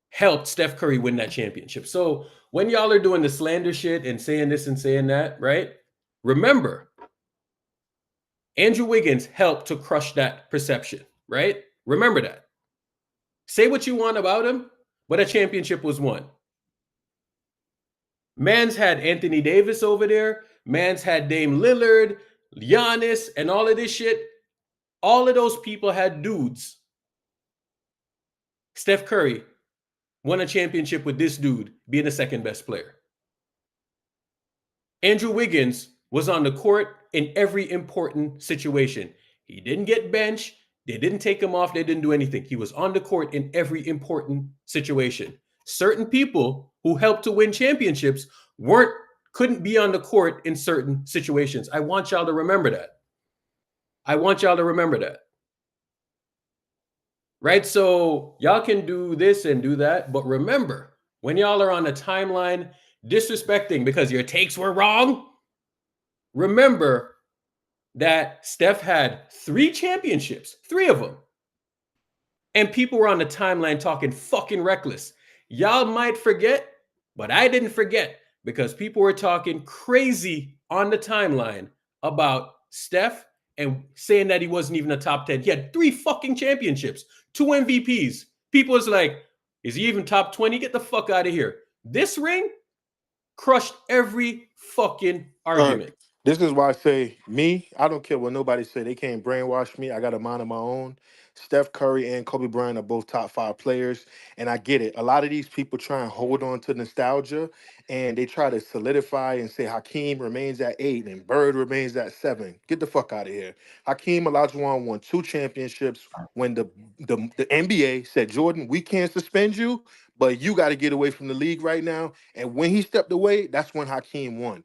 helped Steph Curry win that championship. So when y'all are doing the slander shit and saying this and saying that, right? Remember, Andrew Wiggins helped to crush that perception, right? Remember that. Say what you want about him, but a championship was won. Man's had Anthony Davis over there. Man's had Dame Lillard, Giannis, and all of this shit. All of those people had dudes. Steph Curry won a championship with this dude being the second best player. Andrew Wiggins was on the court in every important situation. He didn't get benched. They didn't take him off. They didn't do anything. He was on the court in every important situation. Certain people who helped to win championships couldn't be on the court in certain situations. I want y'all to remember that. Right? So y'all can do this and do that, but remember, when y'all are on a timeline disrespecting because your takes were wrong, remember that Steph had 3 championships, 3 of them. And people were on the timeline talking fucking reckless. Y'all might forget, but I didn't forget because people were talking crazy on the timeline about Steph and saying that he wasn't even a top 10. He had 3 fucking championships, 2 MVPs. People was like, is he even top 20? Get the fuck out of here. This ring crushed every fucking argument. This is why I say I don't care what nobody say. They can't brainwash me. I got a mind of my own. Steph Curry and Kobe Bryant are both top 5 players. And I get it. A lot of these people try and hold on to nostalgia and they try to solidify and say Hakeem remains at 8 and Bird remains at 7. Get the fuck out of here. Hakeem Olajuwon won 2 championships when the NBA said, Jordan, we can't suspend you, but you got to get away from the league right now. And when he stepped away, that's when Hakeem won.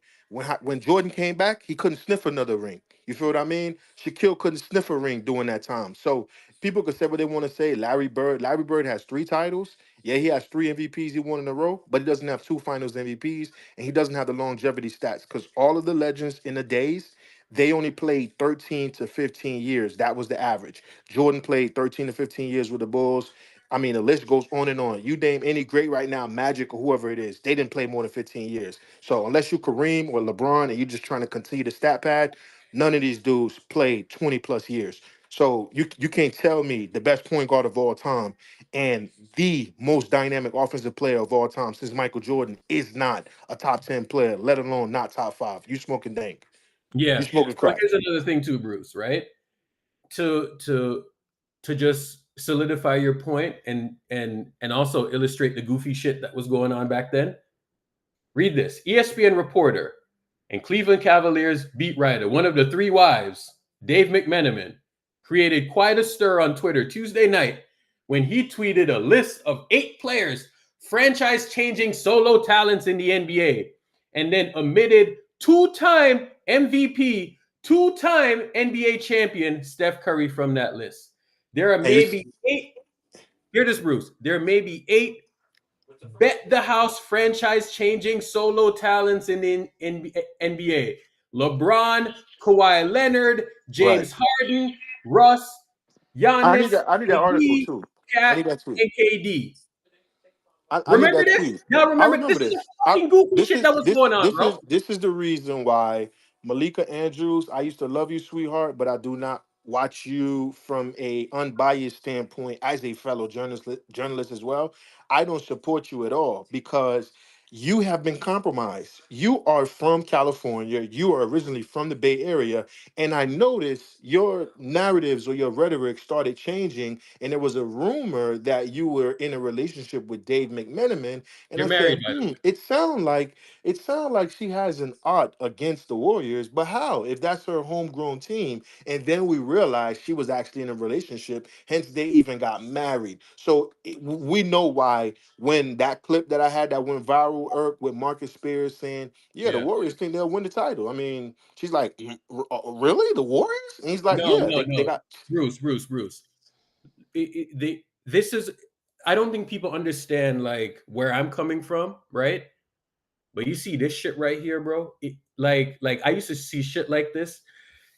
When Jordan came back, he couldn't sniff another ring. You feel what I mean? Shaquille couldn't sniff a ring during that time. So people could say what they want to say. Larry Bird has 3 titles. Yeah, he has 3 MVPs he won in a row, but he doesn't have 2 Finals MVPs, and he doesn't have the longevity stats because all of the legends in the days, they only played 13 to 15 years. That was the average. Jordan played 13 to 15 years with the Bulls. I mean, the list goes on and on. You name any great right now, Magic or whoever it is, they didn't play more than 15 years. So unless you Kareem or LeBron and you're just trying to continue the stat pad, none of these dudes played 20 plus years. So you can't tell me the best point guard of all time and the most dynamic offensive player of all time since Michael Jordan is not a top 10 player, let alone not top 5. You smoking dank. Yeah. You smoking So crack. here's another thing too, Bruce, right? To just solidify your point and also illustrate the goofy shit that was going on back then. Read this. ESPN reporter and Cleveland Cavaliers beat writer, one of the 3 wives, Dave McMenamin, created quite a stir on Twitter Tuesday night when he tweeted a list of 8 players, franchise-changing solo talents in the NBA, and then omitted 2-time MVP Two-time NBA champion Steph Curry from that list. There are maybe 8. Hear this, Bruce. There may be 8 bet the house franchise-changing solo talents in the NBA. LeBron, Kawhi Leonard, James Harden, Russ, I need Giannis, that article AD, too. I Cat, need that tweet. and KD. I need Remember that this? tweet. Y'all I remember remember this is this. a fucking goofy shit that was going on, bro. This is the reason why Malika Andrews. I used to love you, sweetheart, but I do not watch you from a unbiased standpoint as a fellow journalist as well. I don't support you at all because you have been compromised. You are from California. You are originally from the Bay Area, and I noticed your narratives or your rhetoric started changing. And there was a rumor that you were in a relationship with Dave McMenamin, and You're I married, said, by the way. it sounds like she has an art against the Warriors, but how? If that's her homegrown team, and then we realized she was actually in a relationship, hence they even got married. So we know why when that clip that I had that went viral, with Marcus Spears saying, "Yeah, the Yeah. Warriors think they'll win the title." I mean, she's like, "Really, the Warriors?" And he's like, No, "Yeah, no, they no. got." Bruce. This is. I don't think people understand like where I'm coming from, right? But you see this shit right here, bro. Like I used to see shit like this,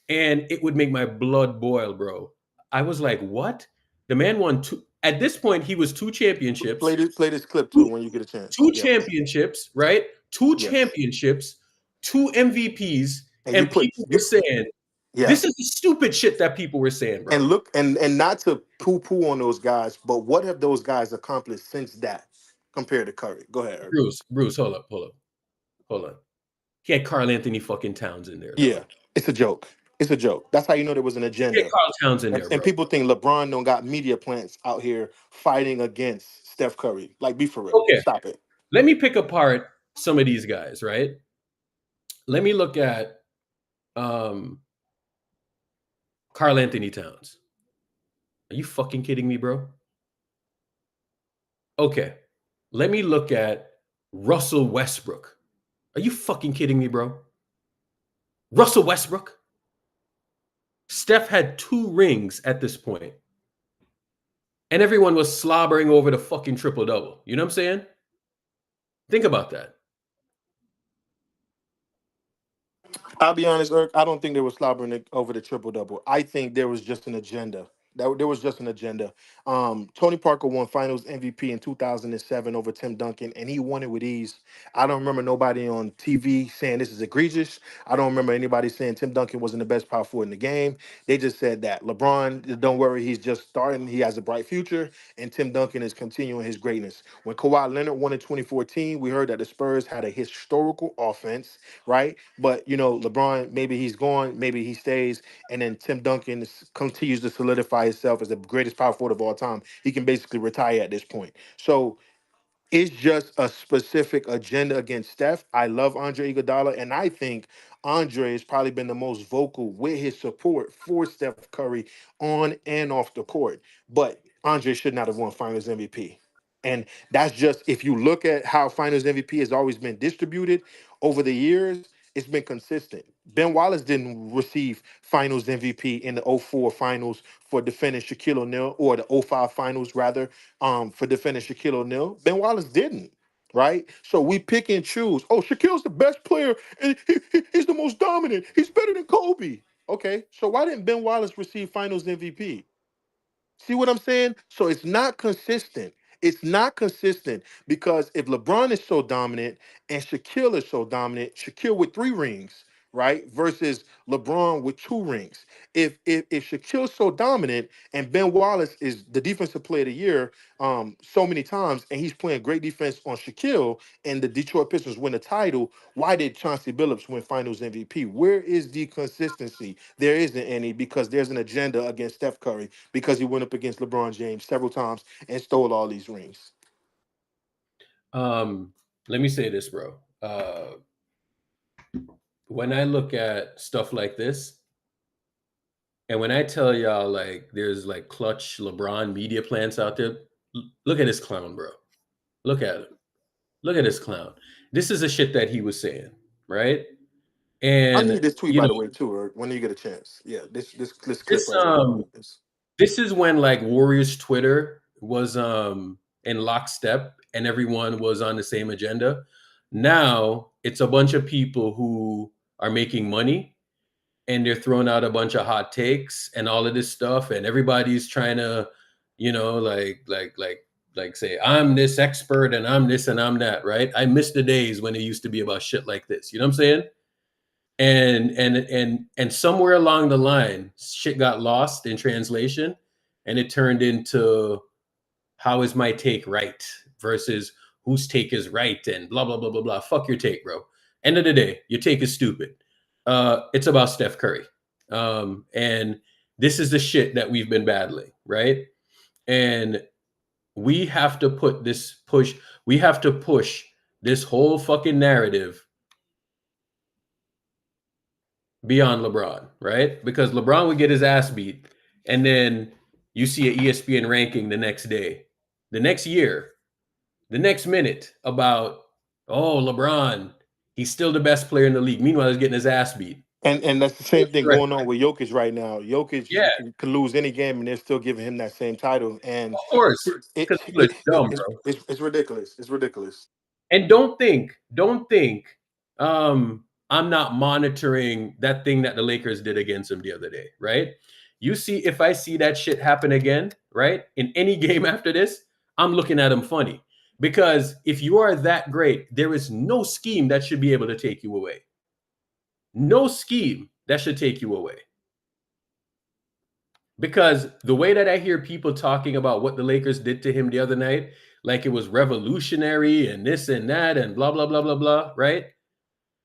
and it would make my blood boil, bro. I was like, what? The man won 2. At this point, he was 2 championships. Play this clip too when you get a chance. 2 Yeah. championships, right? 2 Yes. championships, 2 MVPs, And and people were saying, yeah. this is the stupid shit that people were saying, bro. And look, and not to poo-poo on those guys, but what have those guys accomplished since that compared to Curry? Go ahead, Eric. Bruce, hold on. He had Carl Anthony fucking Towns in there, Yeah, dog. it's a joke. It's a joke. That's how you know there was an He had agenda. Carl Towns in And, there, and bro. people think LeBron don't got media plants out here fighting against Steph Curry. Like, be for real. Okay, Stop it. let me pick apart some of these guys, right? Let me look at Carl Anthony Towns. Are you fucking kidding me, bro? Okay, let me look at Russell Westbrook. Are you fucking kidding me, bro? Russell Westbrook? Steph had 2 rings at this point, and everyone was slobbering over the fucking triple-double. You know what I'm saying? Think about that. I'll be honest, Eric. I don't think they were slobbering over the triple double. I think there was just an agenda. There was just an agenda. Tony Parker won Finals MVP in 2007 over Tim Duncan, and he won it with ease. I don't remember nobody on TV saying this is egregious. I don't remember anybody saying Tim Duncan wasn't the best power forward in the game. They just said that LeBron, don't worry, he's just starting. He has a bright future, and Tim Duncan is continuing his greatness. When Kawhi Leonard won in 2014, we heard that the Spurs had a historical offense, right? But LeBron, maybe he's gone, maybe he stays, and then Tim Duncan continues to solidify himself as the greatest power forward of all time. He can basically retire at this point. So it's just a specific agenda against Steph. I love Andre Iguodala, and I think Andre has probably been the most vocal with his support for Steph Curry on and off the court. But Andre should not have won Finals MVP. And that's just, if you look at how Finals MVP has always been distributed over the years, it's been consistent. Ben Wallace didn't receive Finals MVP in the '04 Finals for defending Shaquille O'Neal, or the '05 Finals rather, for defending Shaquille O'Neal. Ben Wallace didn't, right? So we pick and choose. Oh, Shaquille's the best player, and he's the most dominant. He's better than Kobe. Okay, so why didn't Ben Wallace receive Finals MVP? See what I'm saying? So it's not consistent. It's not consistent because if LeBron is so dominant and Shaquille is so dominant, Shaquille with 3 rings, right? Versus LeBron with 2 rings. If Shaquille's so dominant and Ben Wallace is the defensive player of the year so many times, and he's playing great defense on Shaquille, and the Detroit Pistons win the title, why did Chauncey Billups win Finals MVP? Where is the consistency? There isn't any, because there's an agenda against Steph Curry because he went up against LeBron James several times and stole all these rings. Let me say this, bro. When I look at stuff like this, and when I tell y'all like there's like clutch LeBron media plants out there, look at this clown, bro. Look at him. Look at this clown. This is the shit that he was saying, right? I And need this tweet, you by know, the way, too, or when you get a chance. Yeah, this clip this right here. this is when like Warriors Twitter was in lockstep and everyone was on the same agenda. Now it's a bunch of people who are making money and they're throwing out a bunch of hot takes and all of this stuff, and everybody's trying to, like say I'm this expert and I'm this and I'm that, right? I miss the days when it used to be about shit like this. You know what I'm saying? And somewhere along the line, shit got lost in translation, and it turned into how is my take right versus whose take is right and blah blah blah blah blah. Fuck your take, bro. End of the day, your take is stupid. It's about Steph Curry, and this is the shit that we've been battling, right? And we have to push. We have to push this whole fucking narrative beyond LeBron, right? Because LeBron would get his ass beat, and then you see an ESPN ranking the next day, the next year, the next minute about, oh, LeBron, he's still the best player in the league. Meanwhile, he's getting his ass beat. And that's the same thing Correct. going on with Jokic right now. Jokic Yeah, could lose any game, and they're still giving him that same title. And of course, because people are dumb, bro. it's ridiculous. It's ridiculous. And don't think I'm not monitoring that thing that the Lakers did against him the other day, right? You see, if I see that shit happen again, right, in any game after this, I'm looking at him funny. Because if you are that great, there is no scheme that should be able to take you away. No scheme that should take you away. Because the way that I hear people talking about what the Lakers did to him the other night, like it was revolutionary and this and that and blah, blah, blah, blah, blah, right?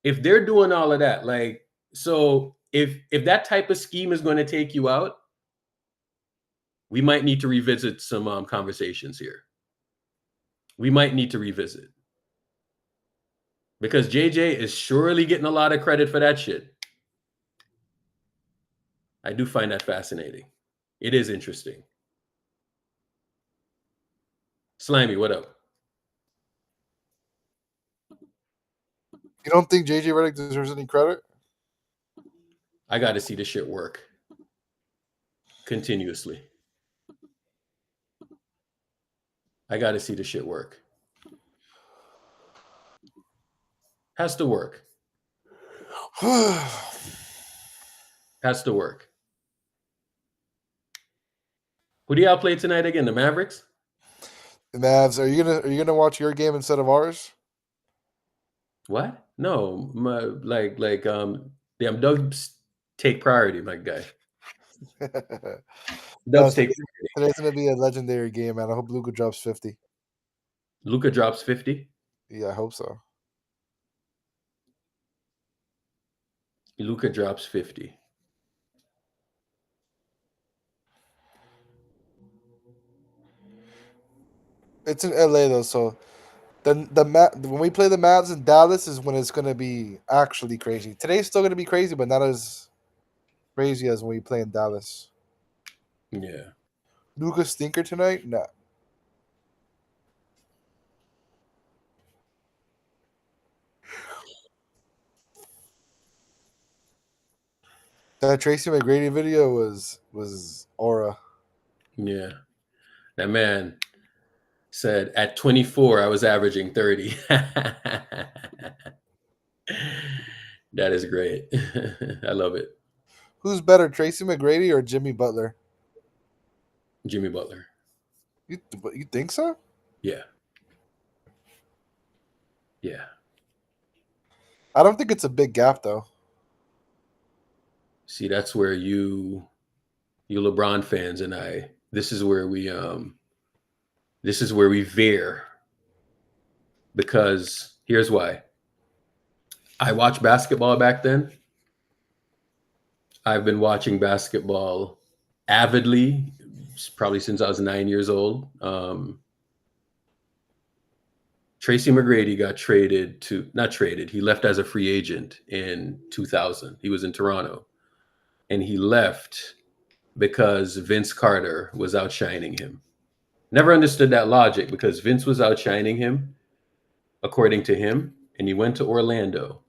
If they're doing all of that, like, so if that type of scheme is going to take you out, we might need to revisit some conversations here. We might need to revisit. Because JJ is surely getting a lot of credit for that shit. I do find that fascinating. It is interesting. Slimy, what up? You don't think JJ Redick deserves any credit? I got to see this shit work continuously. I got to see the shit work. Has to work. Has to work. Who do y'all play tonight again? The Mavericks? The Mavs. Are you gonna watch your game instead of ours? What? No, damn Dubs take priority, my guy. Dubs take priority. Today's gonna be a legendary game, man. I hope Luka drops 50. Luka drops 50? Yeah, I hope so. Luka drops 50. It's in LA though, so when we play the Mavs in Dallas is when it's gonna be actually crazy. Today's still gonna be crazy, but not as crazy as when we play in Dallas. Yeah. Luka stinker tonight? Nah. That Tracy McGrady video was aura. Yeah. That man said at 24, I was averaging 30. That is great. I love it. Who's better, Tracy McGrady or Jimmy Butler? Jimmy Butler. You think so? Yeah. Yeah. I don't think it's a big gap though. See, that's where you LeBron fans and I, this is where we veer. Because here's why. I watched basketball back then. I've been watching basketball avidly, probably since I was 9 years old. Tracy McGrady got he left as a free agent in 2000. He was in Toronto. And he left because Vince Carter was outshining him. Never understood that logic because Vince was outshining him, according to him, and he went to Orlando.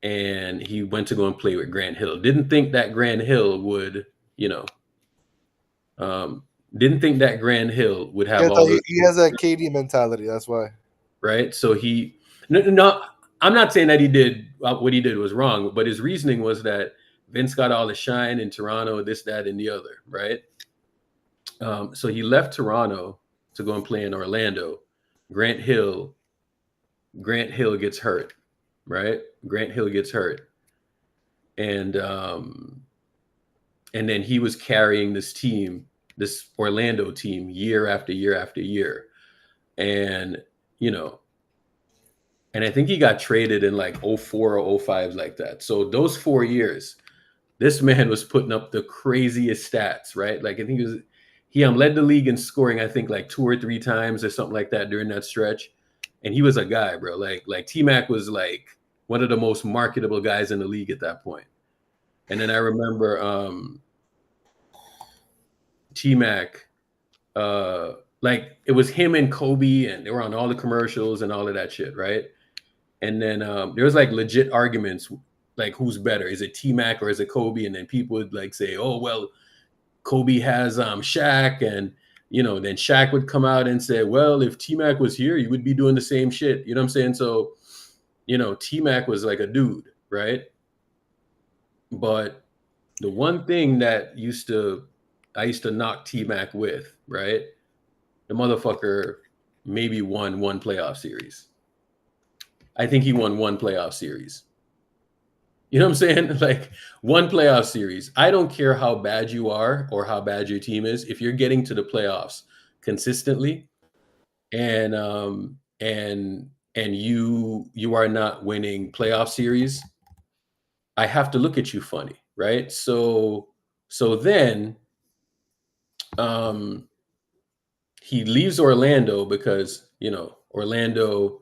and he went to go and play with Grant Hill. Didn't think that Grant Hill would, you know, um, didn't think that Grant Hill would have Yeah, all the he has that KD mentality. That's why. right. So he, no, I'm not saying that he did what he did was wrong, but his reasoning was that Vince got all the shine in Toronto, this, that, and the other, right? So he left Toronto to go and play in Orlando. Grant Hill, Grant Hill gets hurt, right? Grant Hill gets hurt, and and then he was carrying this team, this Orlando team, year after year after year, and you know, and I think he got traded in like '04 or '05 like that. So those 4 years, this man was putting up the craziest stats, right? Like I think he led the league in scoring, I think like 2 or 3 times or something like that during that stretch. And he was a guy, bro. Like T Mac was like one of the most marketable guys in the league at that point. And then I remember T Mac, like it was him and Kobe, and they were on all the commercials and all of that shit, right? And then there was like legit arguments, like who's better? Is it T Mac or is it Kobe? And then people would like say, "Oh well, Kobe has Shaq," and you know, then Shaq would come out and say, "Well, if T Mac was here, you would be doing the same shit." You know what I'm saying? So, you know, T Mac was like a dude, right? But the one thing that I used to knock T Mac with, right? The motherfucker maybe won one playoff series. I think he won one playoff series. You know what I'm saying? Like one playoff series. I don't care how bad you are or how bad your team is. If you're getting to the playoffs consistently and you are not winning playoff series, I have to look at you funny, right? So then um he leaves Orlando because, you know, Orlando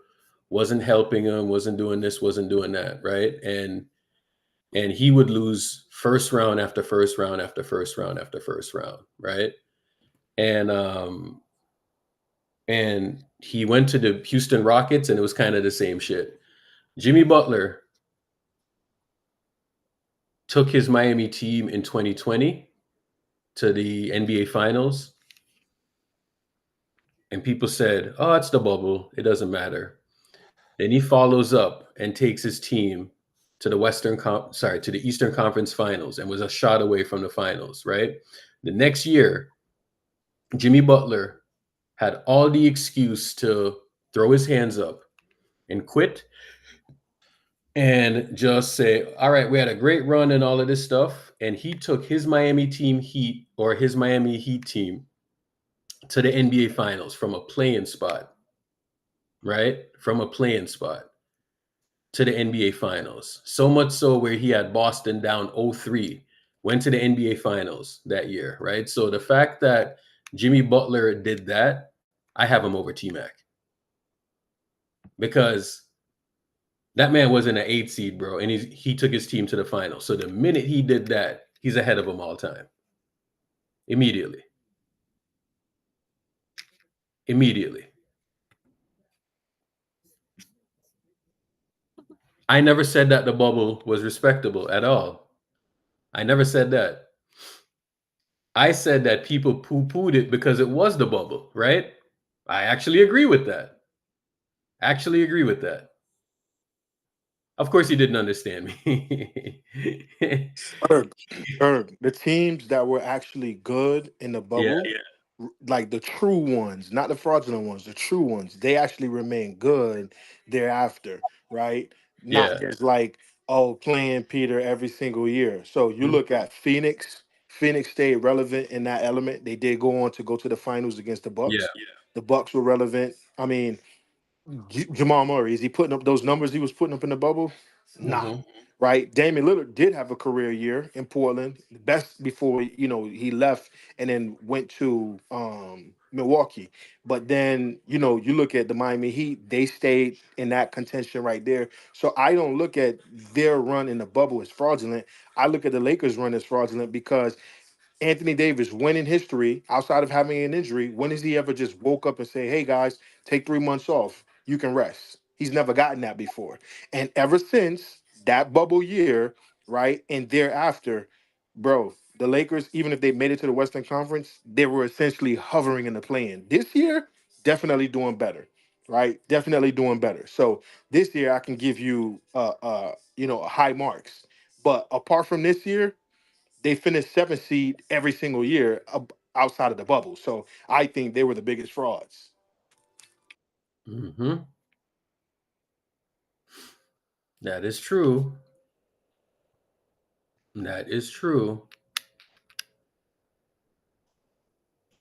wasn't helping him, wasn't doing this, wasn't doing that, right? And he would lose first round after first round after first round after first round, right? And and he went to the Houston Rockets, and it was kind of the same shit. Jimmy Butler took his Miami team in 2020 to the NBA Finals, and people said, "Oh, it's the bubble. It doesn't matter." Then he follows up and takes his team to the Eastern Conference Finals and was a shot away from the finals, right? The next year, Jimmy Butler had all the excuse to throw his hands up and quit and just say, "All right, we had a great run and all of this stuff." And he took his Miami Heat team to the NBA Finals from a play-in spot, right? From a play-in spot to the NBA Finals. So much so where he had Boston down 0-3, went to the NBA Finals that year, right? So the fact that Jimmy Butler did that, I have him over T-Mac. Because that man was in an 8 seed, bro, and he took his team to the finals. So the minute he did that, he's ahead of them all time. Immediately. I never said that the bubble was respectable at all. I never said that. I said that people poo-pooed it because it was the bubble, right? I actually agree with that. Of course, he didn't understand me. Erg, the teams that were actually good in the Yeah. bubble, like the true ones, not the fraudulent ones, the true ones, they actually remain good thereafter, right? Not Yeah. just like, oh, playing Peter every single year. So you Mhm. look at Phoenix. Phoenix stayed relevant in that element. They did go on to go to the finals against the Yeah. Bucks. The Bucks were relevant. I mean, Jamal Murray, is he putting up those numbers he was putting up in the bubble? Nah. Mhm. Right. Damian Lillard did have a career year in Portland, the best before he left and then went to Milwaukee. But then you look at the Miami Heat; they stayed in that contention right there. So I don't look at their run in the bubble as fraudulent. I look at the Lakers' run as fraudulent because Anthony Davis, when in history, outside of having an injury, when has he ever just woke up and say, "Hey guys, take 3 months off. You can rest." He's never gotten that before. And ever since that bubble year, right, and thereafter, bro, the Lakers, even if they made it to the Western Conference, they were essentially hovering in the play-in. This year, definitely doing better, right? Definitely doing better. So this year, I can give you, high marks. But apart from this year, they finished seventh seed every single year outside of the bubble. So I think they were the biggest frauds. Mm-hmm. That is true. That is true.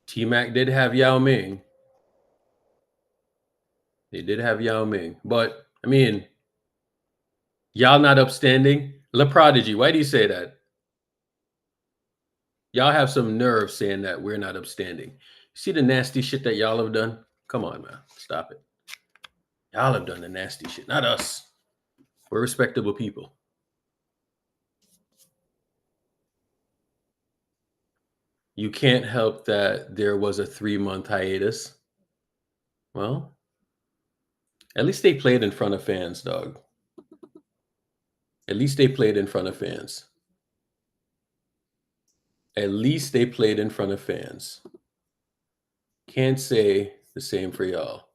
T-Mac did have Yao Ming. They did have Yao Ming. But, I mean, y'all not upstanding? La Prodigy, why do you say that? Y'all have some nerve saying that we're not upstanding. See the nasty shit that y'all have done? Come on, man. Stop it. Y'all have done the nasty shit, not us. We're respectable people. You can't help that there was a 3-month hiatus. Well, at least they played in front of fans, dog. At least they played in front of fans. At least they played in front of fans. Can't say the same for y'all.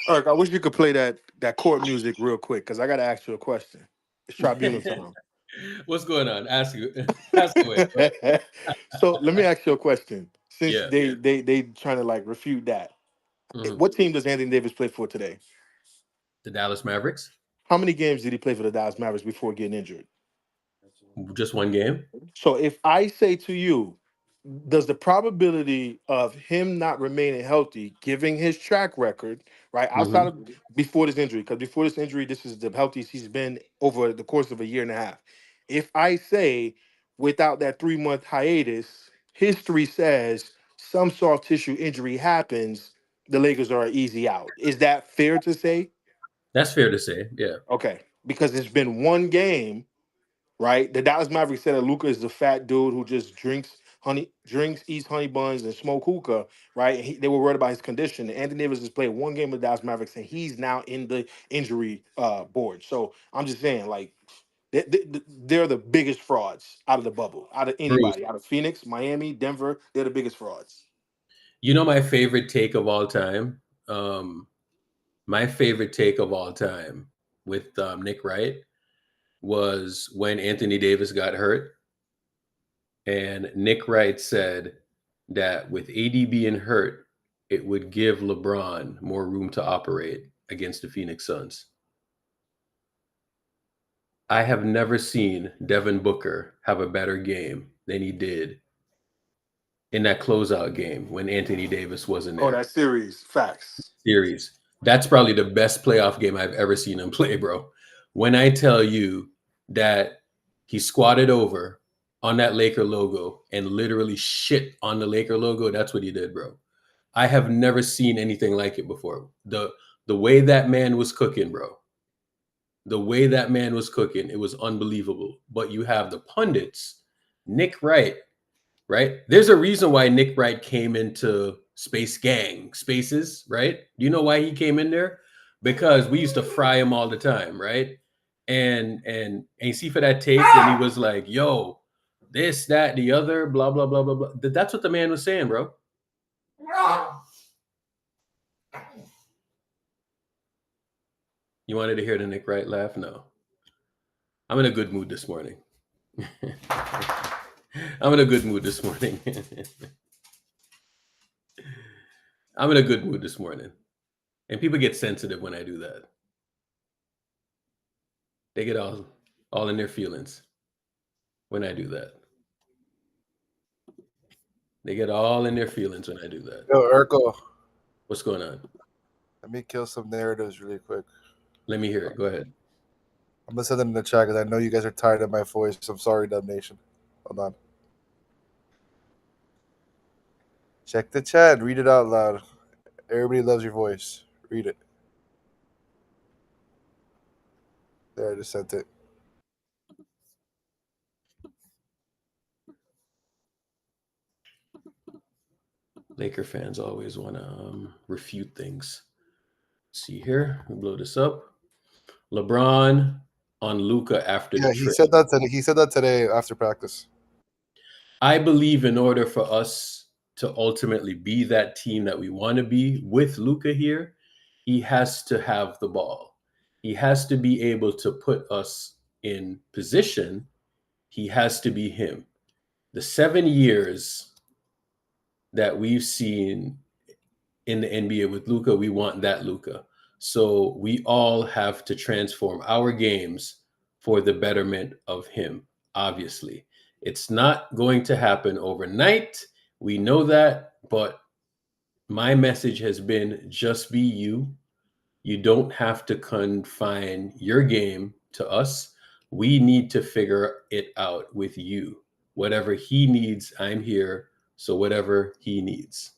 Eric, I wish you could play that court music real quick because I got to ask you a question. It's tribunal time. What's going on? Ask away. So let me ask you a question. Since Yeah. they trying to like refute that, Mhm. what team does Anthony Davis play for today? The Dallas Mavericks? How many games did he play for the Dallas Mavericks before getting injured? Just one game? So if I say to you, does the probability of him not remaining healthy, giving his track record, right, outside Mhm. of before this injury, because before this injury, this is the healthiest he's been over the course of a year and a half. If I say without that 3-month hiatus, history says some soft tissue injury happens, the Lakers are an easy out. Is that fair to say? That's fair to say. Yeah. Okay, because it's been one game, right? The Dallas Mavericks said that Luca is the fat dude who just eats honey buns, and smoke hookah, right? And they were worried about his condition. Anthony Davis has played one game with the Dallas Mavericks, and he's now in the injury board. So I'm just saying, like, they're the biggest frauds out of the bubble, out of Bruce, anybody, out of Phoenix, Miami, Denver. They're the biggest frauds. you know my favorite take of all time? My favorite take of all time with Nick Wright was when Anthony Davis got hurt. And Nick Wright said that with AD being hurt, it would give LeBron more room to operate against the Phoenix Suns. I have never seen Devin Booker have a better game than he did in that closeout game when Anthony Davis wasn't Oh, there. that series, facts. Series. That's probably the best playoff game I've ever seen him play, bro. When I tell you that he squatted over on that Laker logo and literally shit on the Laker logo, that's what he did, bro. I have never seen anything like it before. The way that man was cooking, bro. The way that man was cooking, it was unbelievable. But you have the pundits, Nick Wright, right? There's a reason why Nick Wright came into Spaces, right? Do you know why he came in there? Because we used to fry him all the time, right? And you see for that tape when he was like, yo, this, that, the other, blah, blah, blah, blah, blah. That's what the man was saying, bro. You wanted to hear the Nick Wright laugh? No. I'm in a good mood this morning. I'm in a good mood this morning. I'm in a good mood this morning. And people get sensitive when I do that. They get all in their feelings when I do that. They get all in their feelings when I do that. Yo, Urkel. What's going on? Let me kill some narratives really quick. Let me hear it. Go ahead. I'm gonna send them in the chat because I know you guys are tired of my voice. I'm sorry, Dub Nation. Hold on. Check the chat. Read it out loud. Everybody loves your voice. Read it. There, I just sent it. Laker fans always want to refute things. See here, we blow this up. LeBron on Luka after the Yeah, he trade. said that today. He said that today after practice. I believe in order for us to ultimately be that team that we want to be with Luka here, he has to have the ball. He has to be able to put us in position. He has to be him. The 7 years that we've seen in the NBA with Luka, we want that Luka. So we all have to transform our games for the betterment of him, obviously. It's not going to happen overnight. We know that, but my message has been just be you. You don't have to confine your game to us. We need to figure it out with you. Whatever he needs, I'm here. So whatever he needs.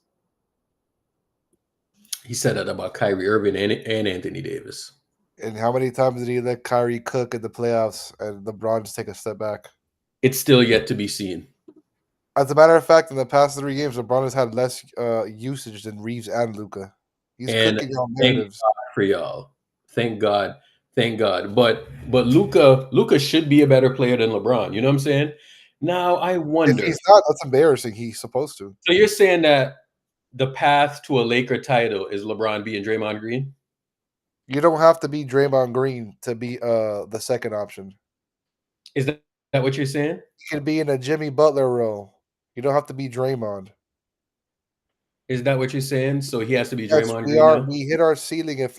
He said that about Kyrie Irving and Anthony Davis. And how many times did he let Kyrie cook in the playoffs and LeBron just take a step back? It's still yet to be seen. As a matter of fact, in the past 3 games, LeBron has had less usage than Reeves and Luka. He's And cooking on thank narratives. God for y'all. Thank God. Thank God. But Luka should be a better player than LeBron. You know what I'm saying? Now I wonder. If he's not, that's embarrassing. He's supposed to. So you're saying that the path to a Laker title is LeBron being Draymond Green? You don't have to be Draymond Green to be the second option. Is that what you're saying? You can be in a Jimmy Butler role. You don't have to be Draymond. Is that what you're saying? So he has to be Yes, Draymond we Green are. now? We hit our ceiling if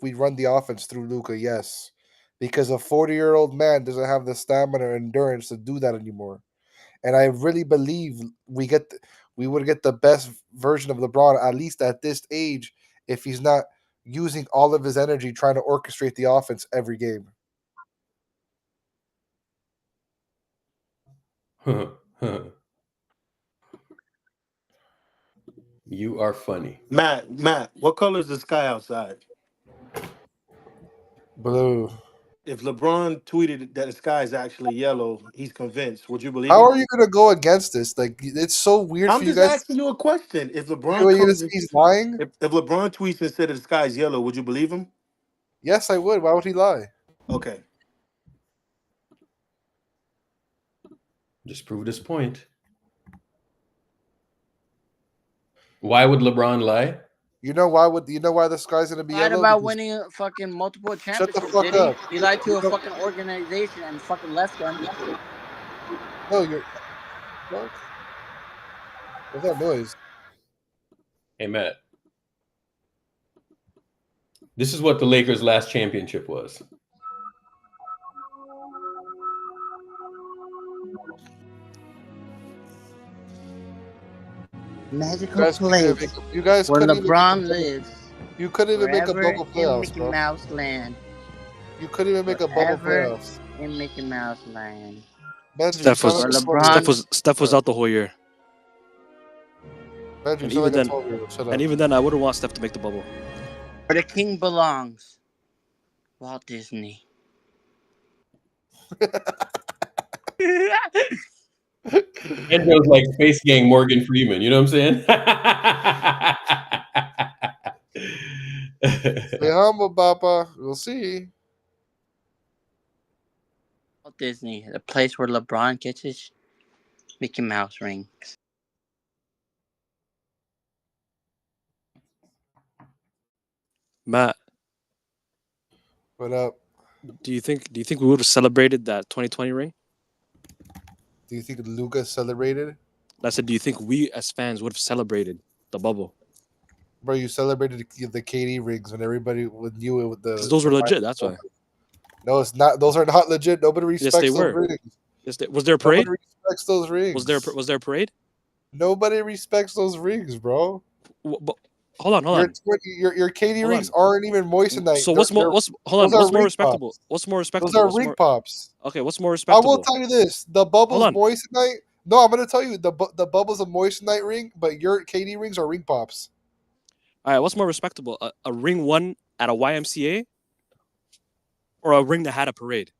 we run the offense through Luka. Yes, because a 40-year-old man doesn't have the stamina or endurance to do that anymore. And I really believe we would get the best version of LeBron at least at this age if he's not using all of his energy trying to orchestrate the offense every game. You are funny. Matt, what color is the sky outside? Blue. If LeBron tweeted that the sky is actually yellow, he's convinced. Would you believe How him? are you going to go against this? Like, it's so weird for I'm you just guys. asking you a question. If LeBron Are you going to comes, say he's lying? if LeBron tweets and said that the sky is yellow, would you believe him? Yes, I would. Why would he lie? Okay. Just prove this point. Why would LeBron lie? You know why the sky's going to be Lied yellow? about Because winning fucking multiple shut the championships, fuck did he? up. He lied to You a know- fucking organization and fucking left them. No, you're what? What's that noise? Hey, Matt. This is what the Lakers' last championship was. Magical place You guys where couldn't even LeBron lives. You couldn't even make a Forever bubble in playoffs, Mickey bro. Mouse Land. You couldn't even make a bubble Forever playoffs. in Mickey Mouse Land. Benji, you Steph sound was like a LeBron- 12-year-old. Steph was out the whole year. Benji, you And sound like even a then, 12-year-old. Shut up. and even then, I wouldn't want Steph to make the bubble. Where the king belongs. Walt Disney. Enzo's like Space Gang Morgan Freeman. You know what I'm saying? Stay humble, Papa. We'll see. Walt Disney, the place where LeBron gets his Mickey Mouse rings. Matt, What up? do you think we would have celebrated that 2020 ring? Do you think Luka celebrated? I said, do you think we as fans would have celebrated the bubble? Bro, you celebrated the KD rings when everybody knew it with the. Because those were legit. That's why. No, it's not. Those are not legit. Nobody respects Yes, they those were. rings. Yes, was there a parade? Nobody respects those rings. Was there a parade? Nobody respects those rings, bro. hold on. Your KD Hold rings on. aren't even moissanite. So what's more? Hold on. Those are What's more ring respectable? pops. What's more respectable? Those are What's ring more? pops. Okay. What's more I will respectable? tell you this: the bubbles moissanite. No, I'm gonna tell you the bubbles a moissanite ring, but your KD rings are ring pops. All right. What's more respectable? A ring won at a YMCA, or a ring that had a parade?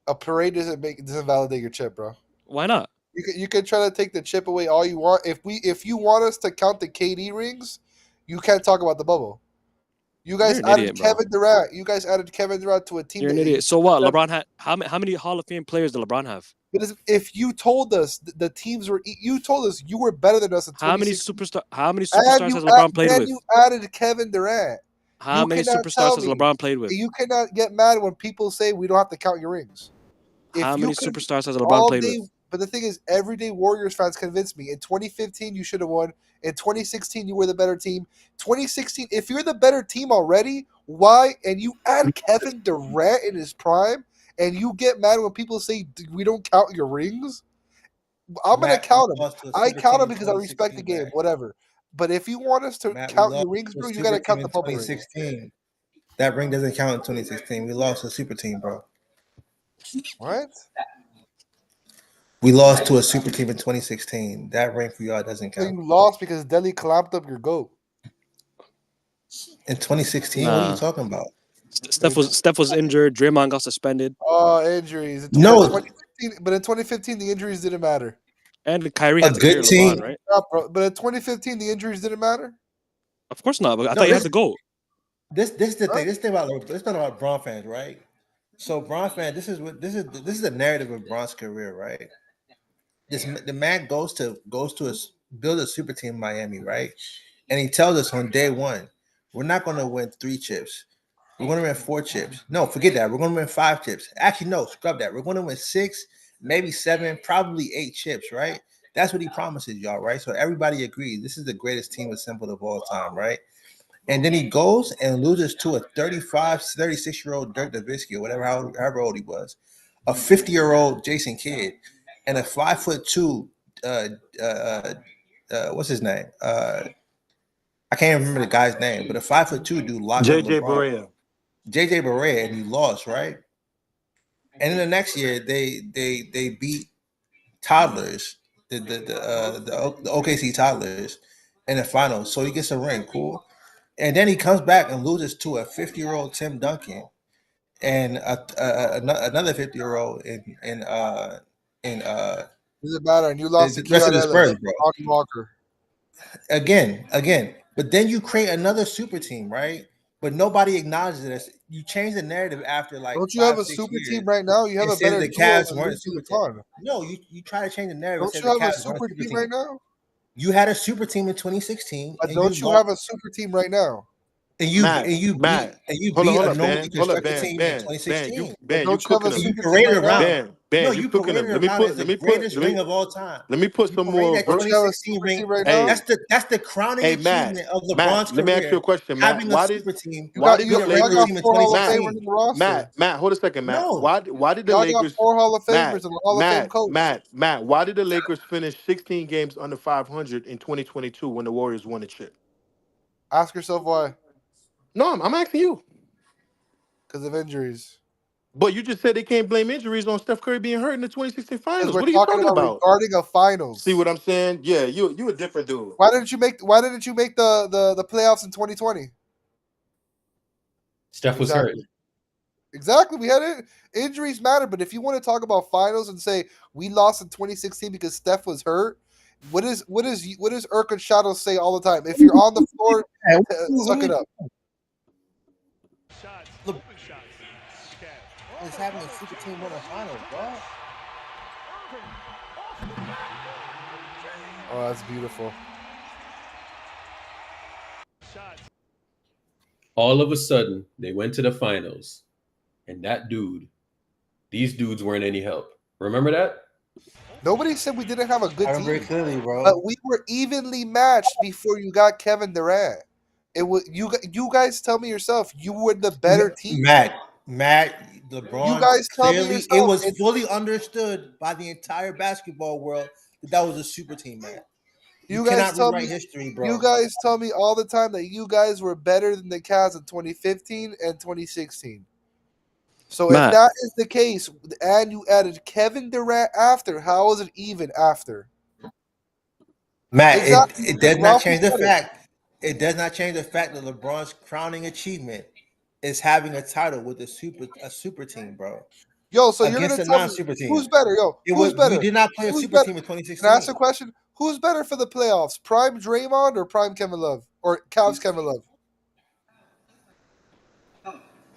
A parade doesn't validate your chip, bro. Why not? You can try to take the chip away all you want. If you want us to count the KD rings, you can't talk about the bubble. You guys You're an added idiot, bro. Kevin Durant. You guys added Kevin Durant to a team. You're an idiot. So what? LeBron had how many Hall of Fame players did LeBron have? But if you told us the teams were, you told us you were better than us in How many 2016. How many superstars has LeBron played with? And you added Kevin Durant. How many superstars has LeBron played with? You cannot get mad when people say we don't have to count your rings. How many superstars has LeBron played with? But the thing is, everyday Warriors fans convinced me. In 2015, you should have won. In 2016, you were the better team. 2016, if you're the better team already, why? And you add Kevin Durant in his prime, and you get mad when people say we don't count your rings? I'm going to count them. I count them because I respect the game, whatever. But if you want us to count your rings, bro, you got to count the bubble rings. 2016. That ring doesn't count in 2016. We lost to a super team, bro. What? We lost to a super team in 2016. That ring for y'all doesn't count. So you lost because Delhi clamped up your goat. In 2016, what are you talking about? Steph was injured. Draymond got suspended. Oh, injuries. No. But in 2015, the injuries didn't matter. And Kyrie had to carry LeBron, right? Yeah, bro. But in 2015, the injuries didn't matter. Of course not. But I thought you had to go. This is the thing. This thing about Bron fans, right? So Bron fans, this is the narrative of Bron's career, right? The man goes to build a super team in Miami, right? And he tells us on day one, we're not going to win 3 chips. We're going to win 4 chips. No, forget that. We're going to win 5 chips. Actually, no, scrub that. We're going to win 6, maybe 7, probably 8 chips, right? That's what he promises y'all, right? So everybody agrees this is the greatest team assembled of all time, right? And then he goes and loses to a 36-year-old Dirk Nowitzki or whatever, however old he was, a 50-year-old Jason Kidd, and a 5'2", what's his name? I can't remember the guy's name, but a 5'2" dude locked up LeBron. JJ Barea, and he lost, right? And then the next year they beat toddlers, the OKC toddlers in the finals. So he gets a ring, cool. And then he comes back and loses to a 50-year-old Tim Duncan and another 50-year-old in doesn't matter. And you lost the rest of the Spurs, bro. Walker. Again. But then you create another super team, right? But nobody acknowledges this. You change the narrative after like. Don't you have a super team right now? You have a better. The Cavs weren't a super team. No, you try to change the narrative. Don't you have a super team right now? You had a super team in 2016. But don't you have a super team right now? And you beat a normally constructed team in 2016. Don't you have a super team right now? Ben, no, you paraded around as the greatest ring of all time. Let me put some more. That 2016 ring right now. That's the crowning achievement of LeBron's career. Let me ask you a question, Matt. Having a super team. Why did the Lakers team in 2016? Matt, hold a second, Matt. No. Why did the Lakers? Got 4 Hall of Famers and a Hall of Fame coach. Matt, why did the Lakers finish 16 games under 500 in 2022 when the Warriors won the chip? Ask yourself why. No, I'm asking you. Because of injuries. But you just said they can't blame injuries on Steph Curry being hurt in the 2016 finals. What are you talking about? Regarding a finals. See what I'm saying? Yeah, you a different dude. Why didn't you make the playoffs in 2020? Steph was hurt. Exactly. We had it. Injuries matter, but if you want to talk about finals and say we lost in 2016 because Steph was hurt, what does Urkel Shadow say all the time? If you're on the floor, suck it up. Is having a super team win a finals, bro. Oh, that's beautiful. All of a sudden, they went to the finals, and these dudes weren't any help. Remember that? Nobody said we didn't have a good team. Very clearly, bro. But we were evenly matched before you got Kevin Durant. It was you guys tell me yourself. You were the better team. Matt, LeBron. You guys tell me yourself. It was fully understood by the entire basketball world that was a super team, man. You guys cannot tell rewrite me. history, bro. You guys tell me all the time that you guys were better than the Cavs in 2015 and 2016. So if Matt, that is the case, and you added Kevin Durant after, how is it even after? Matt, Exactly, it because does not Ralph change the said it. fact. It does not change the fact that LeBron's crowning achievement is having a title with a super team, bro. Yo, so you're Against gonna a tell me non-super team. who's better? Yo, It who's was we better? did not play a Who's super better? team in Can I ask 2016. a question? Who's better for the playoffs? Prime Draymond or Prime Kevin Love or Cavs Kevin Love?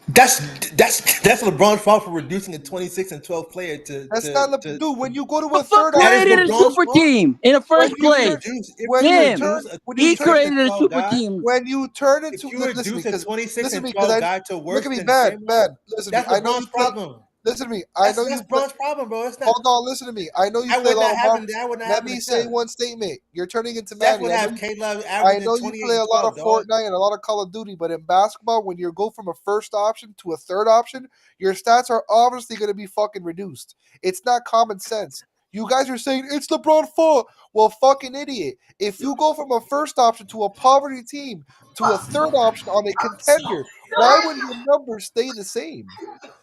That's that's LeBron's fault for reducing a 26 and 12 player That's not dude. When you go to a Fuck third that is created option, a LeBron's super fault. team in the when first you You place. turn, reduce if when you you Him. turn, reduce a when you He 26 turn, and created a 12 super guy, team. when you turn if into you listen to me reduce a because 26 listen to and me because 12 I guy to look worse at me, than man, Draymond, man. Listen to me. that's I know you LeBron's play. problem. Listen to me. I know you That's play. LeBron's problem, bro. It's not. Hold on, listen to me. I know you I play a would lot not of happen. marbles. That would not Let happen me to say Steph. one statement. You're turning into Steph Manny. would have K-Love I averaging know you 28 play and a lot 12, of dog. Fortnite and a lot of Call of Duty, but in basketball, when you go from a first option to a third option, your stats are obviously going to be fucking reduced. It's not common sense. You guys are saying it's LeBron's fault. Well, fucking idiot. If you go from a first option to a poverty team to a third option on a contender, why would your numbers stay the same?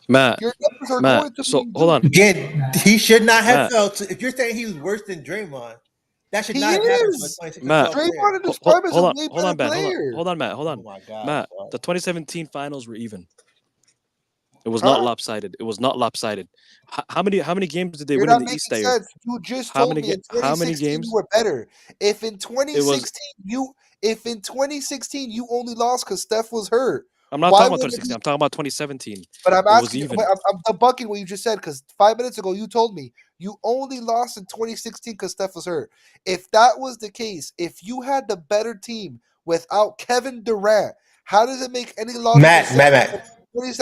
Matt, Your numbers are Matt. going to So be hold on, reduced. Again, he should not have Matt, felt. If you're saying he was worse than Draymond, that should He not have happened to a is. 26 and Matt. 12 player. Draymond in his prime is a way Hold better on, Ben. player. Hold on, Matt. Hold Oh on, my gosh, Matt. bro. The 2017 finals were even. It was not Huh? lopsided. It was not lopsided. How many games did they You're win in not the making East that year? sense. You just told me in How many 2016 you games? were better. If in It was. 2016 you only lost because Steph was hurt, I'm not why talking about would it 2016. be? I'm talking about 2017. But I'm It was asking you. even. I'm debunking what you just said because 5 minutes ago you told me you only lost in 2016 because Steph was hurt. If that was the case, if you had the better team without Kevin Durant, how does it make any logical Matt, sense? Matt, That Matt.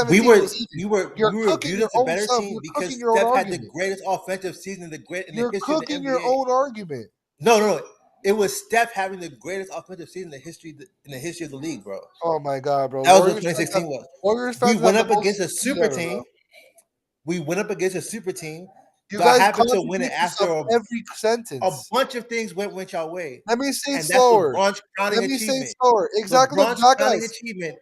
We 2017 were was even. we were You're we were cooking viewed your as a own better stuff. team You're because cooking your own Steph had the argument. greatest offensive season in the You're history of the cooking your NBA. own argument. No. It was Steph having the greatest offensive season in the history of the league, bro. Oh my god, bro! That was what 2016 was. Warriors We fans have went the up most against a teams super ever, team. bro. We went up against a super team. You Y'all guys happened to win it contradict after yourself every a sentence. bunch of things went y'all way. Let me say it And that's slower. LeBron's crowning Let me say it achievement. slower. Exactly. Look, LeBron's crowning jackass. achievement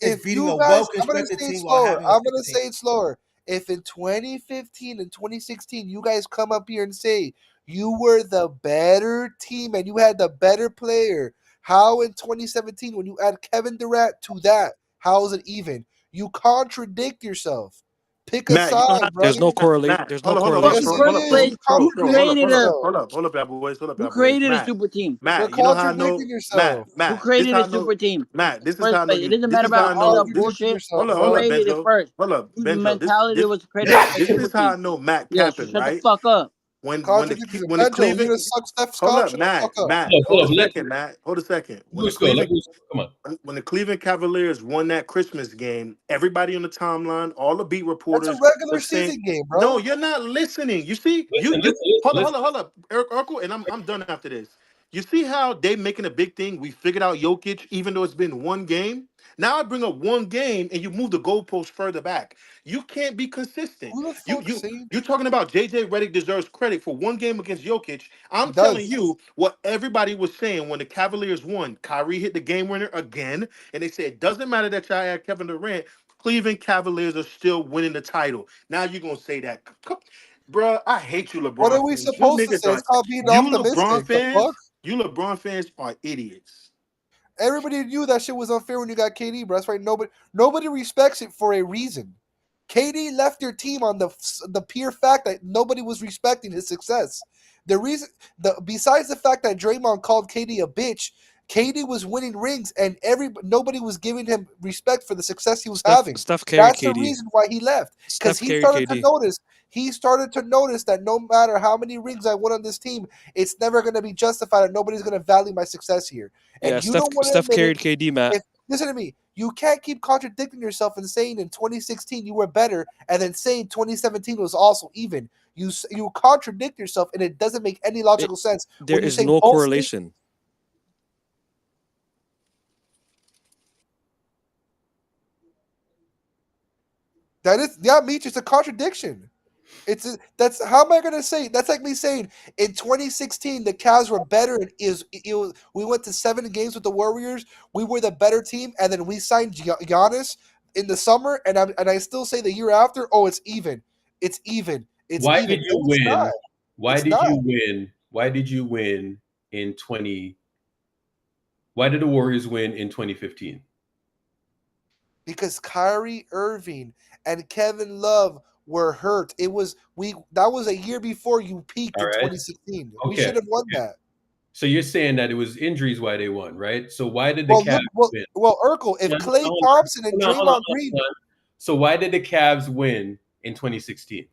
is If beating you a guys, I'm gonna well-constructed say it team while slower. having a I'm super gonna team. say it slower. If in 2015 and 2016 you guys come up here and say you were the better team and you had the better player, how in 2017 when you add Kevin Durant to that, how is it even? You contradict yourself. Pick a Matt, you know side, how bro. There's no correlate. Matt, There's no hold up, Pick In a the correlation. side. first troll, You place, who contradict hold up, created hold a up, yourself. hold up, who boys. created a super team? You're Matt, you know how I know, contradicting yourself. Who This created how a I know, super team? Matt, this is First how I know place. It you, doesn't this matter is how about I all know, that Contradicting bullshit. yourself, Who hold up, bro. created it Benjo, first? hold up, Whose Benjo, mentality was to create a this super is how I team? know Matt Yeah, so capping, shut the right? fuck up. Contradicting yourself. When the Benjo, you're Cleveland, gonna suck Steph's hold cock. up, Shut the fuck Matt, up. Matt, hold a second, Matt, hold a second. Let's go. Let's come on. When the Cleveland Cavaliers won that Christmas game, everybody on the timeline, all the beat That's a reporters regular were saying, season game, "No, bro. you're not listening." You see, Listen, you listen, listen, listen. hold up, Eric Urkel, and I'm done after this. You see how they making a big thing? We figured out Jokic, even though it's been one game. Now I bring up one game, and you move the goalpost further back. You can't be consistent. Who the You fuck you seen? you're talking about JJ Redick deserves credit for one game against Jokic. He I'm telling does. you what everybody was saying when the Cavaliers won. Kyrie hit the game winner again, and they said it doesn't matter that y'all had Kevin Durant. Cleveland Cavaliers are still winning the title. Now you're gonna say that, bruh, I hate you, What LeBron are we fans. You supposed to niggas say? It's are called being you LeBron optimistic. The fuck? fans. You LeBron fans are idiots. Everybody knew that shit was unfair when you got KD, bro. That's right. Nobody respects it for a reason. KD left your team on the pure fact that nobody was respecting his success. The reason, besides the fact that Draymond called KD a bitch, KD was winning rings, and nobody was giving him respect for the success he was having. Steph carried That's the KD. reason why he left, because Steph he carried started to KD. notice. He started to notice that no matter how many rings I won on this team, it's never going to be justified, and nobody's going to value my success here. Yeah, And you don't want to Steph admit it. carried KD, Matt. Listen to me. You can't keep contradicting yourself and saying in 2016 you were better, and then saying 2017 was also even. You contradict yourself, and it doesn't make any logical sense There when you is say no both. correlation. That is, yeah, Meech, it's a contradiction. That's how am I gonna say? That's like me saying in 2016 the Cavs were better and we went to 7 games with the Warriors. We were the better team, and then we signed Giannis in the summer, and I still say the year after, oh, it's even. It's even. It's Why even. did No, you it's not. win? Why It's did not. you win? Why did you win in 20? Why did the Warriors win in 2015? Because Kyrie Irving and Kevin Love were hurt. That was a year before you peaked All in right. 2016. We Okay. should have won that. So you're saying that it was injuries why they won, right? So why did the Cavs win? Urkel, if Klay Thompson and Draymond Green. Hold on. So why did the Cavs win in 2016?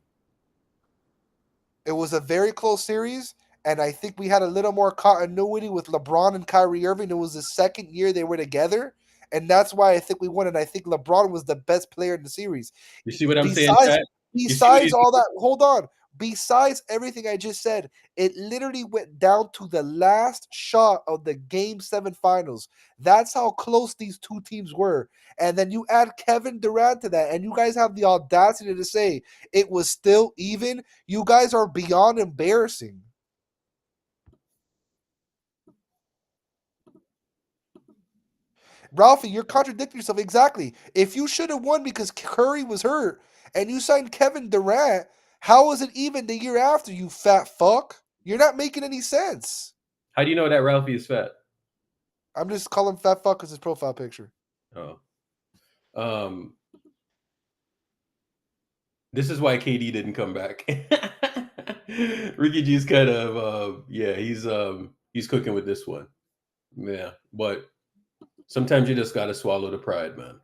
It was a very close series, and I think we had a little more continuity with LeBron and Kyrie Irving. It was the second year they were together, and that's why I think we won. And I think LeBron was the best player in the series. You see what I'm saying, Chad? Besides all that, hold on. Besides everything I just said, it literally went down to the last shot of the Game 7 finals. That's how close these two teams were. And then you add Kevin Durant to that, and you guys have the audacity to say it was still even. You guys are beyond embarrassing. Ralphie, you're contradicting yourself. Exactly. If you should have won because Curry was hurt and you signed Kevin Durant, how was it even the year after, you fat fuck? You're not making any sense. How do you know that Ralphie is fat? I'm just calling him fat fuck because his profile picture. Oh. This is why KD didn't come back. Ricky G's kind of he's cooking with this one. Yeah, but sometimes you just gotta swallow the pride, man.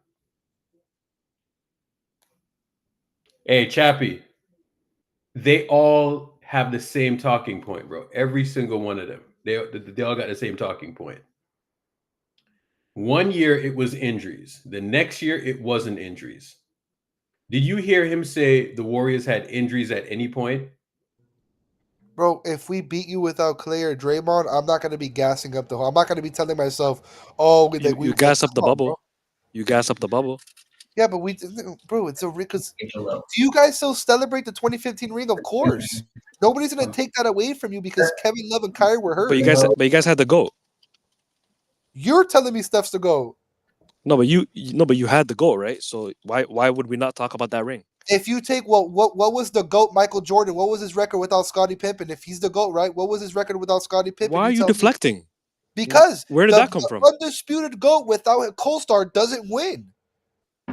Hey, Chappie, they all have the same talking point, bro. Every single one of them. They all got the same talking point. One year it was injuries. The next year it wasn't injuries. Did you hear him say the Warriors had injuries at any point? Bro, if we beat you without Clay or Draymond, I'm not going to be gassing up the whole. I'm not going to be telling myself, oh, you gas up the bubble. You gas up the bubble. Yeah, but it's a because do you guys still celebrate the 2015 ring? Of course. Nobody's going to take that away from you because Kevin Love and Kyrie were hurt. But you guys had the GOAT. You're telling me Steph's the GOAT. No, but you had the GOAT, right? So why would we not talk about that ring? If you take what was the GOAT Michael Jordan? What was his record without Scottie Pippen? If he's the GOAT, right? What was his record without Scottie Pippen? Why are you deflecting? Because where did that come from? Undisputed GOAT without a co-star doesn't win.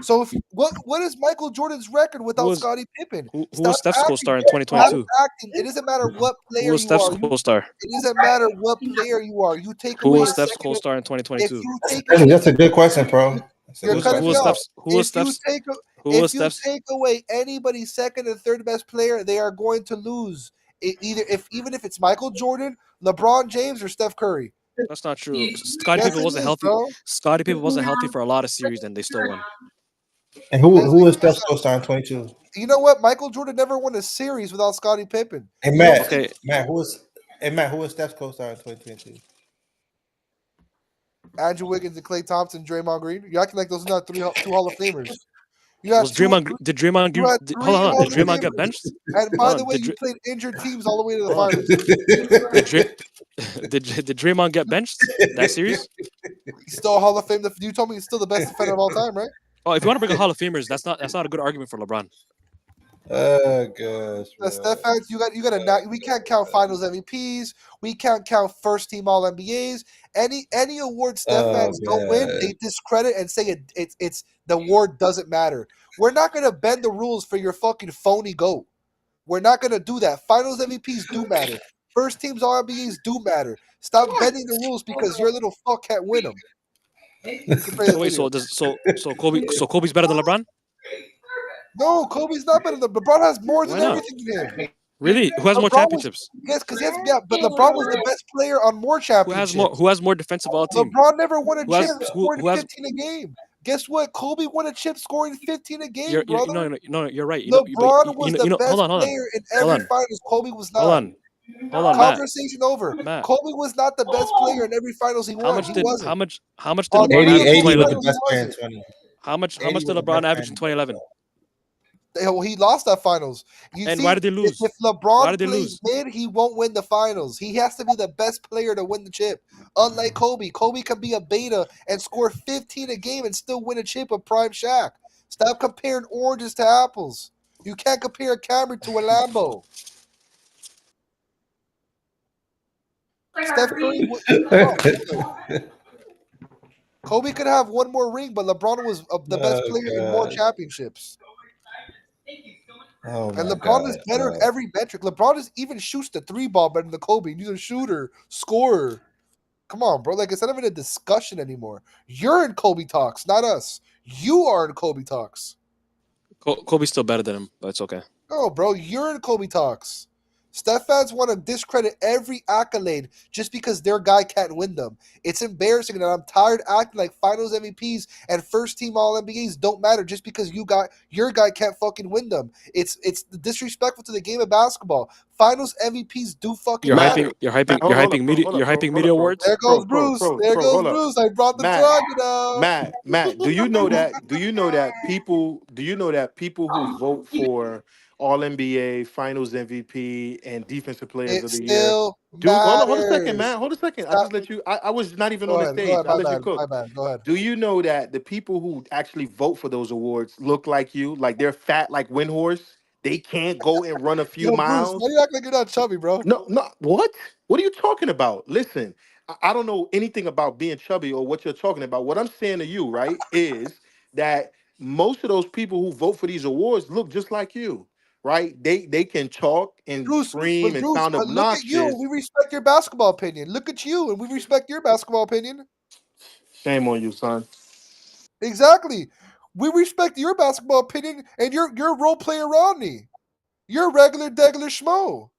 So what is Michael Jordan's record without Scottie Pippen? Who was Steph's co-star in 2022? It doesn't matter what player Who was Steph's co-star? It doesn't matter what player you are. You take Who away was Steph's co-star in 2022? That's a good question, bro. Who was Steph's? If you take away anybody's second and third best player, they are going to lose. Even if it's Michael Jordan, LeBron James, or Steph Curry. That's not true. Scottie Pippen wasn't healthy. Scottie Pippen wasn't healthy for a lot of series, and they still won. And who was Steph's co-star in 22? You know what? Michael Jordan never won a series without Scottie Pippen. Hey Matt, who was Steph's co-star in 2022? Andrew Wiggins and Klay Thompson, Draymond Green. You're acting like those are not two Hall of Famers. Did Draymond get benched? And by the way, you played injured teams all the way to the finals. Did Draymond get benched that series? He's still a Hall of Fame. You told me he's still the best defender of all time, right? Oh, if you want to bring a Hall of Famers, that's not a good argument for LeBron. Oh gosh. Steph fans, you got to. We can't count Finals MVPs. We can't count first team All NBAs. Any award Steph fans don't win, they discredit and say it's the award doesn't matter. We're not gonna bend the rules for your fucking phony GOAT. We're not gonna do that. Finals MVPs do matter. First teams All NBAs do matter. Stop bending the rules because your little fuck can't win them. Wait, so Kobe's better than LeBron? No, Kobe's not better than LeBron. Has more than everything than him. Really? Who has more championships? Yes, because but LeBron was the best player on more championships. Who has more defensive all team? LeBron never won a chip scoring 15 a game. Guess what? Kobe won a chip scoring 15 a game, brother. No, you're right. LeBron was the best player in every finals. Kobe was not. Hold on, Conversation over. Matt. Kobe was not the best player in every finals he won. How much did LeBron average in 2011? How much did LeBron average in 2011? He lost that finals. You And see, why did they lose? if Why LeBron did they plays lose? mid, he won't win the finals. He has to be the best player to win the chip. Unlike Kobe. Kobe can be a beta and score 15 a game and still win a chip with Prime Shaq. Stop comparing oranges to apples. You can't compare a Camry to a Lambo. Steph Curry, Kobe could have one more ring, but LeBron was the best Oh, player in more God. championships. Oh, And my LeBron God. is better in every metric. LeBron is even shoots the 3 ball better than Kobe. He's a shooter, scorer. Come on, bro. Like, it's not even a discussion anymore. You're in Kobe talks, not us. You are in Kobe talks. Kobe's still better than him, but it's okay. No, bro, you're in Kobe talks. Steph fans want to discredit every accolade just because their guy can't win them. It's embarrassing, and I'm tired acting like Finals MVPs and first-team All-NBAs don't matter just because your guy can't fucking win them. It's disrespectful to the game of basketball. Finals MVPs do fucking matter. You're hyping media awards. There goes Bruce. There goes hold up. Bruce. I brought the Matt, target out. Matt, do you know that? Do you know that people who vote for All NBA, Finals MVP, and Defensive Players It of the Year? still Hold a second, matters. Matt. Hold a second. I Stop. just let you. I was not even Go on the ahead. Go stage. ahead. I My let you bad. My cook. bad. Go ahead. Do you know that the people who actually vote for those awards look like you? Like they're fat, like Windhorse. They can't go and run a few Yo, Bruce, miles. why you act like you're not chubby, bro? No, what? What are you talking about? Listen, I don't know anything about being chubby or what you're talking about. What I'm saying to you, right, is that most of those people who vote for these awards look just like you, right? They can talk and Bruce, scream and sound but look at you. obnoxious. We respect your basketball opinion. Look at you, and we respect your basketball opinion. Shame on you, son. Exactly. We respect your basketball opinion, and you're role player Rodney. You're regular degular schmo.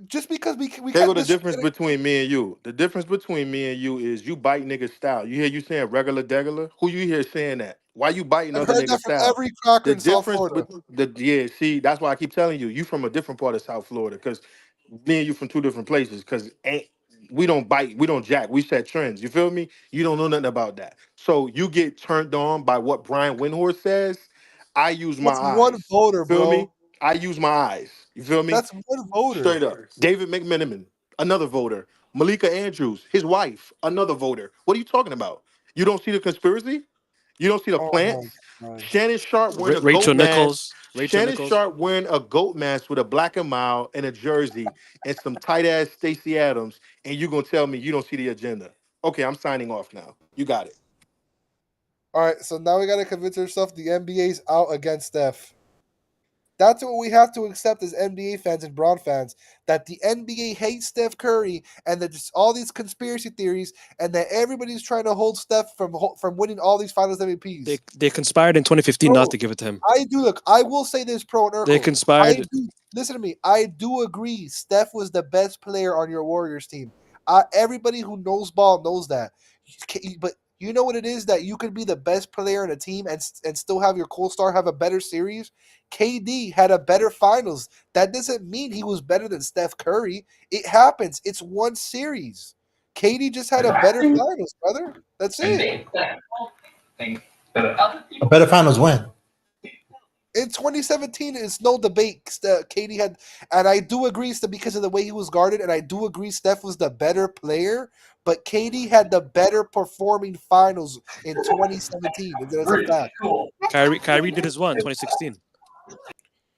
Just because we There go can't the discredit. difference between me and you. The difference between me and you is you bite niggas style. You hear you saying regular degular? Who you hear saying that? Why you biting I've other heard that niggas from style? every cracker The in South difference Florida. with see, that's why I keep telling you, you from a different part of South Florida, because me and you from two different places. Because we don't bite, we don't jack, we set trends. You feel me? You don't know nothing about that. So you get turned on by what Brian Windhorst says. I use my That's one eyes. voter, Feel me? bro. I use my eyes. You feel me? That's one voter. Straight up. David McMenamin, another voter. Malika Andrews, his wife, another voter. What are you talking about? You don't see the conspiracy? You don't see the Oh plants? my God. Shannon Sharp wearing a Rachel goat mask. Nichols. Shannon Sharp wearing a goat mask with a black and mild and a jersey and some tight ass Stacey Adams, and you gonna tell me you don't see the agenda? Okay, I'm signing off now. You got it. All right, so now we got to convince ourselves the NBA's out against Steph. That's what we have to accept as NBA fans and Braun fans, that the NBA hates Steph Curry and that just all these conspiracy theories and that everybody's trying to hold Steph from winning all these Finals MVPs. They conspired in 2015 not to give it to him. I will say this, Pro and Urkel. They conspired. Listen to me. I do agree. Steph was the best player on your Warriors team. Everybody who knows ball knows that. But you know what it is that you could be the best player in a team and still have your co-star have a better series? KD had a better finals. That doesn't mean he was better than Steph Curry. It happens. It's one series. KD just had a better finals, brother. That's it. A better finals win. In 2017, it's no debate. KD had, and I do agree because of the way he was guarded, and I do agree Steph was the better player, but KD had the better performing finals in 2017. That's a fact. Kyrie did his one in 2016.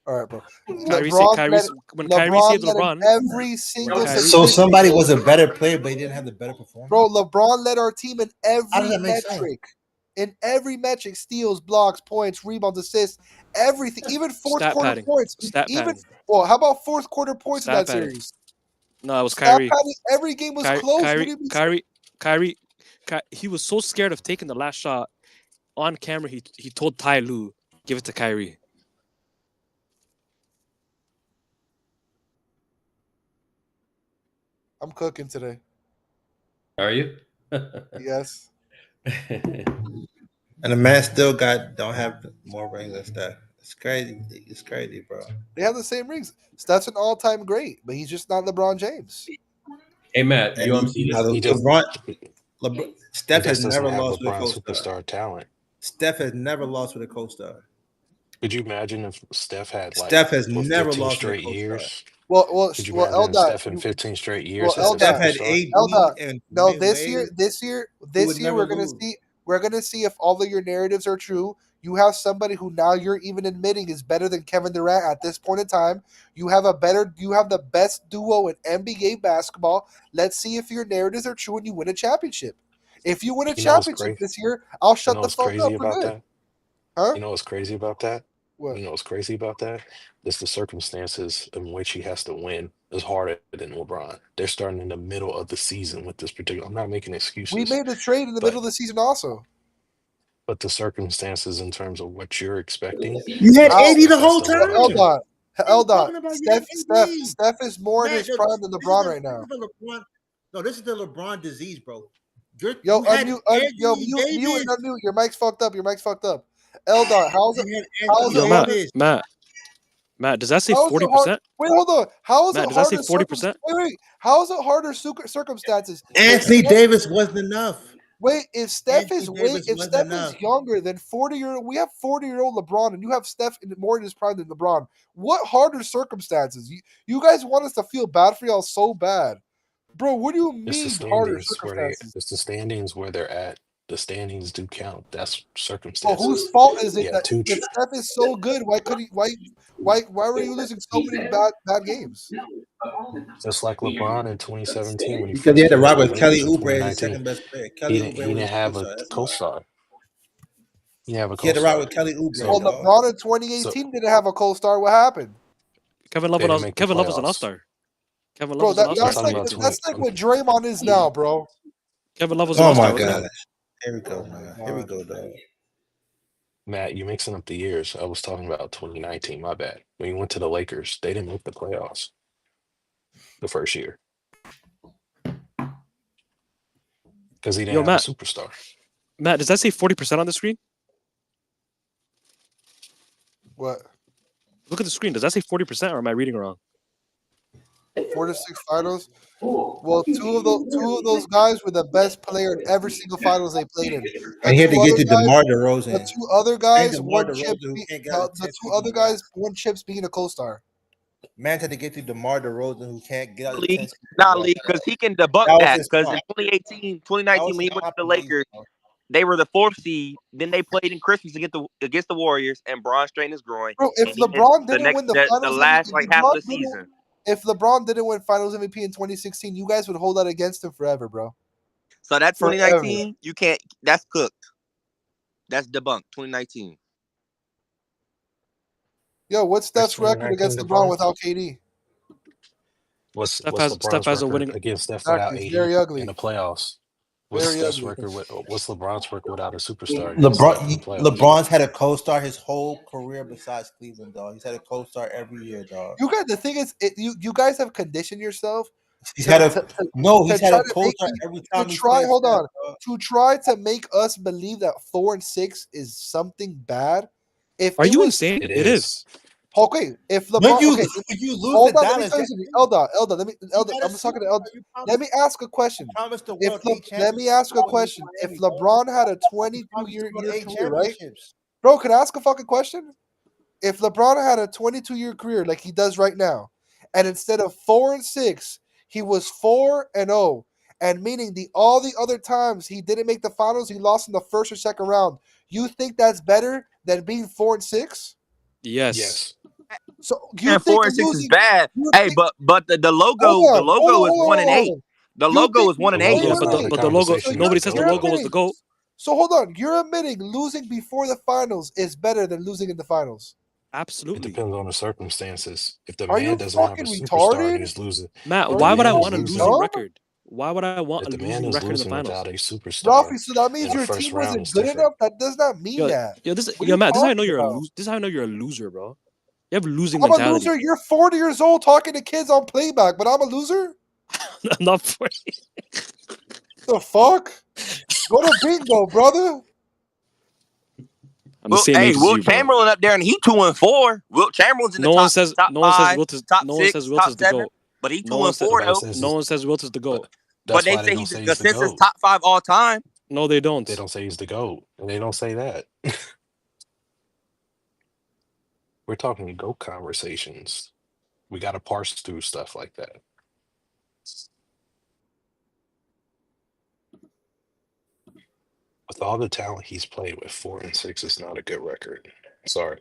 All right, bro. Kyrie saved LeBron. Every single So somebody was a better player, but he didn't have the better performance. Bro, LeBron led our team in How does every that make sense? metric. In every metric, steals, blocks, points, rebounds, assists, everything. Even fourth quarter points. How about fourth quarter points in that series? No, it was Kyrie. Every game was close. Kyrie, he was so scared of taking the last shot on camera. He told Ty Lue, give it to Kyrie. I'm cooking today. Are you? Yes. And the man still don't have more rings than Steph. It's crazy. It's crazy, bro. They have the same rings. Steph's an all-time great, but he's just not LeBron James. Hey Matt, UMC. LeBron Steph has never lost with LeBron co-star. superstar talent. Steph has never lost with a co-star. Could you imagine if Steph had like Steph has for never 15 lost with a straight co-star. years? Well, Could you well, imagine Eldot, Steph in 15 straight well, years as a Steph had superstar? AD Eldot. and No, Wade. this year, He would never we're gonna lose. see. We're gonna see if all of your narratives are true. You have somebody who now you're even admitting is better than Kevin Durant at this point in time. You have the best duo in NBA basketball. Let's see if your narratives are true and you win a championship. If you win a You know what's championship crazy? this year, I'll You shut know the what's fuck crazy up for about good. that? Huh? You know what's crazy about that? What? You know what's crazy about that? It's the circumstances in which he has to win is harder than LeBron. They're starting in the middle of the season with this particular. I'm not making We excuses, made a trade in the middle but of the season also. but the circumstances in terms of what you're expecting You had is what How? AD the Steph has whole to live up to. Eldot. What are you Eldot. talking about? You had AD. Steph is more in Man, his prime than LeBron right now. This is the LeBron. No, this is the LeBron disease, bro. Yo, You had mute Anthony and Davis. unmute. Your mic's fucked up. Eldot, how's it? You had How's Anthony it Yo, harder? Davis. Matt, does that say How's it hard? 40%? Wait, hold on. How is Matt, it does that say harder? 40%? Wait. How is it harder circumstances? If Anthony Steph, Davis wasn't enough. wait, if Steph Anthony is Davis if wasn't Steph enough. is younger than 40-year-old, we have 40-year-old LeBron, and you have Steph more in his prime than LeBron. What harder circumstances? You guys want us to feel bad for y'all so bad, bro. What do you It's the mean harder standings where they. circumstances? It's the standings where they're at. The standings do count. That's Well, circumstances. whose fault is it Yeah, that two. if Steph is so good, why could he? Why were you losing so many bad games? Just like LeBron in 2017 when he Because he first had to came to rock the with Kelly Lakers in Oubre as the 2019. second best player. He Kelly didn't. Oubre He was didn't his have a co-star. That's why. co-star. He didn't have a He had to rock co-star. with Kelly Oubre, Well, So dog. LeBron in so 2018 didn't have a co-star. What happened, Kevin Love they didn't was make the Kevin Love was an playoffs. all-star. Kevin Love bro? was an That, I'm all-star in that's talking like about 2018. 20. that's like what Draymond is now, bro. Kevin Love was an Oh all-star, my wasn't gosh. it? Here we go, man. Here we go, dog. Matt, you're mixing up the years. I was talking about 2019. My bad. When he went to the Lakers, they didn't make the playoffs the first year because he didn't Yo, have a Matt, superstar. does that say 40% on the screen? What? Look at the screen. Does that say 40% or am I reading wrong? 4 to 6 finals. Well, two of those guys were the best player in every single finals they played in. And he had to get to DeMar DeRozan. The two other And guys DeMar won DeRozan, chips. who can't get The a 10 two other guys won chips being a co-star. Man had to get to DeMar DeRozan, who can't get out of the League, 10 not league, because he can debunk That was that. his Because fault. in 2018, That 2019, was when he his went to the opportunity, Lakers, bro. they were the 4th seed. Then they played in Christmas against the Warriors, and Braun strained his groin. Bro, if And he missed LeBron the didn't win the the finals last MVP, half of the season. if LeBron didn't win finals MVP in 2016, you guys would hold that against him forever, bro. So that Forever. 2019, you can't. That's cooked. That's debunked. 2019. Yo, what's That's Steph's record 2019 against LeBron LeBron. without KD? What's Steph LeBron's has a record winning. against Steph Exactly, without it's AD very in ugly. the playoffs? What's Very Steph's ugly. record? What's LeBron's record without a superstar against Steph in the playoffs? LeBron's had a co-star his whole career besides Cleveland, dog. He's had a co-star every year, dog. You guys, the thing is, you guys have conditioned yourself. He's had a he's had a try to make co-star me- every to time he's try. played Hold Steph, on. dog. To try to make us believe that 4 and 6 is something bad. If Are it you was, insane? It It is. okay. If When LeBron, you okay, when you lose hold to on. Let me Dallas, tell you something, Elda. Elda. had a I'm just talking to superstar. Elda. You Let promised, me ask a question. promised the If world 8 let me championships. ask a Now he's question. If Miami, dog. LeBron had a You 22 promised the year world 8 career, right? championships. Bro, can I ask a fucking question? If LeBron had a 22-year career like he does right now, and instead of 4 and 6, he was 4 and 0, and meaning all the other times he didn't make the finals, he lost in the first or second round. You think that's better than being 4 and 6? Yes. So you And think 4 and 6 is losing? bad. You Hey, think, but the logo is 1 and 8. The You logo think? is 1 and The 8. logo Yeah, is not in the but the logo. So conversation. Nobody says the you're logo was the admitting. GOAT. So hold on, you're admitting losing before the finals is better than losing in the finals. It Absolutely. depends on the circumstances. If the Are you man doesn't have a fucking superstar and retarded? he's losing, Matt, if the why would I man is want a fucking losing, losing dumb? record? Why would I want if a the man losing is record in the losing finals? without a Rafi, superstar so that in means the your first team round, wasn't it's good different. enough? That does not mean that. This What are you Matt, this is how I know talking you're a about? loser. This is how I know you're a loser, bro. You have losing I'm a mentality. loser. You're 40 years old talking to kids on playback, but I'm a loser? I'm not 40. The fuck? Go to bingo, brother. I'm the same age as Will you, bro. Chamberlain up there, and he 2 and 4. Will Chamberlain's in the No one top says. top No one says 5, Wilt is. top No one 6, says Wilt top is the 7. GOAT. But he 2 No one and says. 4 Nobody though. says No one says Wilt is the GOAT. But that's they why they say don't he's say the he's the consensus GOAT. top 5 all time. No, they don't. They don't say he's the GOAT, and they don't say that. We're talking GOAT conversations. We got to parse through stuff like that. With all the talent he's played with, 4-6 is not a good record. Sorry.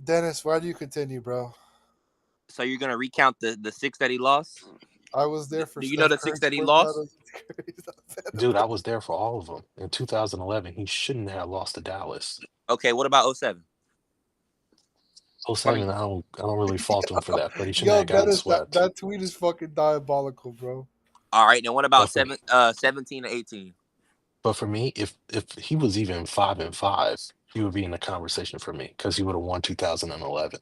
Dennis, why do you continue, bro? So you're gonna recount the 6 that he lost? I was there for. Do you know the 6 that he lost? Dude, I was there for all of them. In 2011, he shouldn't have lost to Dallas. Okay, what about 07? 07, I don't really fault him for that, but he shouldn't Yo, have gotten Dennis, swept. that tweet is fucking diabolical, bro. All right, then what about 17 to 18? But for me, if he was even 5-5, he would be in the conversation for me because he would have won 2011.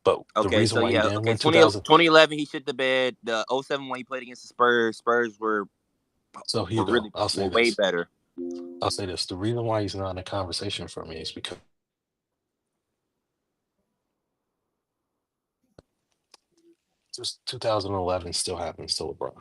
But the Okay, reason so why he yeah, didn't okay. win 2011, he shit the bed. The 07 when he played against the Spurs were So here you go. I'll say way this. better. I'll say this. The reason why he's not in the conversation for me is because just 2011 still happens to LeBron.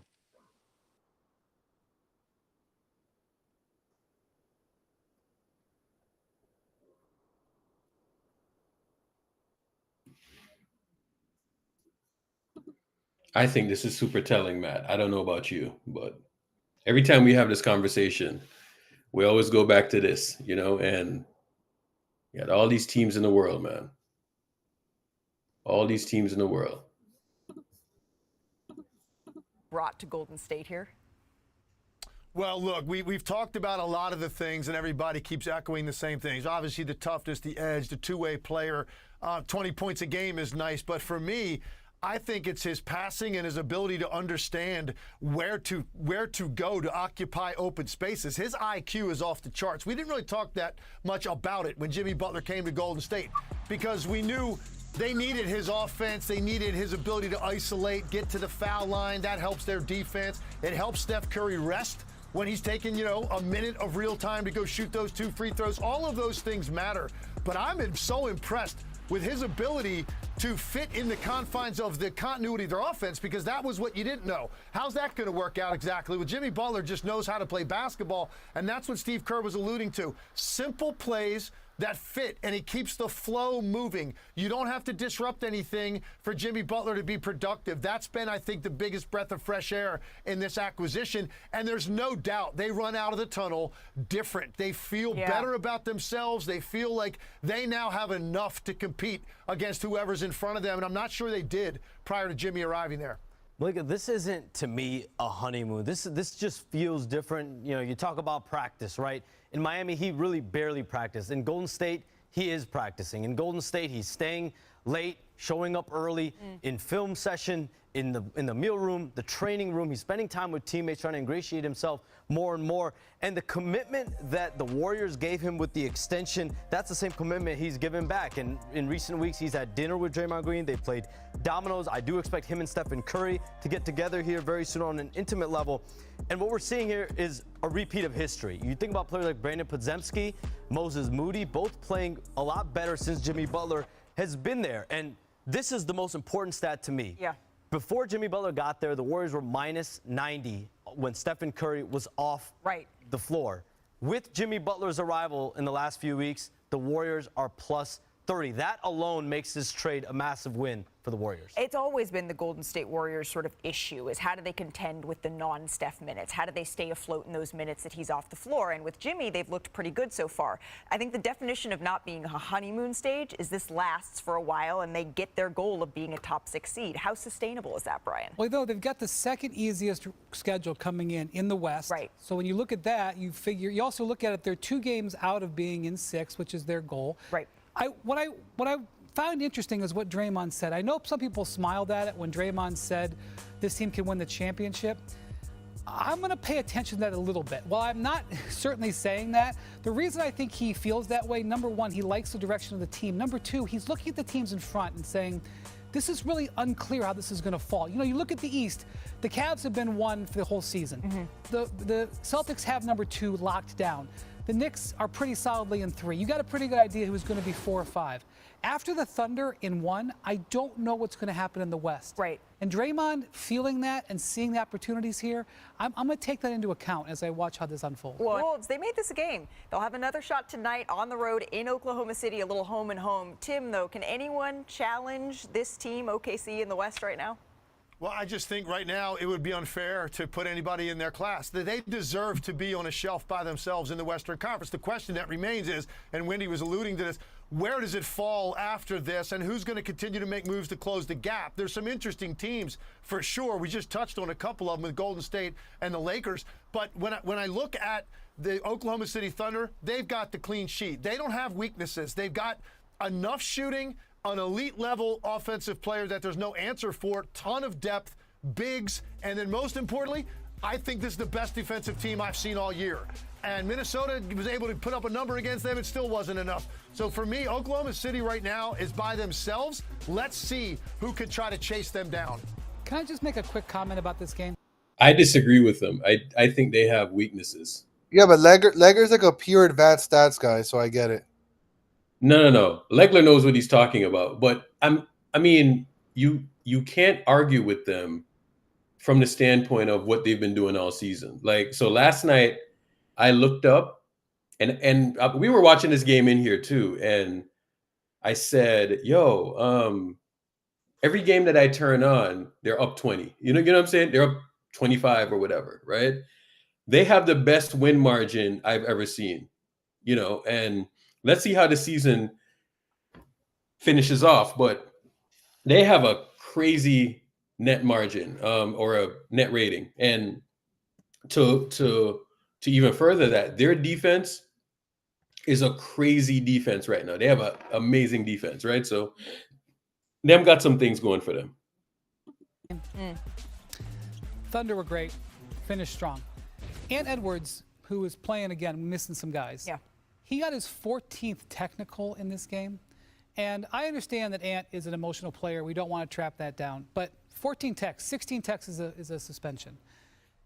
I think this is super telling, Matt. I don't know about you, but every time we have this conversation, we always go back to this, and you got all these teams in the world, man. All these teams in the world. Brought to Golden State here. Well, look, we've talked about a lot of the things, and everybody keeps echoing the same things. Obviously, the toughness, the edge, the two-way player, 20 points a game is nice. But for me, I think it's his passing and his ability to understand where to go to occupy open spaces. His IQ is off the charts. We didn't really talk that much about it when Jimmy Butler came to Golden State because we knew they needed his offense. They needed his ability to isolate, get to the foul line. That helps their defense. It helps Steph Curry rest when he's taking, a minute of real time to go shoot those 2 free throws. All of those things matter. But I'm so impressed with his ability to fit in the confines of the continuity of their offense because that was what you didn't know. How's that going to work out exactly? Well, Jimmy Butler just knows how to play basketball, and that's what Steve Kerr was alluding to. Simple plays that fit, and he keeps the flow moving. You don't have to disrupt anything for Jimmy Butler to be productive. That's been, I think, the biggest breath of fresh air in this acquisition, and there's no doubt they run out of the tunnel different. They feel better about themselves. They feel like they now have enough to compete against whoever's in front of them, and I'm not sure they did prior to Jimmy arriving there. Look, this isn't, to me, a honeymoon. This just feels different. You talk about practice, right? In Miami, he really barely practiced. In Golden State, he is practicing. In Golden State, he's staying late, showing up early, in film session, in the meal room, the training room. He's spending time with teammates, trying to ingratiate himself more and more. And the commitment that the Warriors gave him with the extension, that's the same commitment he's given back. And in recent weeks, he's had dinner with Draymond Green. They played dominoes. I do expect him and Stephen Curry to get together here very soon on an intimate level. And what we're seeing here is a repeat of history. You think about players like Brandon Podziemski, Moses Moody, both playing a lot better since Jimmy Butler has been there. And this is the most important stat to me. Yeah. Before Jimmy Butler got there, the Warriors were minus 90 when Stephen Curry was off the floor. With Jimmy Butler's arrival in the last few weeks, the Warriors are plus 30. That alone makes this trade a massive win for the Warriors. It's always been the Golden State Warriors sort of issue is how do they contend with the non-Steph minutes? How do they stay afloat in those minutes that he's off the floor? And with Jimmy, they've looked pretty good so far. I think the definition of not being a honeymoon stage is this lasts for a while and they get their goal of being a top 6 seed. How sustainable is that, Brian? Well, though, they've got the second easiest schedule coming in the West. Right. So when you look at that, you also look at it, they're 2 games out of being in 6, which is their goal. Right. What I found interesting is what Draymond said. I know some people smiled at it when Draymond said this team can win the championship. I'm going to pay attention to that a little bit. While I'm not certainly saying that, the reason I think he feels that way, number one, he likes the direction of the team. Number two, he's looking at the teams in front and saying, this is really unclear how this is going to fall. You look at the East, the Cavs have been 1 for the whole season. The Celtics have number 2 locked down. The Knicks are pretty solidly in 3. You got a pretty good idea who's going to be 4 or 5. After the Thunder in 1, I don't know what's going to happen in the West. Right. And Draymond feeling that and seeing the opportunities here, I'm going to take that into account as I watch how this unfolds. Well, Wolves, they made this a game. They'll have another shot tonight on the road in Oklahoma City, a little home and home. Tim, though, can anyone challenge this team, OKC, in the West right now? Well, I just think right now it would be unfair to put anybody in their class. They deserve to be on a shelf by themselves in the Western Conference. The question that remains is, and Wendy was alluding to this, where does it fall after this, and who's going to continue to make moves to close the gap? There's some interesting teams for sure. We just touched on a couple of them with Golden State and the Lakers. But when I look at the Oklahoma City Thunder, they've got the clean sheet. They don't have weaknesses. They've got enough shooting, an elite level offensive player that there's no answer for, ton of depth, bigs, and then most importantly, I think this is the best defensive team I've seen all year. And Minnesota was able to put up a number against them. It still wasn't enough. So for me, Oklahoma City right now is by themselves. Let's see who can try to chase them down. Can I just make a quick comment about this game? I disagree with them. I think they have weaknesses. Yeah, but Legger's like a pure advanced stats guy, so I get it. No. Legler knows what he's talking about. But I mean, you can't argue with them from the standpoint of what they've been doing all season. Like, so last night I looked up and we were watching this game in here too. And I said, every game that I turn on, they're up 20. You know what I'm saying? They're up 25 or whatever, right? They have the best win margin I've ever seen, and let's see how the season finishes off. But they have a crazy net margin or a net rating. And to even further that, their defense is a crazy defense right now. They have an amazing defense, right? So them got some things going for them. Thunder were great, finished strong. Ant Edwards, who is playing again, missing some guys. Yeah. He got his 14th technical in this game. And I understand that Ant is an emotional player. We don't want to trap that down. But 14 techs, 16 techs is a suspension.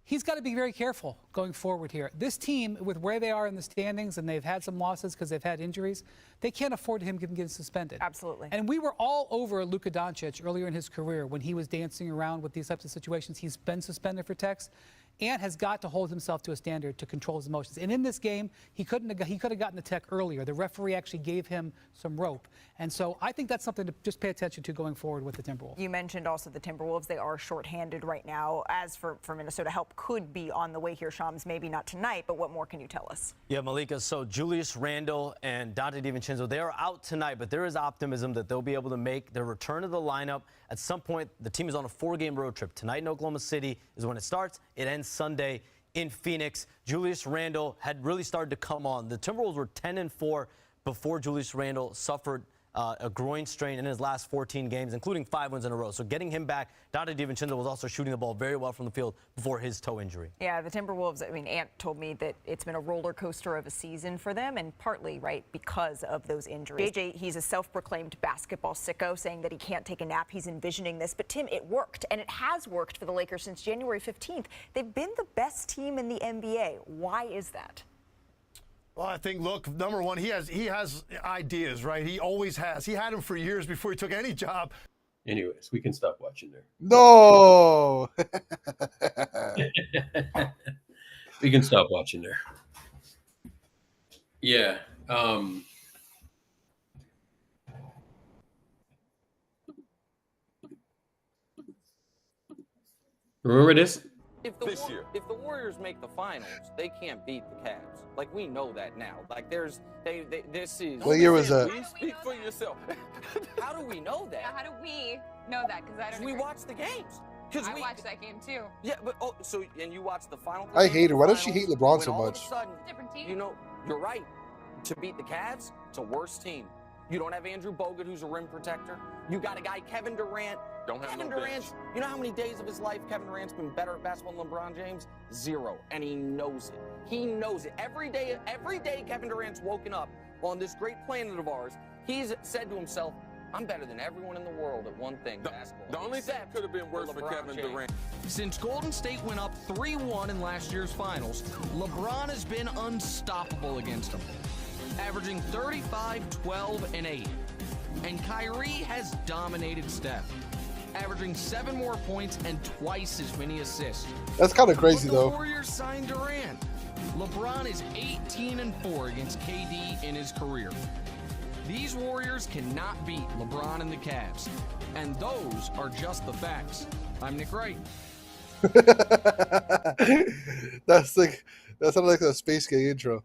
He's got to be very careful going forward here. This team, with where they are in the standings, and they've had some losses because they've had injuries, they can't afford him getting suspended. Absolutely. And we were all over Luka Doncic earlier in his career when he was dancing around with these types of situations. He's been suspended for techs. Ant has got to hold himself to a standard to control his emotions. And in this game, he could have gotten the tech earlier. The referee actually gave him some rope. And so I think that's something to just pay attention to going forward with the Timberwolves. You mentioned also the Timberwolves. They are shorthanded right now. As for Minnesota, help could be on the way here, Shams. Maybe not tonight, but what more can you tell us? Yeah, Malika, so Julius Randle and Dante DiVincenzo, they are out tonight, but there is optimism that they'll be able to make their return to the lineup. At some point, the team is on a 4-game road trip. Tonight in Oklahoma City is when it starts. It ends Sunday in Phoenix. Julius Randle had really started to come on. The Timberwolves were 10-4 before Julius Randle suffered a groin strain in his last 14 games, including 5 wins in a row. So getting him back, Dante DiVincenzo was also shooting the ball very well from the field before his toe injury. Yeah, the Timberwolves, I mean, Ant told me that it's been a roller coaster of a season for them, and partly, right, because of those injuries. JJ, he's a self-proclaimed basketball sicko, saying that he can't take a nap. He's envisioning this. But, Tim, it worked, and it has worked for the Lakers since January 15th. They've been the best team in the NBA. Why is that? Well, I think, look, number one, he has ideas, right? He always has. He had them for years before he took any job. Anyways, we can stop watching there. No. We can stop watching there. Yeah. Remember this? If the Warriors make the finals, they can't beat the Cavs. Like, we know that now. Like, this is... What year was that? Speak for yourself. How do we know that? How do we know that? Because I don't. We watch the games. I watched that game too. Yeah, but and you watch the final. I hate her. Why does she hate LeBron so much? All of a sudden, different team. You know, you're right. To beat the Cavs, it's a worse team. You don't have Andrew Bogut, who's a rim protector. You got a guy, Kevin Durant. Kevin Durant, you know how many days of his life Kevin Durant's been better at basketball than LeBron James? 0. And he knows it. He knows it. Every day Kevin Durant's woken up on this great planet of ours, he's said to himself, I'm better than everyone in the world at one thing, basketball. The only thing that could have been worse for Kevin Durant. Since Golden State went up 3-1 in last year's finals, LeBron has been unstoppable against them, averaging 35, 12, and 8. And Kyrie has dominated Steph, averaging 7 more points and twice as many assists. That's kind of crazy, But the though. Warriors signed Durant. LeBron is 18-4 against KD in his career. These Warriors cannot beat LeBron and the Cavs. And those are just the facts. I'm Nick Wright. That sounded like a Space Gay intro.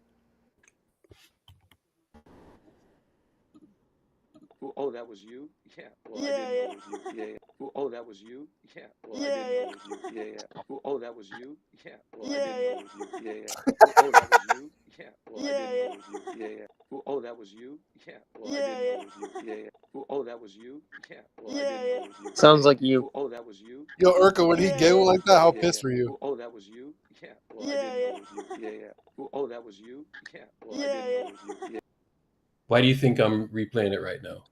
Oh, that was you? Yeah. Well, I didn't know it was you. Yeah. Oh, that was you? Yeah. Well, I didn't know it was you. Yeah. Oh, that was you? Yeah. Well, I didn't know it was you. Yeah. Oh, that was you? Yeah. Well, I didn't know it was you. Yeah. Oh, that was you? Yeah. Well, I didn't know it was you. Yeah. Oh, that was you? Yeah. Well, I didn't know it was you. Sounds like you. Oh, that was you? Yo, Urkel, when he giggled like that, how pissed were you? Oh, that was you? Yeah. Well, I didn't know it was you. Yeah. Oh, that was you? Yeah. Well, I didn't know it was you. Yeah. Why do you think I'm replaying it right now?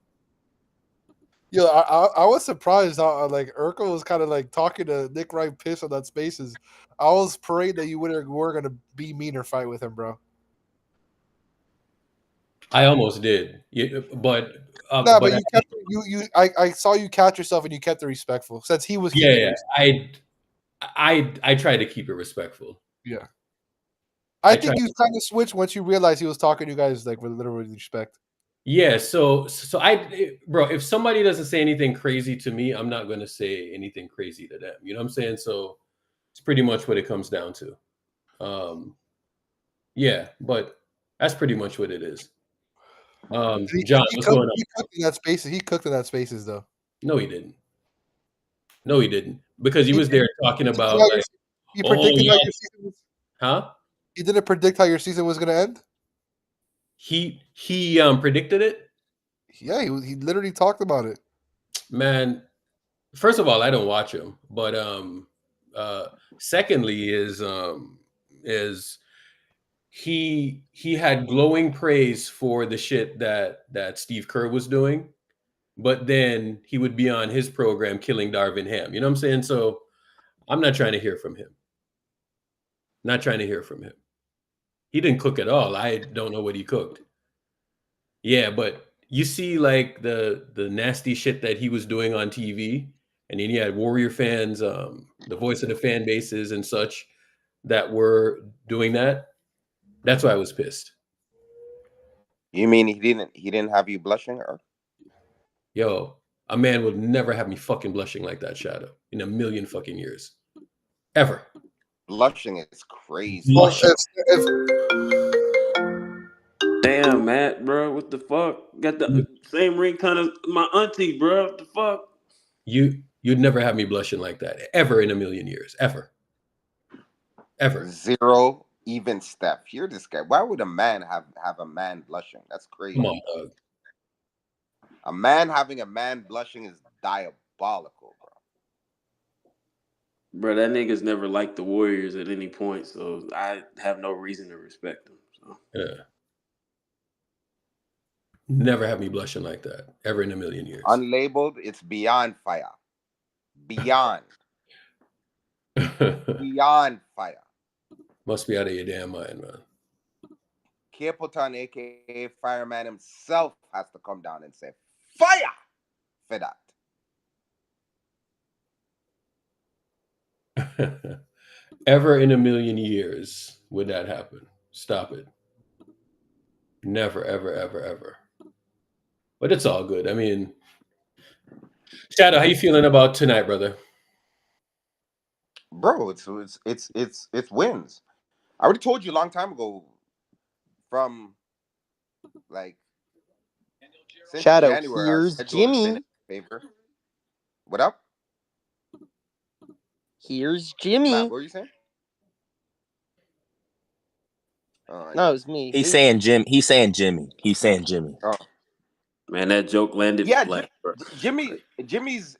Yo, I was surprised how like Urkel was kind of like talking to Nick Wright piss on that Spaces. I was praying that you were gonna be mean or fight with him, bro. I almost did, but No, but you kept I saw you catch yourself and you kept it respectful since he was. Yeah, I tried to keep it respectful. Yeah, I think you kind of switched once you realized he was talking to you guys like with literal respect. Yeah, so bro, if somebody doesn't say anything crazy to me, I'm not gonna say anything crazy to them. You know what I'm saying? So it's pretty much what it comes down to. Yeah, but that's pretty much what it is. John, what's going on? He cooked in that Spaces. He cooked in that Spaces, though. No, he didn't. No, he didn't, because he was there talking about. He predicted how your season was. Huh? He didn't predict how your season was gonna end. He predicted it. Yeah, he literally talked about it. Man, first of all, I don't watch him, but secondly is he had glowing praise for the shit that Steve Kerr was doing, but then he would be on his program killing Darvin Ham. You know what I'm saying? So I'm not trying to hear from him. Not trying to hear from him. He didn't cook at all. I don't know what he cooked. Yeah, but you see like the nasty shit that he was doing on TV, and then you had Warrior fans, the voice of the fan bases and such that were doing that. That's why I was pissed. You mean he didn't have you blushing, or? Yo, a man would never have me fucking blushing like that, Shadow, in a million fucking years. Ever. Blushing is crazy. Damn, Matt, bro, what the fuck? Got the same ringtone as my auntie, bro. What the fuck? You'd never have me blushing like that, ever in a million years, ever. Zero, even Steph. You're this guy. Why would a man have a man blushing? That's crazy. Come on, dog. A man having a man blushing is diabolical, bro. Bro, that nigga's never liked the Warriors at any point, so I have no reason to respect him. So. Yeah. Never have me blushing like that, ever in a million years. Unlabeled, it's beyond fire. Beyond. Beyond fire. Must be out of your damn mind, man. Capotan, aka Fireman himself, has to come down and say, fire for that. Ever in a million years would that happen? Stop it. Never, ever, ever, ever. But it's all good. I mean, Shadow, how you feeling about tonight, brother? Bro, it's wins. I already told you a long time ago. From like since Shadow, January, here's Jimmy. Favor. What up? Here's Jimmy. Matt, what were you saying? No, it's me. He's saying Jim. He's saying Jimmy. Oh. Man, that joke landed flat, bro. Jimmy's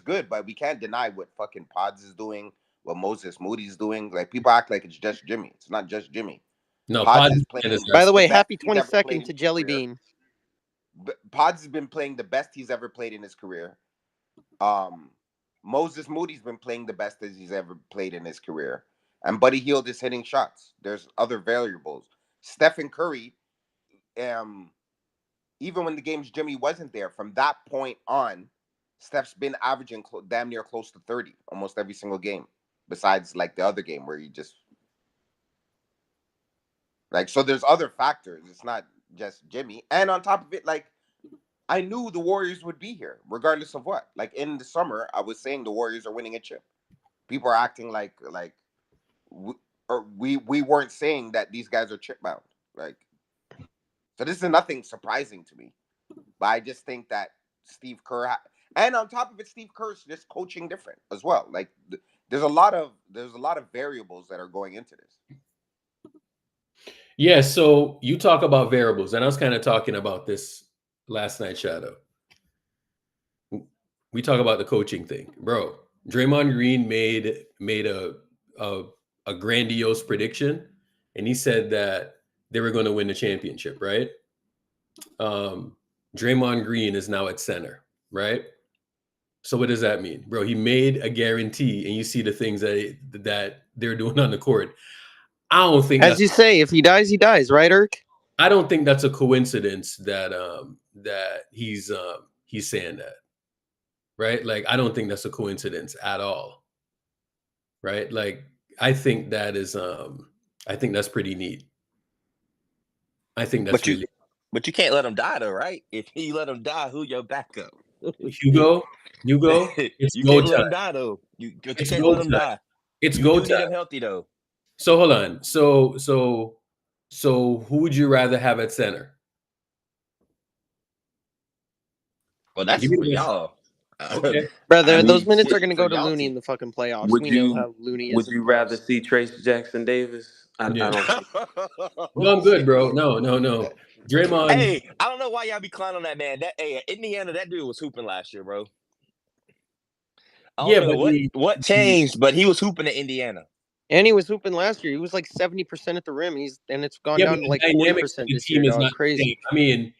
good, but we can't deny what fucking Pods is doing, what Moses Moody's doing. Like people act like it's just Jimmy. It's not just Jimmy. No, Pods is playing. By the way, happy 22nd to Jelly Bean. Pods has been playing the best he's ever played in his career. Moses Moody's been playing the best as he's ever played in his career. And Buddy Hield is hitting shots. There's other variables. Stephen Curry, even when the games Jimmy wasn't there, from that point on, Steph's been averaging damn near close to 30 almost every single game, besides like the other game where he just like, so there's other factors. It's not just Jimmy. And on top of it, like, I knew the Warriors would be here, regardless of what. Like in the summer, I was saying the Warriors are winning a chip. People are acting like we weren't saying that these guys are chip bound. Like, so this is nothing surprising to me. But I just think that Steve Kerr, and on top of it, Steve Kerr's just coaching different as well. Like, there's a lot of variables that are going into this. Yeah, so you talk about variables, and I was kind of talking about this last night, Shadow. We talk about the coaching thing, bro. Draymond Green made a grandiose prediction, and he said that they were going to win the championship, right? Draymond Green is now at center, right? So what does that mean, bro? He made a guarantee, and you see the things that they're doing on the court. I don't think, as you say, if he dies, he dies, right, Irk? I don't think that's a coincidence that that he's saying that, right? Like, I don't think that's a coincidence at all, right? Like, I think that is I think that's pretty neat. I think that's but you can't let him die though, right? If you let him die, who your backup? Hugo, it's you go can't let him time. die though. You can't go let him time. die. It's you go do time. Need him healthy though. So hold on. So who would you rather have at center? Well, that's for y'all. Okay. Brother, those minutes are going to go to Looney in the fucking playoffs. We know how Looney is. Would you rather see Trace Jackson Davis? I don't think. No, I'm good, bro. No. Draymond. Hey, I don't know why y'all be clowning on that man. Indiana, that dude was hooping last year, bro. I don't know what changed, but he was hooping at Indiana. And he was hooping last year. He was like 70% at the rim. And it's gone down to like 40% this year. Dog. Crazy. I mean,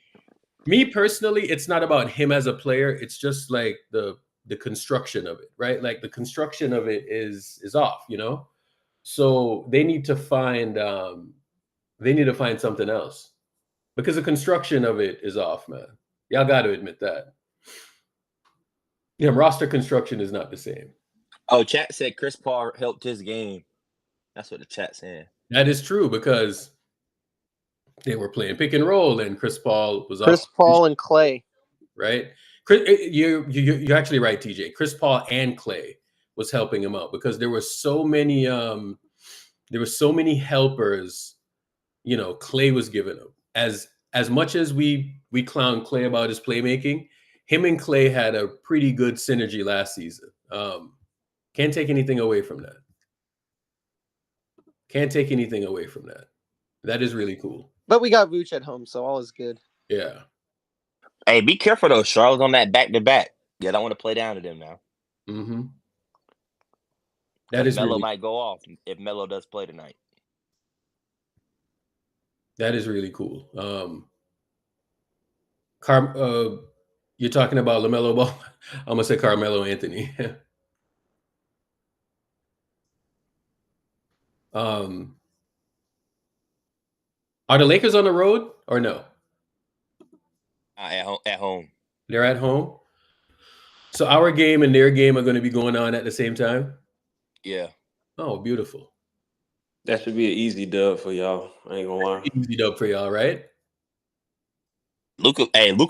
me personally, it's not about him as a player. It's just like the construction of it, right? Like the construction of it is off, you know. So they need to find something else because the construction of it is off, man. Y'all got to admit that. Yeah, roster construction is not the same. Oh, chat said Chris Paul helped his game. That's what the chat's saying. That is true because they were playing pick and roll, and Chris Paul was Chris Paul and Clay, right? You're actually right, TJ. Chris Paul and Clay was helping him out because there were so many helpers. You know, Clay was giving him as much as we clown Clay about his playmaking. Him and Clay had a pretty good synergy last season. Can't take anything away from that. That is really cool. But we got Vooch at home, so all is good. Yeah. Hey, be careful though. Charlotte's on that back-to-back. Yeah, I don't want to play down to them now. Mm-hmm. That is Melo really... might go off if Melo does play tonight. That is really cool. You're talking about LaMelo Ball. I'm gonna say Carmelo Anthony. Are the Lakers on the road or no? At home. They're at home. So our game and their game are going to be going on at the same time? Yeah. Oh, beautiful. That should be an easy dub for y'all. I ain't gonna lie. Easy dub for y'all, right? Luka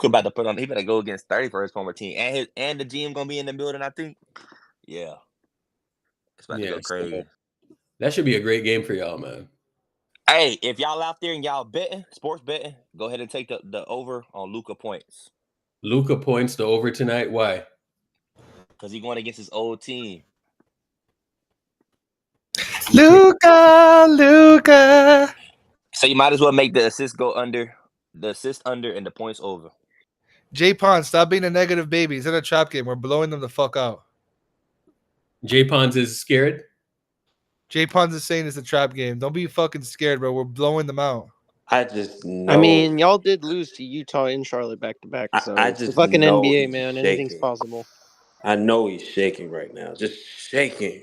about to put on. He better go against 30 for his former team, and the GM gonna be in the building. I think. Yeah. It's about to go crazy. That should be a great game for y'all, man. Hey, if y'all out there and y'all betting, sports betting, go ahead and take the over on Luka points. Luka points the over tonight. Why? Because he's going against his old team. Luka. So you might as well make the assist under, and the points over. J Pond, stop being a negative baby. It's in a trap game. We're blowing them the fuck out. J Pons is scared. J Pons is saying it's a trap game. Don't be fucking scared, bro. We're blowing them out. I just know. I mean, y'all did lose to Utah and Charlotte back to back, so I it's the just fucking know NBA, he's man. Anything's shaking. possible. I know he's shaking right now. Just shaking.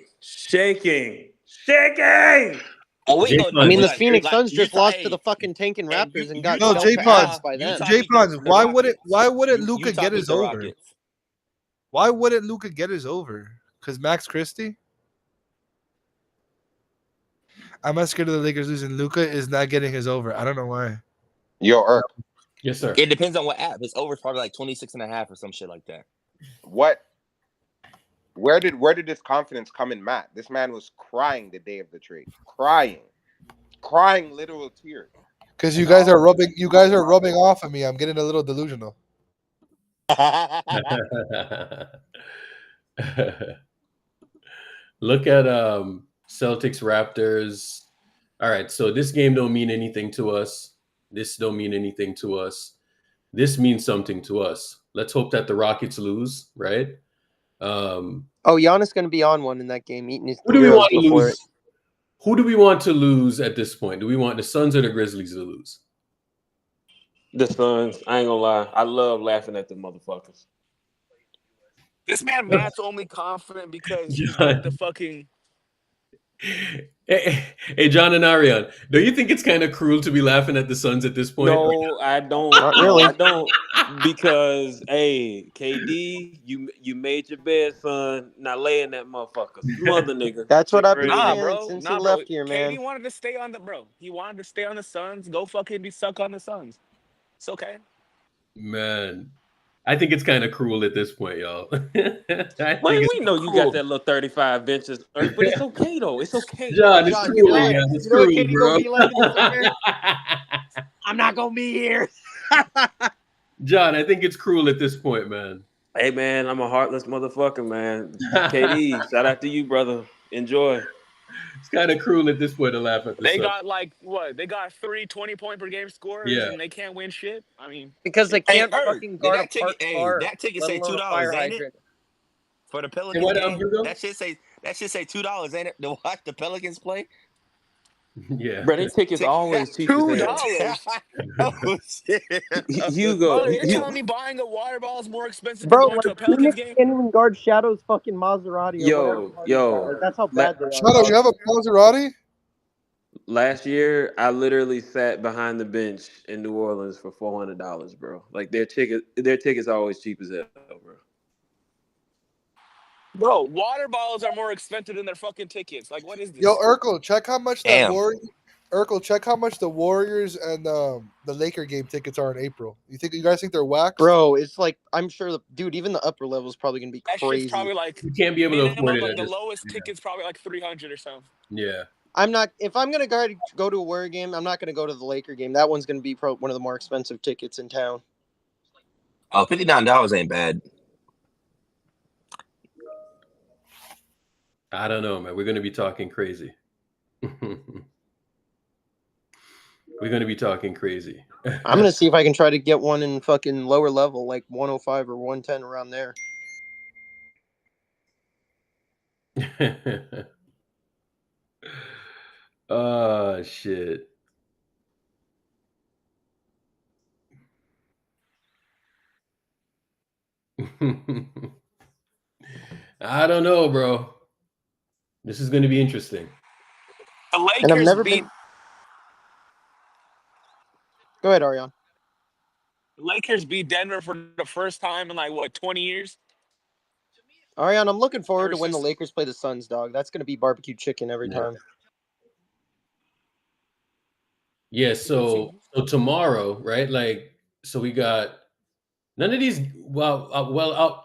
Oh, we go. I mean, the Like, Phoenix like Suns just Utah. lost to Hey, the fucking tanking Raptors and got No, Utah dealt J beat Pods, ass by them. Utah J beat Pods. the Rockets. Why wouldn't Luca Utah get beat his the over? Rockets. Why wouldn't Luca get his over? Because Max Christie. I'm not scared of the Lakers losing. Luca is not getting his over. I don't know why. Yo, Irk. Yes, sir. It depends on what app. His over's probably like 26.5 or some shit like that. What? Where did this confidence come in, Matt? This man was crying the day of the trade, crying literal tears. Because you guys are rubbing off on me. I'm getting a little delusional. Look at Celtics Raptors. All right, so this game don't mean anything to us. This don't mean anything to us. This means something to us. Let's hope that the Rockets lose, right? Oh, Giannis going to be on one in that game, eating his Who do we want to before lose? Who do we want to lose at this point? Do we want the Suns or the Grizzlies to lose? The Suns. I ain't gonna lie. I love laughing at the motherfuckers. This man Matt's only confident because he's John. with the fucking. Hey, John and Ariane, do you think it's kind of cruel to be laughing at the Suns at this point? No, I don't. Not really. No, I don't. Because hey, KD, you made your bed, son. Now lay in that motherfucker. Smother nigga. That's what I've been Nah, saying bro. since Nah, he bro. left here, man. KD wanted to stay on the bro. He wanted to stay on the Suns. Go fucking be suck on the Suns. It's okay. Man, I think it's kind of cruel at this point, y'all. Man, we know you got that little 35 benches, but it's okay though. It's okay. John, it's John, cruel, you know what? man. It's You know what cruel, KD bro. gonna be like in the summer? I'm not gonna be here. John, I think it's cruel at this point, man. Hey man, I'm a heartless motherfucker, man. KD, shout out to you, brother. Enjoy. It's kind of cruel at this point to laugh at the They Suns. got like what? They got 3 20-point per game scorers, Yeah. and they can't win shit. I mean, Because they Hey, can't Irk, fucking did guard that a ticket- parked hey, car, that ticket let say alone a $2, fire ain't it? hydrant. For the Pelicans what, game, Hugo? that should say $2, ain't it? To watch the Pelicans play. Yeah. Bro, they tickets always cheap as hell. $2. Oh shit! Hugo, Bro, you're telling me buying a water ball is more expensive Bro, than going like to a Pelicans Phoenix game? can't even guard Shadow's fucking Maserati or whatever car he's got. Like, that's how bad they are. Shadow, you have a Maserati? last year I literally sat behind the bench in New Orleans for $400, bro. Like their tickets are always cheap as hell, bro. Bro, water bottles are more expensive than their fucking tickets. Like, what is this? Yo, Urkel, check how much Damn. check how much the Warriors and the Laker game tickets are in April. You guys think they're whacked? Bro, it's like I'm sure dude, even the upper level is probably gonna be That crazy. shit's probably like You can't be able to afford minimum, it. like At the this, lowest ticket's probably like 300 or something. yeah. I'm not. If I'm gonna go to a Warrior game, I'm not gonna go to the Laker game. That one's gonna be one of the more expensive tickets in town. Oh, $59 ain't bad. I don't know, man. We're going to be talking crazy. We're going to be talking crazy. I'm gonna see if I can try to get one in fucking lower level, like 105 or 110 around there. Oh, shit. I don't know, bro. This is going to be interesting. The And I've Lakers never beat been. Go ahead, Ariane. Lakers beat Denver for the first time in like what 20 years. Ariane, I'm looking forward to when the Versus- Lakers play the Suns, dog. That's gonna be barbecue chicken every Yeah. time. Yeah, so tomorrow, right? Like, so we got none of these.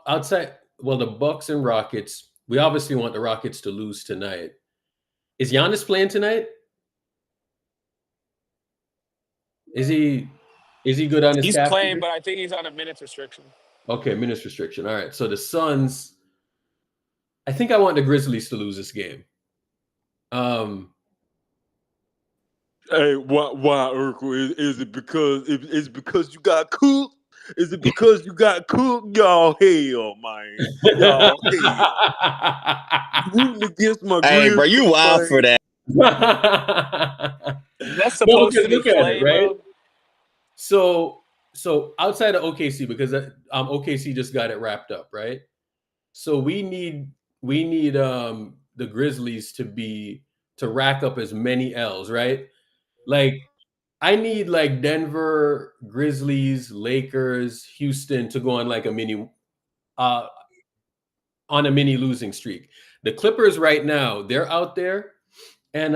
Outside. Well, the Bucks and Rockets. We obviously want the Rockets to lose tonight. Is Giannis playing tonight? Is he good on his He's calf playing, injury? but I think he's on a minutes restriction. Okay, minutes restriction. All right. So the Suns. I think I want the Grizzlies to lose this game. Hey, why, Urkel? Is it because it's because you got cooked? Is it because you got cooked? Y'all hell, man. Y'all hell. Rooting against my Hey, bro, Grizzlies, you wild man. for that. that's No, supposed because to be look at it, play, right? bro. So outside of OKC, because OKC just got it wrapped up, right? So we need the Grizzlies to rack up as many L's, right? Like I need like Denver, Grizzlies, Lakers, Houston to go on like uh on a mini losing streak. The Clippers right now, they're out there and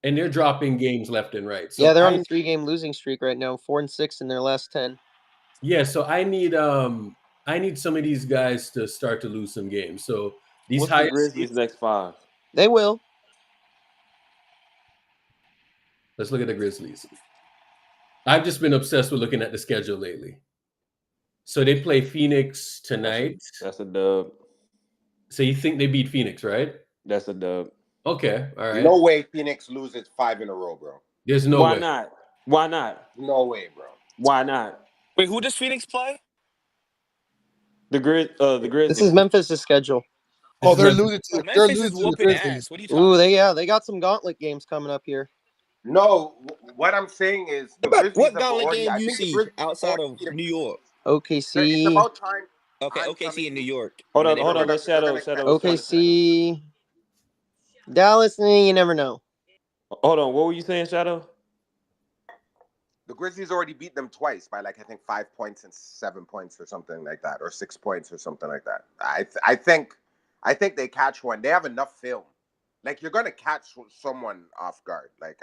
they're dropping games left and right. Yeah, So they're on a 3-game losing streak right now, 4-6 in their last 10. so I need some of these guys to start to lose some games. So these What's the highest Grizzlies' seeds, next 5? They will. let's look at the Grizzlies. I've just been obsessed with looking at the schedule lately. So they play Phoenix tonight. That's a dub. So you think they beat Phoenix, right? That's a dub. Okay, all right. No way Phoenix loses 5 in a row, bro. There's no Why way. not? Why not? No way, bro. Why not? Wait, who does Phoenix play? The Grizzlies. This is Memphis' schedule. Oh, they're Memphis. losing to Memphis is the whooping Grizzlies. ass. What are you talking Ooh, about? they got some gauntlet games coming up here. No, what I'm saying is the Grizzlies What have gauntlet already. game I you think the see Grizzlies outside already of beat New York? It's OKC. about time. Okay, I'm OKC coming in New to- York. Hold And on, then hold on. Let they're Shadow gonna catch OKC. Dallas, you never know. Hold on. What were you saying, Shadow? The Grizzlies already beat them twice by like I think 5 points and 7 points or something like that, or 6 points or something like that. I think they catch one. They have enough film. Like you're gonna catch someone off guard. Like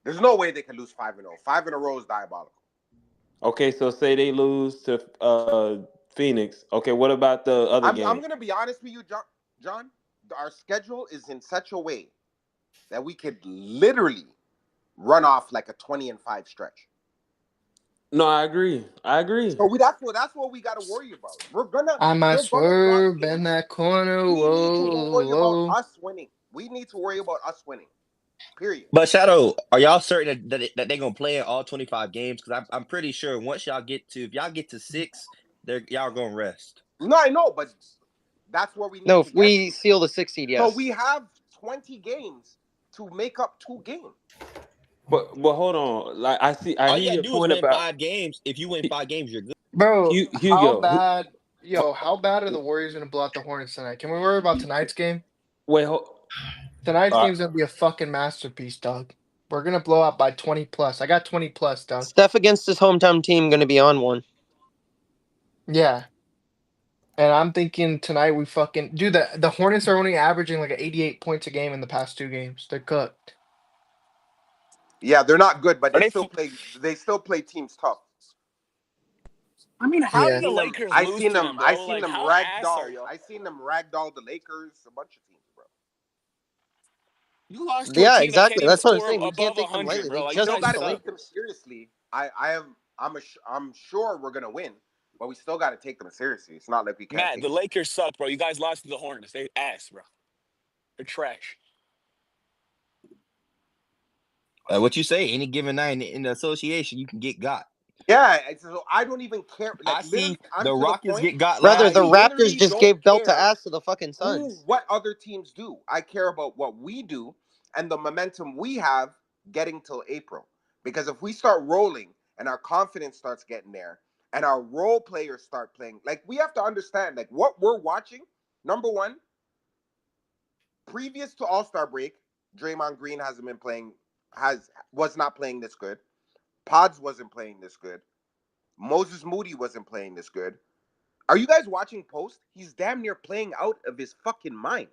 there's no way they can lose 5 in a row. 5 in a row is diabolical. Okay, so say they lose to Phoenix. Okay, what about the other game? I'm gonna be honest with you, John. Our schedule is in such a way that we could literally run off like a 20-5 stretch. No, I agree. So that's what we got to worry about. I might We're gonna swerve drop in games. that corner. We need to Whoa, worry about whoa. us winning. We need to worry about us winning. Period. But Shadow, are y'all certain that they're gonna play in all 25 games? Because I'm pretty sure once if y'all get to 6, y'all gonna rest. No, I know, but that's where we need No, to if get we to. seal the 6 seed, yes. So we have 20 games to make up 2 games. But hold on. Like I hear You your do is point win about 5 games. If you win 5 games, you're good. Bro, Hugo. how bad are the Warriors going to blow out the Hornets tonight? Can we worry about tonight's game? Wait, Tonight's game's going to be a fucking masterpiece, dog. We're going to blow out by 20 plus. I got 20 plus, dog. Steph against his hometown team going to be on one. Yeah. And I'm thinking tonight we fucking... Dude, the Hornets are only averaging like 88 points a game in the past 2 games. They're cooked. Yeah, they're not good, but they still play teams tough. I mean, how Yeah. did the Lakers I lose seen to them. them, bro? I seen them how ass are ragdoll. y'all? I seen them ragdoll the Lakers, a bunch of teams, bro. You lost to a Yeah, team that can't exactly. even That's what I'm score saying. We can't above take them 100, lightly. bro. They Like, We just still you guys beat got to the suck. take them Lakers. seriously. I'm sure we're gonna win, but we still got to take them seriously. It's not like we can't Matt, take the them. Lakers suck, bro. You guys lost to the Hornets. They ass, bro. They're trash. What you say? Any given night in the association, you can get got. Yeah, so I don't even care. Like I see literally, I'm the to Rockets the get point. got Brother, last the week. Raptors just Don't gave belt to care ass to the fucking Suns. what other teams do. I care about what we do and the momentum we have getting till April. Because if we start rolling and our confidence starts getting there and our role players start playing, like we have to understand, like what we're watching. Number one, previous to All-Star break, Draymond Green was not playing this good. Pods wasn't playing this good. Moses Moody wasn't playing this good. Are you guys watching Post? He's damn near playing out of his fucking mind.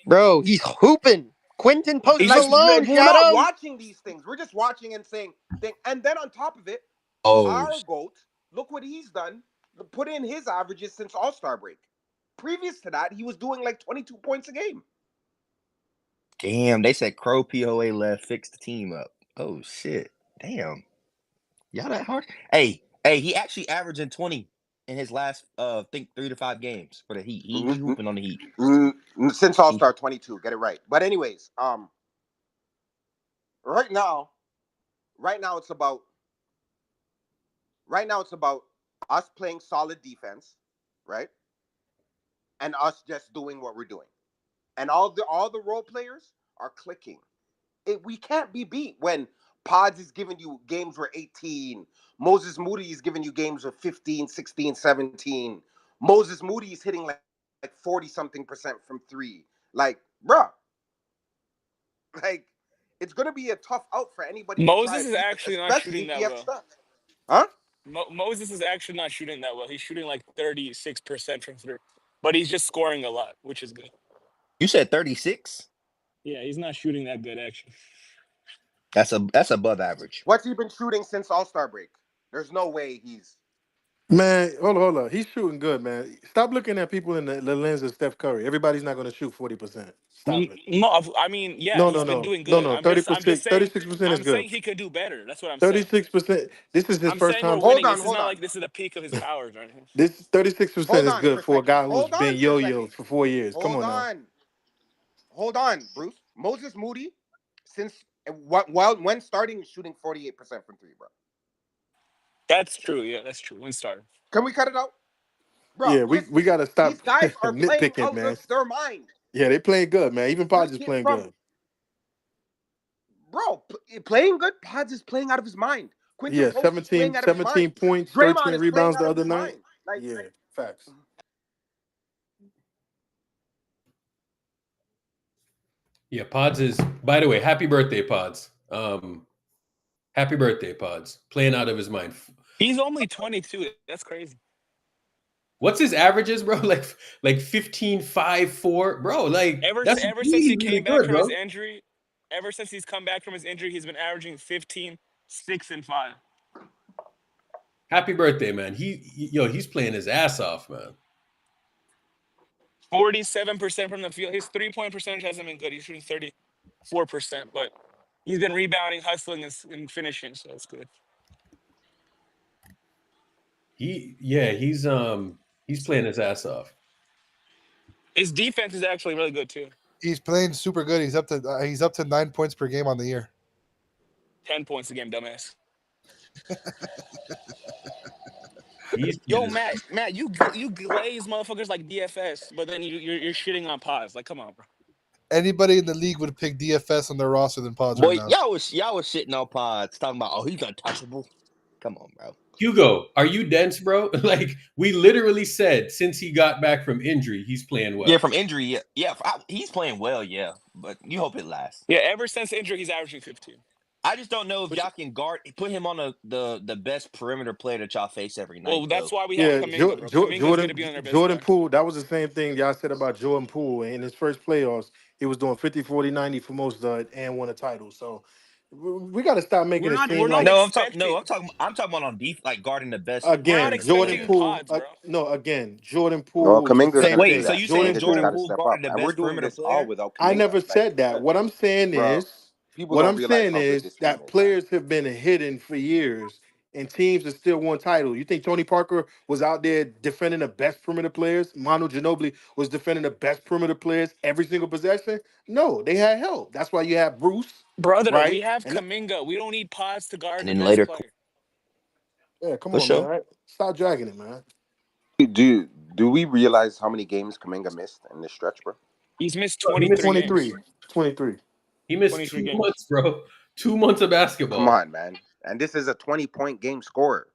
Bro, he's hooping. Quentin Post alone, We're not Shadow. watching these things. We're just watching and saying things. And then on top of it, our GOAT, look what he's done. Put in his averages since All-Star break. Previous to that, he was doing like 22 points a game. Damn, they said Crow POA left, fixed the team up. Oh shit. Damn. Y'all that hard? Hey, he actually averaging 20 in his last think 3 to 5 games for the Heat. He hooping on the Heat. Since All-Star 22, get it right. But anyways, right now it's about us playing solid defense, right? And us just doing what we're doing. And all the role players are clicking. we can't be beat when Pods is giving you games where 18. Moses Moody is giving you games with 15, 16, 17. Moses Moody is hitting like 40-something% from three. Like, bruh, like, it's going to be a tough out for anybody to try Moses to is beat us, actually not especially shooting if he that has well. stuff. Huh? Moses is actually not shooting that well. He's shooting like 36% from three, but he's just scoring a lot, which is good. You said 36? Yeah, he's not shooting that good actually. That's above average. What's he been shooting since All-Star break? There's no way he's... Man, hold on. He's shooting good, man. Stop looking at people in the lens of Steph Curry. Everybody's not going to shoot 40%. Stop it. No, I mean, yeah, No, he's no, been no. doing No, good. no. I'm just saying, 36% is I'm good. saying he could do better. That's what I'm saying. 36%. This is his I'm first saying we're time. winning. This is not like this is the peak of his powers or anything. This 36% Hold is on for good a for a second. guy who's Hold been on for a yo-yo second. for 4 years. Come Hold on now. on. Hold on, Bruce. Moses Moody, when starting, is shooting 48% from three, bro. That's true. Yeah, that's true. When starting. Can we cut it out? Bro, Yeah, we got to stop these guys are playing nitpicking, out man. of their mind. Yeah, they playing good, man. Even Pods is playing good. Bro, playing good, Pods is playing out of his mind. Quinton Yeah, Post is playing out of his 17 mind. points, Draymond 13 is playing rebounds out the of other his night. mind. Like, Yeah, facts. Yeah, Pods is. By the way, happy birthday, Pods. Happy birthday, Pods. Playing out of his mind. He's only 22. That's crazy. What's his averages, bro? Like 15, 5, 4, bro. Like Ever that's since really, he really came back good, from his bro. injury, ever since he's come back from his injury, he's been averaging 15, 6, and 5. Happy birthday, man. He's playing his ass off, man. 47% from the field. His 3-point percentage hasn't been good. He's shooting 34%, but he's been rebounding, hustling, and finishing, so it's good. He's playing his ass off. His defense is actually really good too. He's playing super good. He's up to 9 points per game on the year. 10 points a game, dumbass. Yo, Matt, you glaze motherfuckers like DFS, but then you're shitting on Pods. Like, come on, bro. Anybody in the league would pick DFS on their roster than Pods Boy, right now. y'all was shitting on Pods, talking about he's untouchable. Come on, bro. Hugo, are you dense, bro? Like we literally said, since he got back from injury, he's playing well. Yeah, from injury, yeah, he's playing well, yeah, but you hope it lasts. Yeah, ever since injury, he's averaging 15. I just don't know if y'all can put him on the best perimeter player that y'all face every night. Well, that's why we have Kuminga, bro. Kuminga's going to be on their best Jordan player. Poole, that was the same thing y'all said about Jordan Poole. In his first playoffs, he was doing 50, 40, 90 for most of it and won a title. So we got to stop making it seem like I'm talking about on deep, like guarding the best. again. Jordan Poole, Jordan Poole. Well, Kuminga's same gonna thing. do that. So you saying Jordan Poole guarded the and we're best doing perimeter this player? all without Kuminga. I never Like, said that. What I'm saying bro, is, people don't realize how good this team that is, players have been hidden for years, and teams have still won titles. You think Tony Parker was out there defending the best perimeter players? Manu Ginobili was defending the best perimeter players every single possession? No, they had help. That's why you have Bruce, Brother, right? we have Kuminga. We don't need Pods to guard And the then best later, player. Yeah, come for on, sure. man. Stop dragging it, man. Do we realize how many games Kuminga missed in this stretch, bro? He's missed He missed 23 games. 23. He missed 23 2 games. months, bro. 2 months of basketball. Come on, man. And this is a 20-point game scorer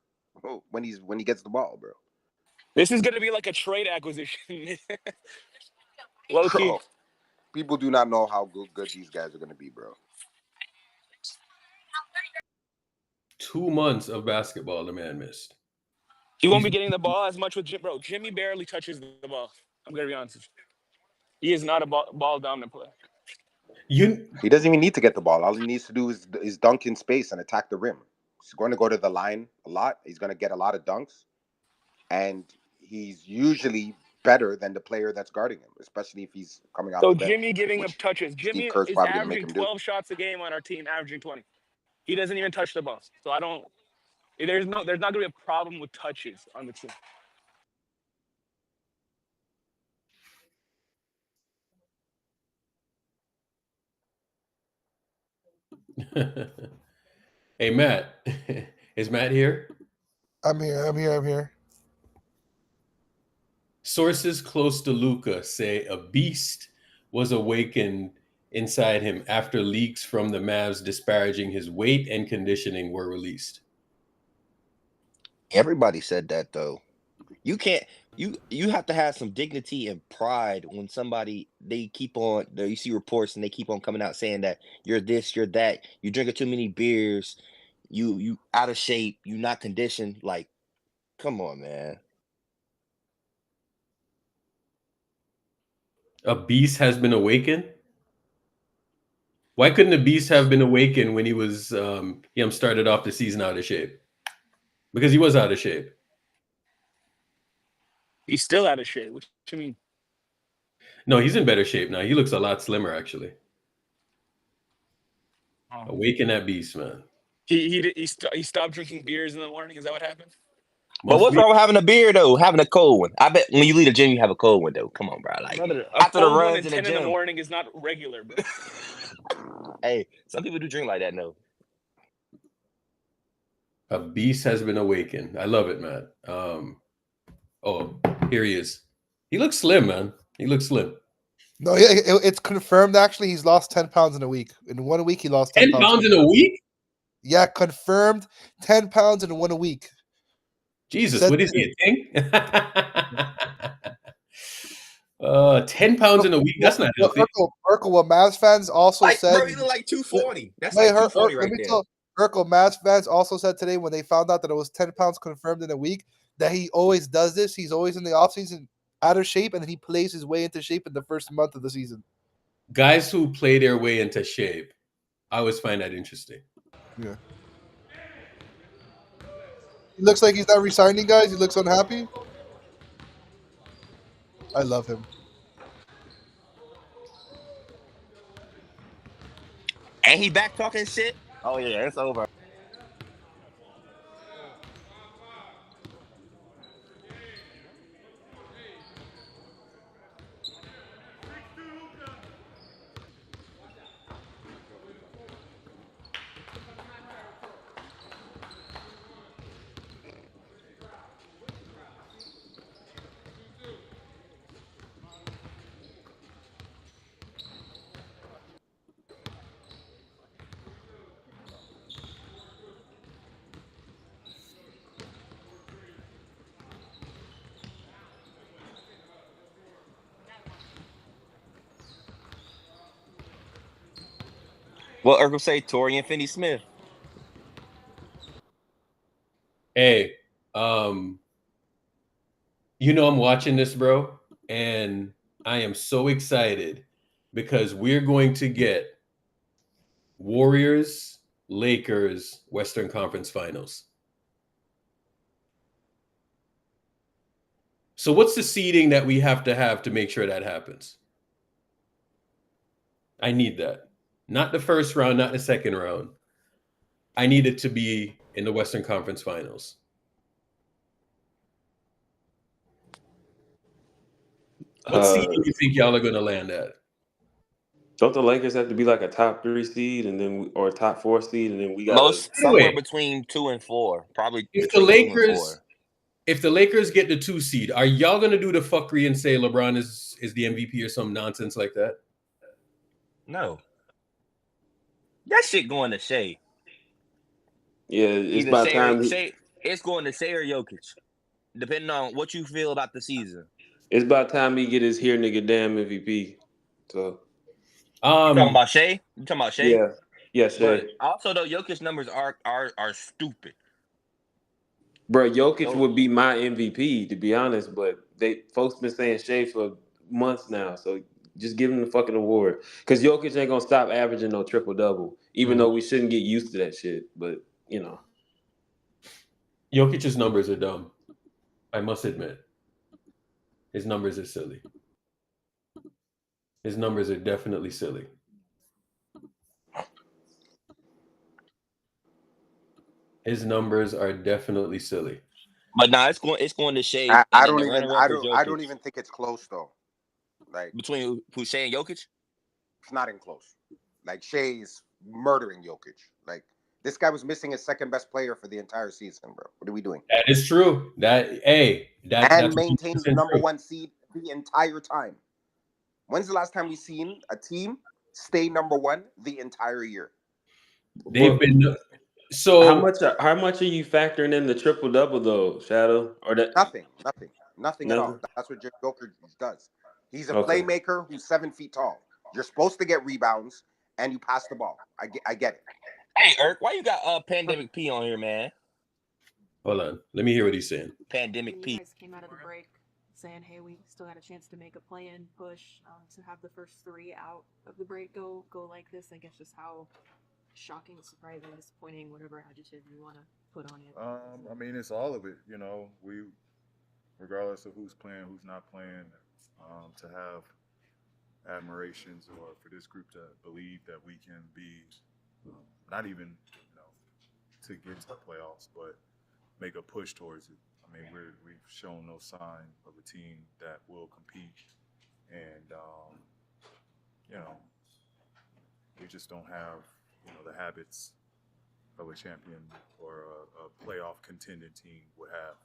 when he gets the ball, bro. This is going to be like a trade acquisition. Low key. Bro, people do not know how good these guys are going to be, bro. 2 months of basketball the man missed. He won't be getting the ball as much with Jim. Bro, Jimmy barely touches the ball. I'm going to be honest with you. He is not a ball dominant player. He doesn't even need to get the ball. All he needs to do is dunk in space and attack the rim. He's going to go to the line a lot. He's going to get a lot of dunks. And he's usually better than the player that's guarding him, especially if he's coming off the bench. Jimmy giving up touches. Jimmy Kerr's is probably gonna make averaging him do. 12 shots a game on our team, averaging 20. He doesn't even touch the ball. So there's not going to be a problem with touches on the team. Hey, Matt. Is Matt here? I'm here. Sources close to Luka say a beast was awakened inside him after leaks from the Mavs disparaging his weight and conditioning were released. Everybody said that though. You can't. You have to have some dignity and pride when somebody they keep on. You see reports and they keep on coming out saying that you're this, you're that. You drinking too many beers. You out of shape. You not conditioned. Like, come on, man. A beast has been awakened. Why couldn't a beast have been awakened when he was started off the season out of shape? Because he was out of shape. He's still out of shape. What you mean? No, he's in better shape now. He looks a lot slimmer, actually. Awaken that beast, man. He stopped drinking beers in the morning. Is that what happened? But what's wrong with having a beer though? Having a cold one. I bet when you leave the gym, you have a cold one though. Come on, bro. Like Brother, after the cold one runs at in the 10 in the gym. morning is not regular, bro. Hey, some people do drink like that, though. A beast has been awakened. I love it, man. Oh, here he is. He looks slim, man. He looks slim. No, yeah, it's confirmed. Actually, he's lost 10 pounds in a week. In 1 week, he lost 10 pounds in a week? Yeah, confirmed. 10 pounds in 1 week. Jesus, what is he, a thing? 10 pounds in a week? That's not healthy. Urkel, what Mavs fans also said. Bro, you look like 240. That's like 240 right there. Urkel, Mavs fans also said today when they found out that it was 10 pounds confirmed in a week that he always does this. He's always in the offseason out of shape, and then he plays his way into shape in the first month of the season. Guys who play their way into shape, I always find that interesting. Yeah. He looks like he's not resigning, guys. He looks unhappy. I love him. And he back talking shit. Oh yeah, it's over. Well, Urkel say Torian Finney-Smith. Hey, I'm watching this, bro, and I am so excited because we're going to get Warriors, Lakers, Western Conference Finals. So what's the seeding that we have to make sure that happens? I need that. Not the first round, not the second round. I need it to be in the Western Conference Finals. What seed do you think y'all are going to land at? Don't the Lakers have to be like a top 3 seed or a top 4 seed, and then we got somewhere between 2 and 4, probably. If the Lakers get the 2 seed, are y'all going to do the fuckery and say LeBron is the MVP or some nonsense like that? No. That shit going to Shea. Yeah, it's about time. It's going to Shea or Jokic, depending on what you feel about the season. It's about time he get his here nigga damn MVP. So, you talking about Shea? You talking about Shea? Yeah, Shea. But also, though, Jokic numbers are stupid. Bro, Jokic would be my MVP, to be honest, but folks been saying Shea for months now, so just give him the fucking award. Because Jokic ain't gonna stop averaging no triple-double, even though we shouldn't get used to that shit, but, Jokic's numbers are dumb. I must admit. His numbers are silly. His numbers are definitely silly. His numbers are definitely silly. But nah, it's going to Shea. I don't even think it's close though. Like between Shea and Jokic, it's not even close. Like Shea is murdering Jokic. Like this guy was missing his second best player for the entire season, bro. What are we doing? That is true. And maintains the number 1 seed the entire time. When's the last time we seen a team stay number one the entire year. They've But been how so. much are you factoring in the triple double though, Shadow? Or that Nothing at all. nothing? That's what Joker does. He's a Okay. playmaker who's 7 feet tall. You're supposed to get rebounds and you pass the ball. I get it. Hey, Irk, why you got Pandemic P on here, man? Hold on, let me hear what he's saying. Pandemic You P. guys came out of the break saying, "Hey, we still got a chance to make a play-in push to have the first three out of the break go like this." I guess just how shocking, surprising, disappointing, whatever adjective you want to put on it. I mean, it's all of it. You know, we, regardless of who's playing, who's not playing, to have admirations or for this group to believe that we can be not even, to get to the playoffs, but make a push towards it. I mean, we've shown no sign of a team that will compete, and we just don't have the habits of a champion or a playoff contending team would have.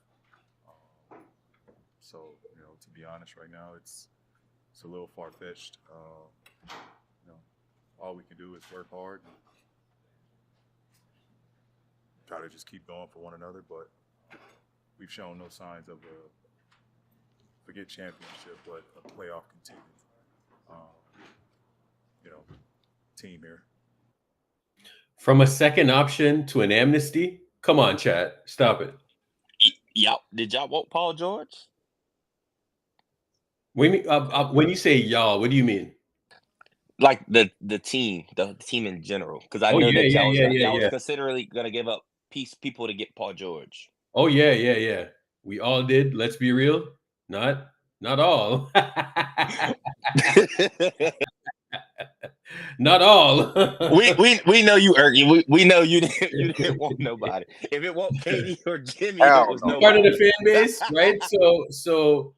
So to be honest, right now it's a little far fetched. All we can do is work hard and try to just keep going for one another, but we've shown no signs of forget championship, but a playoff contending, team here. From a second option to an amnesty? Come on, chat. Stop it. Y'all, did y'all want Paul George? When you say y'all, what do you mean? Like the team in general, because I Oh, know yeah, that y'all yeah. was considerably gonna give up people to get Paul George. Oh yeah. We all did. Let's be real. Not all. Not all. we know you, Erky. We know you didn't want nobody. If it wasn't Katie or Jimmy, it was nobody. Part of the fan base, right? So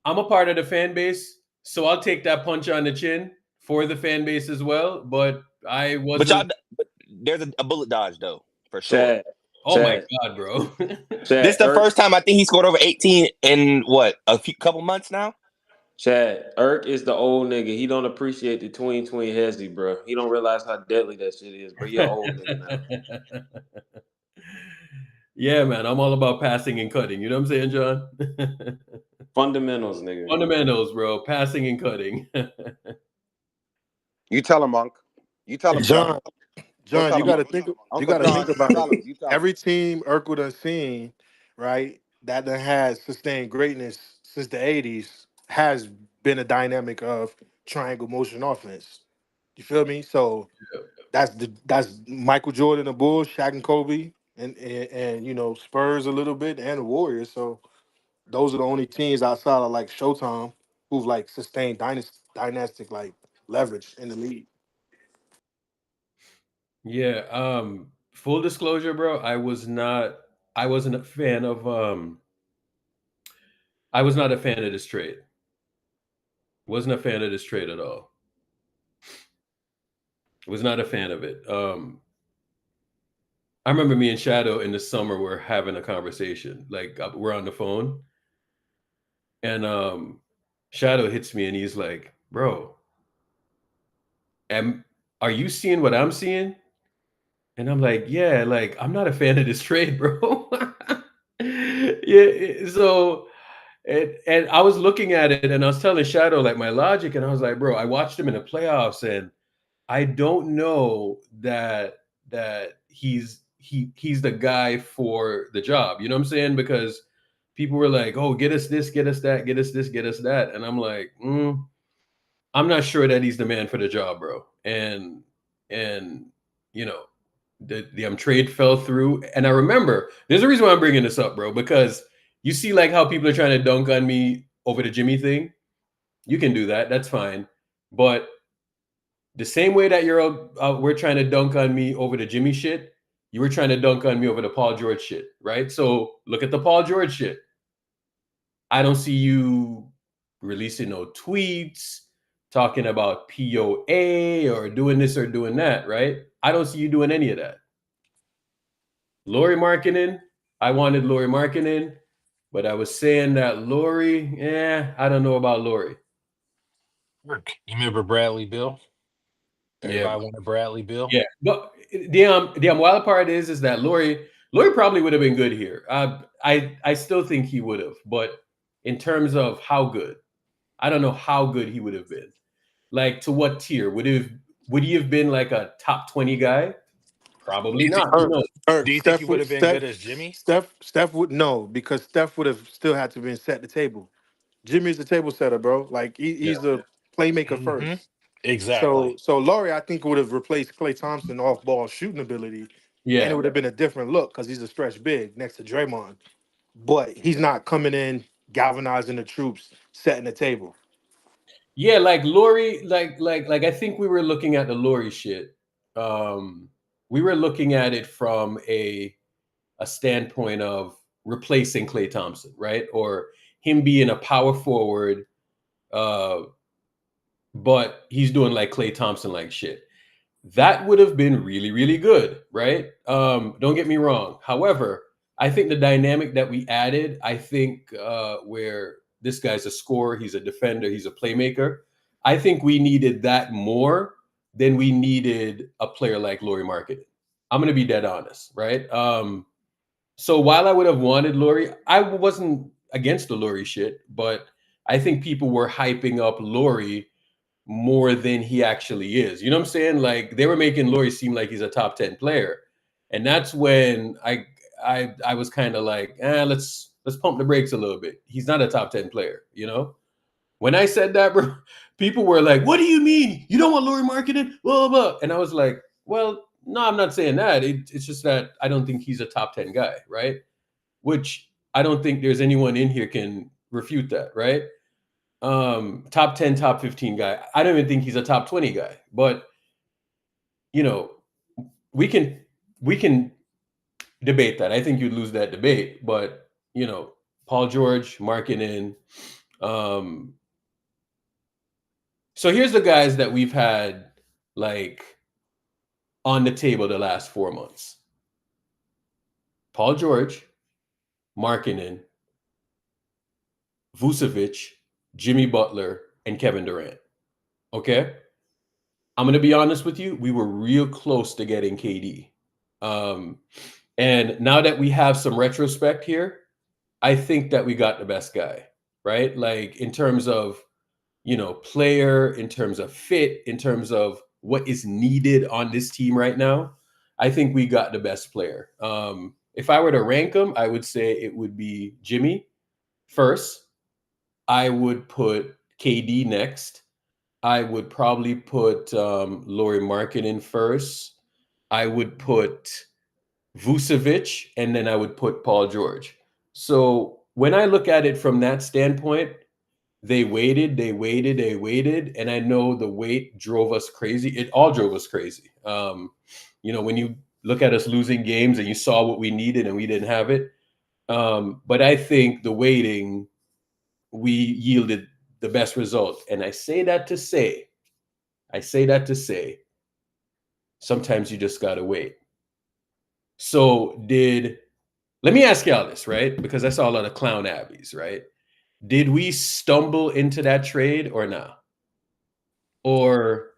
I'm a part of the fan base, so I'll take that punch on the chin for the fan base as well. But I wasn't. But there's a bullet dodge though, for sure. Chad, Oh my God, bro! This the first time I think he scored over 18 in what couple months now. Chad, Irk is the old nigga. He don't appreciate the tween hezzy, bro. He don't realize how deadly that shit is, bro. You're an old nigga now. Yeah, man. I'm all about passing and cutting. You know what I'm saying, John? Fundamentals, nigga. Fundamentals, bro. Passing and cutting. You tell him, Monk. You tell him, John, you got to think about it. Every team Urkel done seen, right, that done has sustained greatness since the 80s has been a dynamic of triangle motion offense. You feel me? So that's Michael Jordan, the Bulls, Shaq and Kobe, and Spurs a little bit, and the Warriors. So those are the only teams outside of like Showtime who've like sustained dynastic like leverage in the league. Yeah. Full disclosure, bro. I wasn't a fan of I was not a fan of this trade. Wasn't a fan of this trade at all. Was not a fan of it. I remember me and Shadow in the summer were having a conversation. Like we're on the phone, and Shadow hits me and he's like, "Bro, are you seeing what I'm seeing?" And I'm like, "Yeah, like I'm not a fan of this trade, bro." Yeah, so and I was looking at it and I was telling Shadow like my logic, and I was like, "Bro, I watched him in the playoffs, and I don't know that he's the guy for the job." You know what I'm saying? Because people were like, "Oh, get us this, get us that, get us this, get us that," and I'm like, I'm not sure that he's the man for the job, bro. And the trade fell through. And I remember there's a reason why I'm bringing this up, bro, because you see like how people are trying to dunk on me over the Jimmy thing. You can do that. That's fine. But the same way that we're trying to dunk on me over the Jimmy shit, you were trying to dunk on me over the Paul George shit, right? So look at the Paul George shit. I don't see you releasing no tweets, talking about POA or doing this or doing that, right? I don't see you doing any of that. Lauri Markkanen, I wanted Lauri Markkanen, but I was saying that Lauri, I don't know about Lauri. You remember Bradley Bill? Everybody wanted Bradley Bill. Yeah, but the wild part is that Laurie probably would have been good here. I still think he would have, but in terms of how good, I don't know how good he would have been. Like to what tier would he have been like a top 20 guy? Probably not. Who knows? Do you think he Steph would would have been good as Jimmy? Steph would no, because Steph would have still had to been set the table. Jimmy's the table setter, bro. Like Yeah. he's a playmaker Mm-hmm. first. Exactly. So Laurie, I think, would have replaced Klay Thompson off ball shooting ability, and it Yeah. would have been a different look because he's a stretch big next to Draymond. But he's not coming in galvanizing the troops, setting the table. Yeah, like Laurie, like I think we were looking at the Laurie shit. We were looking at it from a standpoint of replacing Klay Thompson, right? Or him being a power forward, uh, but he's doing like Klay Thompson like shit. That would have been really, really good, right? Don't get me wrong. However, I think the dynamic that we added, I think where this guy's a scorer, he's a defender, he's a playmaker. I think we needed that more than we needed a player like Laurie Marketing. I'm going to be dead honest, right? So while I would have wanted Laurie, I wasn't against the Laurie shit, but I think people were hyping up Laurie more than he actually is. You know what I'm saying? Like they were making Laurie seem like he's a top 10 player. And that's when I was kind of like, let's pump the brakes a little bit. He's not a top 10 player, you know? When I said that, bro, people were like, what do you mean? You don't want Laurie Marketing? Blah, blah. And I was like, well, no, I'm not saying that. It's just that I don't think he's a top 10 guy, right? Which I don't think there's anyone in here can refute that, right? Top 10, top 15 guy. I don't even think he's a top 20 guy. But you know, we can debate that. I think you'd lose that debate, but you know, Paul George, Markkanen. So here's the guys that we've had like on the table the last 4 months. Paul George, Markkanen, Vucevic, Jimmy Butler, and Kevin Durant. Okay? I'm going to be honest with you. We were real close to getting KD. And now that we have some retrospect here, I think that we got the best guy, right? Like in terms of, you know, player, in terms of fit, in terms of what is needed on this team right now, I think we got the best player. If I were to rank them, I would say it would be Jimmy first. I would put KD next. I would probably put Laurie Markkanen first. I would put Vucevic, and then I would put Paul George. So when I look at it from that standpoint, they waited, and I know the wait drove us crazy. It all drove us crazy. You know, when you look at us losing games and you saw what we needed and we didn't have it. But I think the waiting, we yielded the best result. And I say that to say, sometimes you just gotta wait. So let me ask y'all this, right? Because I saw a lot of clown abbeys, right? Did we stumble into that trade or not? Or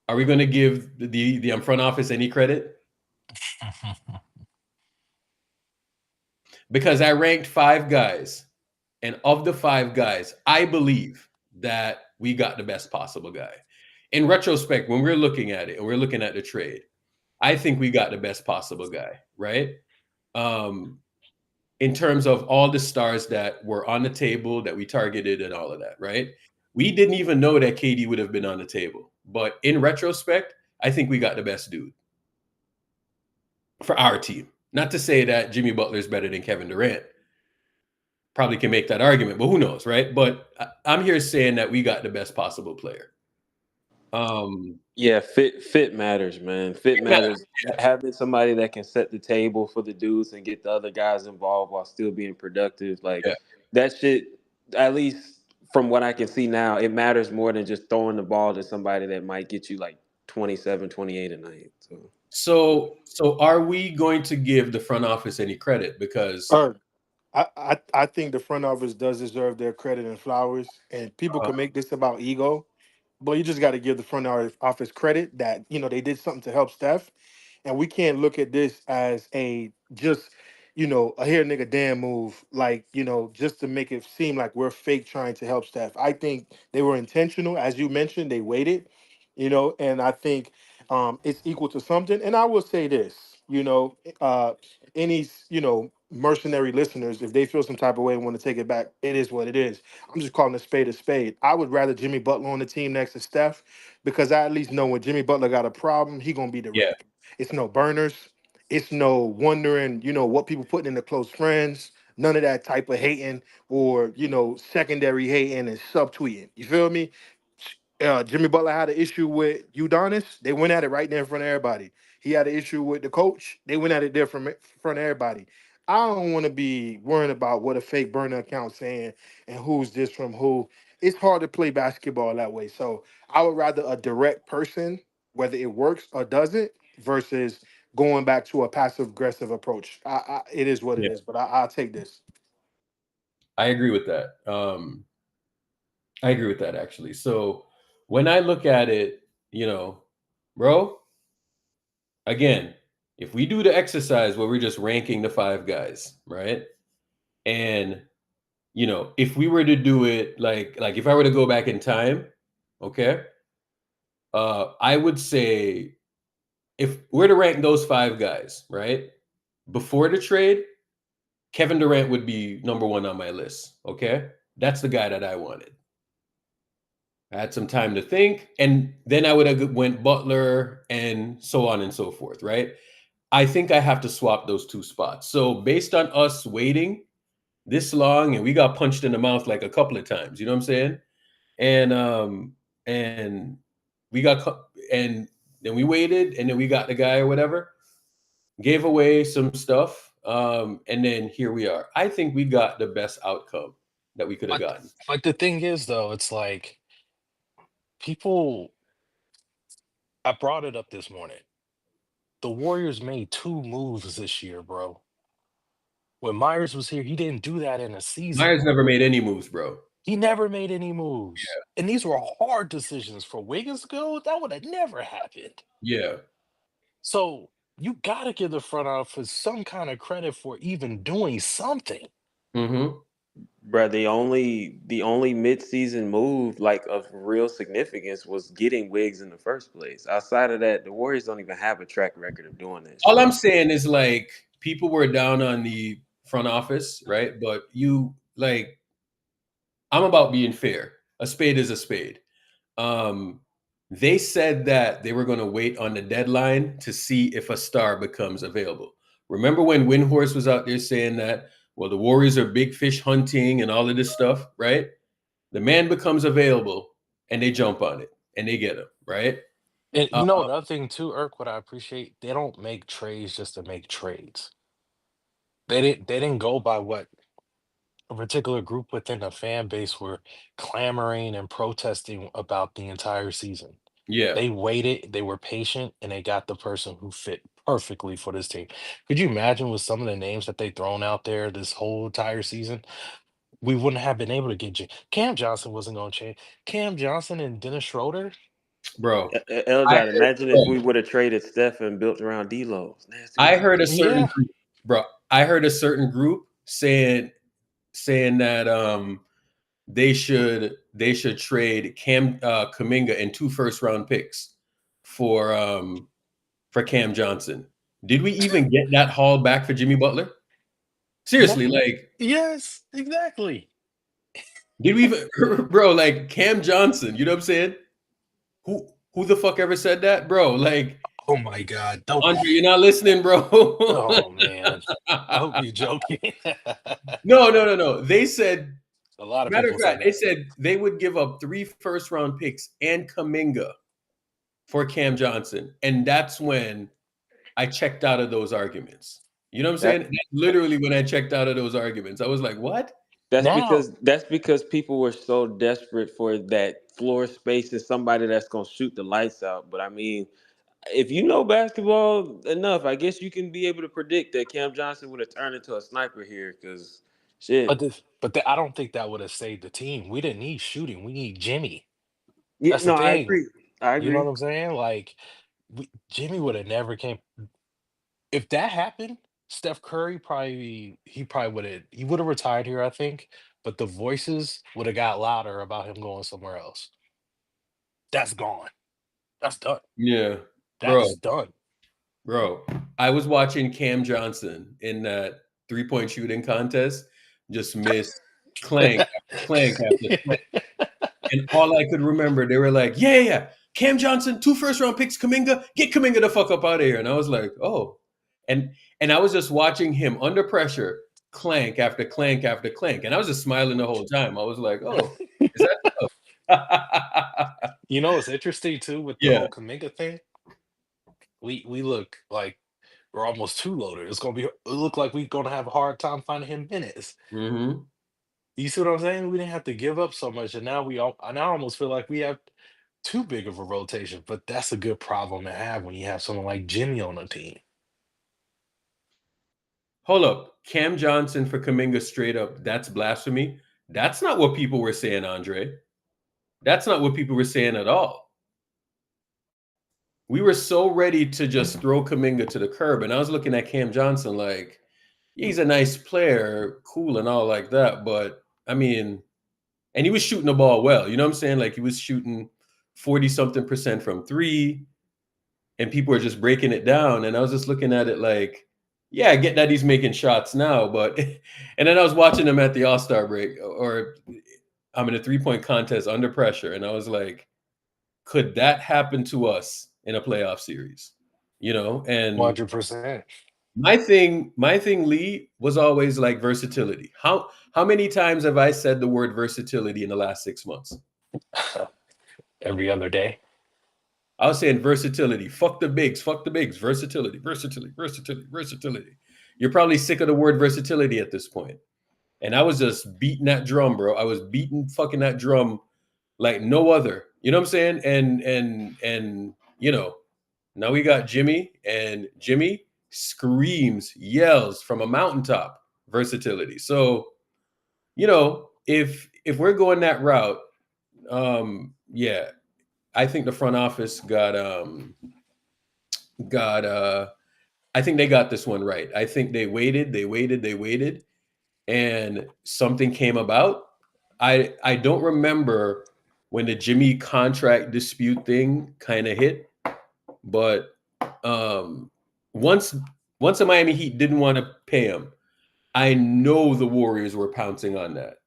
are we going to give the front office any credit? Because I ranked 5 guys, and of the 5 guys, I believe that we got the best possible guy. In retrospect, when we're looking at it and we're looking at the trade, I think we got the best possible guy, right? In terms of all the stars that were on the table that we targeted and all of that, right? We didn't even know that KD would have been on the table. But in retrospect, I think we got the best dude for our team. Not to say that Jimmy Butler is better than Kevin Durant. Probably can make that argument, but who knows, right? But I'm here saying that we got the best possible player. Yeah, fit matters, man. Fit matters. Having somebody that can set the table for the dudes and get the other guys involved while still being productive, like that shit, at least from what I can see now, it matters more than just throwing the ball to somebody that might get you like 27, 28 a night. So are we going to give the front office any credit? Because I think the front office does deserve their credit and flowers, and people can make this about ego, but you just got to give the office credit that they did something to help Steph, and we can't look at this as a just a here nigga damn move, like just to make it seem like we're fake trying to help Steph. I think they were intentional, as you mentioned. They waited, and I think it's equal to something. And I will say this, any mercenary listeners, if they feel some type of way and want to take it back, it is what it is. I'm just calling a spade a spade. I would rather Jimmy Butler on the team next to Steph, because I at least know when Jimmy Butler got a problem, he gonna be Yeah. direct. It's no burners. It's no wondering, what people putting in the close friends. None of that type of hating or secondary hating and subtweeting. You feel me? Jimmy Butler had an issue with Udonis. They went at it right there in front of everybody. He had an issue with the coach. They went at it there from in front of everybody. I don't want to be worrying about what a fake burner account saying and who's this from who. It's hard to play basketball that way. So I would rather a direct person, whether it works or doesn't, versus going back to a passive aggressive approach. It is what it Yeah. is, but I'll take this. I agree with that. I agree with that actually. So when I look at it, bro, again, if we do the exercise where we're just ranking the five guys, right? And if we were to do it like if I were to go back in time, okay, I would say if we're to rank those five guys, right? Before the trade, Kevin Durant would be number one on my list. Okay. That's the guy that I wanted. I had some time to think, and then I would have went Butler and so on and so forth, right? I think I have to swap those two spots. So based on us waiting this long, and we got punched in the mouth like a couple of times, you know what I'm saying? And we got and then we waited, and then we got the guy or whatever, gave away some stuff, and then here we are. I think we got the best outcome that we could have But gotten. but the thing is though, it's like people I brought it up this morning. The Warriors made two moves this year, bro. When Myers was here, he didn't do that in a season. Myers never made any moves, bro. He never made any moves. Yeah. And these were hard decisions for Wiggins to go. That would have never happened. Yeah. So you gotta give the front office some kind of credit for even doing something. Mm-hmm. Bruh, the only midseason move like of real significance was getting Wiggs in the first place. Outside of that, the Warriors don't even have a track record of doing that All shit. I'm saying is like people were down on the front office, right? But I'm about being fair. A spade is a spade. Um, they said that they were going to wait on the deadline to see if a star becomes available. Remember when Windhorst was out there saying that, well, the Warriors are big fish hunting and all of this stuff, right? The man becomes available and they jump on it and they get him, right? And Uh, another thing too, Irk, what I appreciate, they don't make trades just to make trades. They didn't go by what a particular group within the fan base were clamoring and protesting about the entire season. yeah, They waited, they were patient, and they got the person who fit perfectly for this team. Could you imagine with some of the names that they thrown out there this whole entire season? We wouldn't have been able to get Cam Johnson wasn't going to change. Cam Johnson and Dennis Schroeder. bro. I Eldad, heard, imagine if bro, we would have traded Steph and built around D'Lo. Nasty I work. heard a certain Yeah, group, bro. I heard a certain group saying that they should trade Kaminga and 2 first-round picks for Cam Johnson. Did we even get that haul back for Jimmy Butler? that, Seriously, like, yes, exactly. did we even, bro? Like Cam Johnson, you know what I'm saying? Who the fuck ever said that, bro? Like, Oh my God. Don't. Andre, you're not listening, bro. Oh man. I hope you're joking. No. They said, A lot of matter of people said fact, they that. said they would give up 3 first-round picks and Kaminga for Cam Johnson. And that's when I checked out of those arguments. You know what I'm saying? That That's literally when I checked out of those arguments. I was like, what? that's Now, because people were so desperate for that floor space and somebody that's gonna shoot the lights out. But I mean, if you know basketball enough, I guess you can be able to predict that Cam Johnson would have turned into a sniper here. Because shit, I don't think that would have saved the team. We didn't need shooting. We need Jimmy. Yeah, That's the no, I thing. agree. I You know agree. what I'm saying? Like, Jimmy would have never came. If that happened, Steph Curry he would have retired here, I think. But the voices would have got louder about him going somewhere else. That's gone. That's done. Yeah, That's bro. done. Bro, I was watching Cam Johnson in that 3-point shooting contest, just miss clank after clank after clank. And all I could remember, they were like, yeah, yeah, yeah. Cam Johnson, 2 first-round picks, Kuminga, get Kuminga the fuck up out of here. And I was like, oh. And I was just watching him under pressure, clank after clank after clank. And I was just smiling the whole time. I was like, oh, is that tough? You know, it's interesting too with the Yeah. whole Kaminga thing. We look like we're almost too loaded. It look like we're gonna have a hard time finding him minutes. Mm-hmm. You see what I'm saying? We didn't have to give up so much, and now I now almost feel like we have too big of a rotation. But that's a good problem to have when you have someone like Jimmy on the team. Hold up. Cam Johnson for Kuminga straight up. That's blasphemy. That's not what people were saying, Andre. That's not what people were saying at all. We were so ready to just throw Kuminga to the curb. And I was looking at Cam Johnson like, he's a nice player, cool and all like that. But I mean, and he was shooting the ball well. You know what I'm saying? Like he was shooting 40-something% from 3, and people were just breaking it down. And I was just looking at it like, yeah, I get that he's making shots now, but and then I was watching him at the All-Star break, or I'm in a 3-point contest under pressure, and I was like, could that happen to us in a playoff series? You know, and 100%. my thing, Lee, was always like versatility. How many times have I said the word versatility in the last 6 months? Every other day. I was saying versatility. Fuck the bigs. Fuck the bigs. Versatility. Versatility. Versatility. Versatility. You're probably sick of the word versatility at this point. And I was just beating that drum, bro. I was beating fucking that drum like no other. You know what I'm saying? And you know, now we got Jimmy, and Jimmy screams, yells from a mountaintop versatility. So, you know, if we're going that route, yeah, I think the front office got I think they got this one right. I think they waited, and something came about. I don't remember when the Jimmy contract dispute thing kind of hit, but once the Miami Heat didn't want to pay him, I know the Warriors were pouncing on that.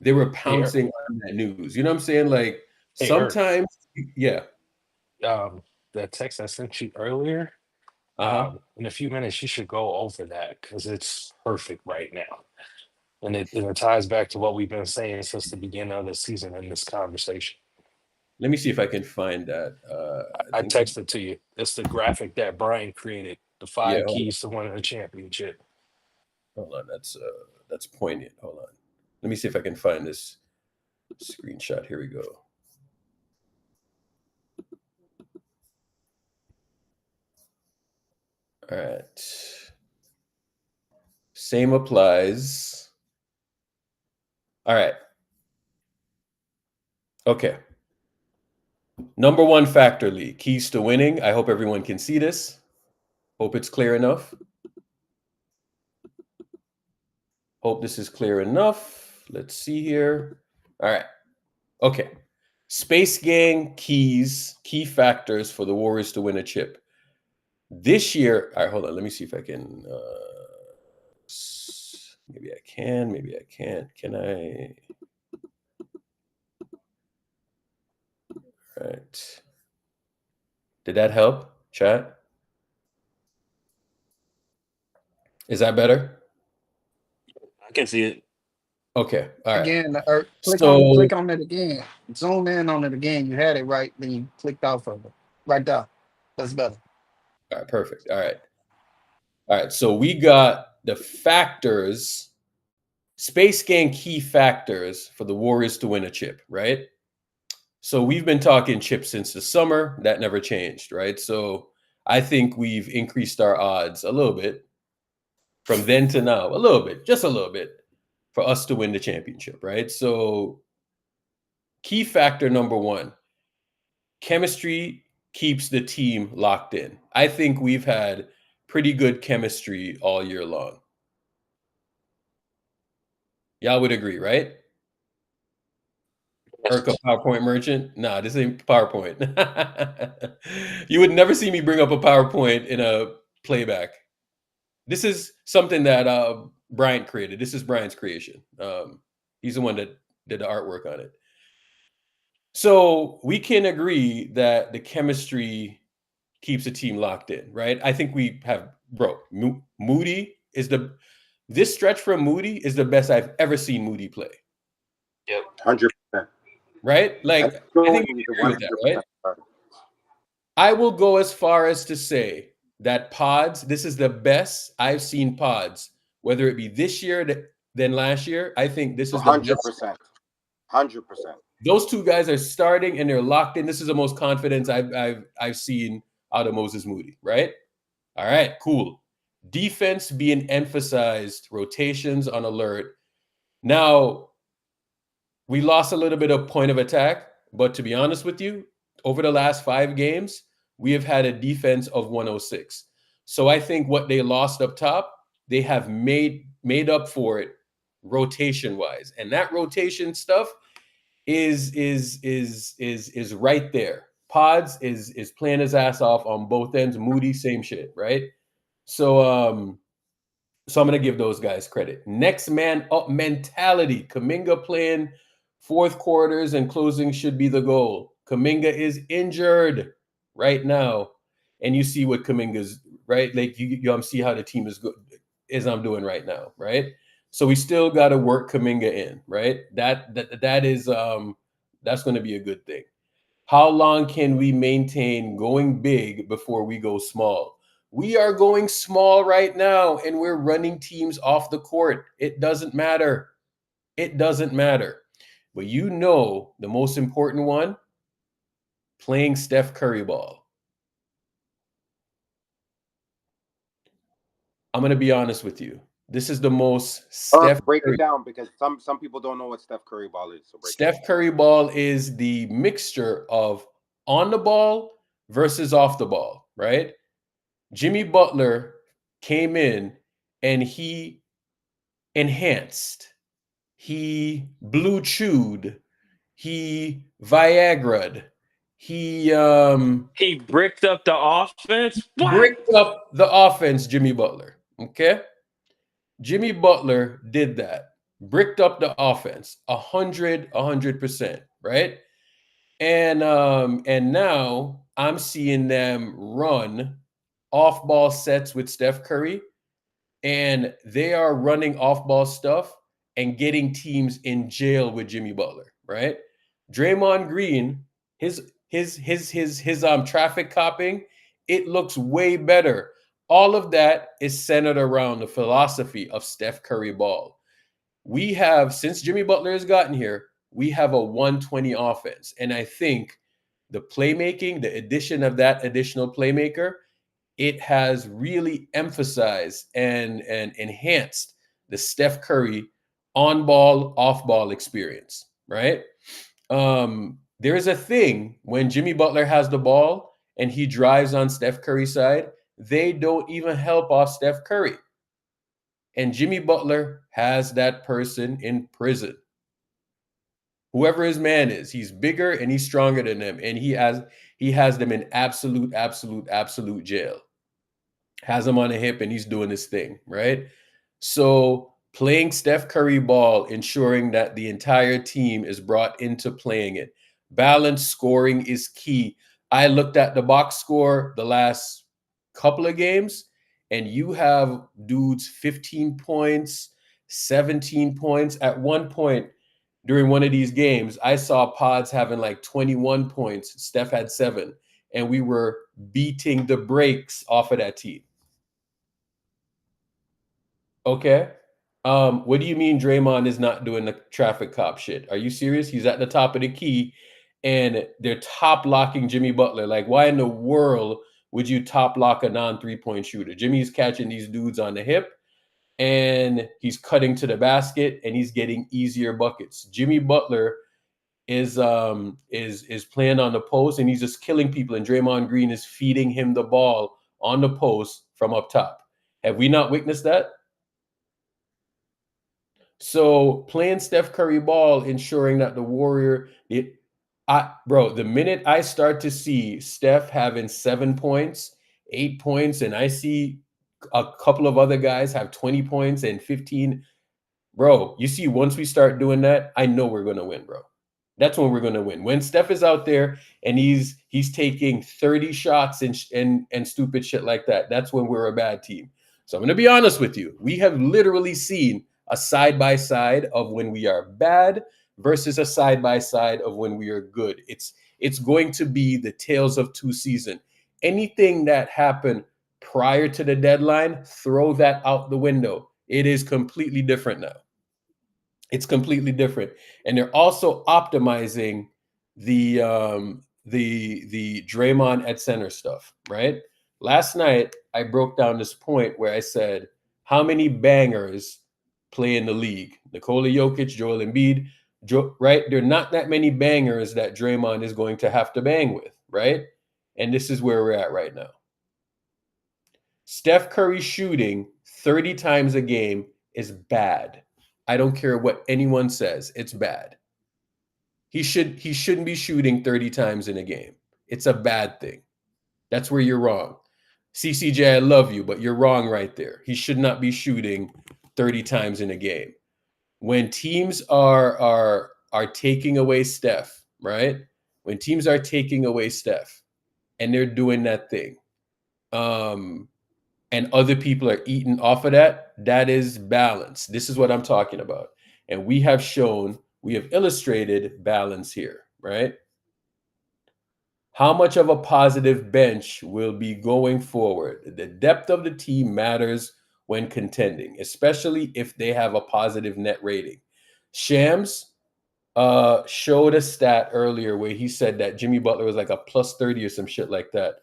They were pouncing on that news. You know what I'm saying? Like Hey, Eric. sometimes, yeah. That text I sent you earlier, in a few minutes, you should go over that because it's perfect right now. And it ties back to what we've been saying since the beginning of the season in this conversation. Let me see if I can find that. I texted to you. It's the graphic that Brian created, the 5 keys to winning a championship. Hold on, that's poignant. Hold on. Let me see if I can find this screenshot. Here we go. All right. Same applies. All right. Okay. Number 1 factor, Lee. Keys to winning. I hope everyone can see this. Hope it's clear enough. Hope this is clear enough. Let's see here. All right. Okay. Space Gang keys, key factors for the Warriors to win a chip. This year, all right, hold on. Let me see if I can. Maybe I can. Maybe I can't. Can I? All right. Did that help, chat? Is that better? I can see it. Okay. All right. Again, or click on it again. Zoom in on it again. You had it right, then you clicked off of it. Right there. That's better. All right, perfect. All right. All right. So we got the factors, Space Gang key factors for the Warriors to win a chip, right? So we've been talking chips since the summer. That never changed, right? So I think we've increased our odds a little bit from then to now, a little bit, just a little bit, for us to win the championship, right? So key factor number 1, chemistry keeps the team locked in. I think we've had pretty good chemistry all year long. Y'all would agree, right? Urka PowerPoint merchant? Nah, this ain't PowerPoint. You would never see me bring up a PowerPoint in a playback. This is something that Bryant created. This is Bryant's creation. He's the one that did the artwork on it. So we can agree that the chemistry keeps the team locked in, right? I think we have, Moody is this stretch from Moody is the best I've ever seen Moody play. Yep. 100%. Right? Like, I think you agree with that, right? I will go as far as to say that Pods, this is the best I've seen Pods, whether it be this year than last year. I think this is 100%. 100%. Those two guys are starting and they're locked in. This is the most confidence I've seen out of Moses Moody, right? All right, cool. Defense being emphasized, rotations on alert. Now, we lost a little bit of point of attack, but to be honest with you, over the last 5 games, we have had a defense of 106. So I think what they lost up top, they have made up for it rotation-wise. And that rotation stuff is right there. Pods is playing his ass off on both ends. Moody, same shit, right? So I'm gonna give those guys credit. Next man up mentality. Kuminga playing fourth quarters and closing should be the goal. Kuminga is injured right now, and you see what Kuminga's right. Like you see how the team is I'm doing right now, right? So we still got to work Kuminga in, right? That is that's going to be a good thing. How long can we maintain going big before we go small? We are going small right now, and we're running teams off the court. It doesn't matter. It doesn't matter. But you know the most important one, playing Steph Curry ball. I'm going to be honest with you. This is the most Steph break Curry. It down because some people don't know what Steph Curry ball is. So Steph Curry ball is the mixture of on the ball versus off the ball, right? Jimmy Butler came in and he enhanced, he blue chewed, he Viagra'd, he bricked up the offense. What? Bricked up the offense, Jimmy Butler. Okay, Jimmy Butler did that. Bricked up the offense 100%, right? And now I'm seeing them run off-ball sets with Steph Curry, and they are running off-ball stuff and getting teams in jail with Jimmy Butler, right? Draymond Green, his traffic copping, it looks way better. All of that is centered around the philosophy of Steph Curry ball. We have, since Jimmy Butler has gotten here, we have a 120 offense. And I think the playmaking, the addition of that additional playmaker, it has really emphasized and enhanced the Steph Curry on-ball, off-ball experience, right? There is a thing when Jimmy Butler has the ball and he drives on Steph Curry's side, they don't even help off Steph Curry. And Jimmy Butler has that person in prison. Whoever his man is, he's bigger and he's stronger than them. And he has them in absolute jail. Has him on a hip and he's doing this thing, right? So playing Steph Curry ball, ensuring that the entire team is brought into playing it. Balanced scoring is key. I looked at the box score the last couple of games, and you have dudes 15 points, 17 points. At one point during one of these games, I saw Pods having like 21 points. Steph had 7, and we were beating the brakes off of that team. Okay. What do you mean Draymond is not doing the traffic cop shit? Are you serious? He's at the top of the key and they're top locking Jimmy Butler. Like, why in the world would you top lock a non-3-point shooter? Jimmy's catching these dudes on the hip and he's cutting to the basket and he's getting easier buckets. Jimmy Butler is playing on the post and he's just killing people, and Draymond Green is feeding him the ball on the post from up top. Have we not witnessed that? So playing Steph Curry ball, ensuring that the Warrior, the minute I start to see Steph having 7 points, 8 points, and I see a couple of other guys have 20 points and 15, bro, you see, once we start doing that, I know we're going to win, bro. That's when we're going to win. When Steph is out there and he's taking 30 shots and stupid shit like that, that's when we're a bad team. So I'm going to be honest with you. We have literally seen a side-by-side of when we are bad versus a side-by-side of when we are good. It's going to be the tales of two seasons. Anything that happened prior to the deadline, throw that out the window. It is completely different now. It's completely different, and they're also optimizing the Draymond at center stuff. Right? Last night I broke down this point where I said how many bangers play in the league. Nikola Jokic, Joel Embiid, right? There are not that many bangers that Draymond is going to have to bang with, right? And this is where we're at right now. Steph Curry shooting 30 times a game is bad. I don't care what anyone says. It's bad. He shouldn't be shooting 30 times in a game. It's a bad thing. That's where you're wrong. CCJ, I love you, but you're wrong right there. He should not be shooting 30 times in a game. When teams are taking away Steph, right? When teams are taking away Steph and they're doing that thing, and other people are eating off of that, that is balance. This is what I'm talking about. And we have illustrated balance here, right? How much of a positive bench will be going forward? The depth of the team matters when contending, especially if they have a positive net rating. Shams showed a stat earlier where he said that Jimmy Butler was like a plus 30 or some shit like that.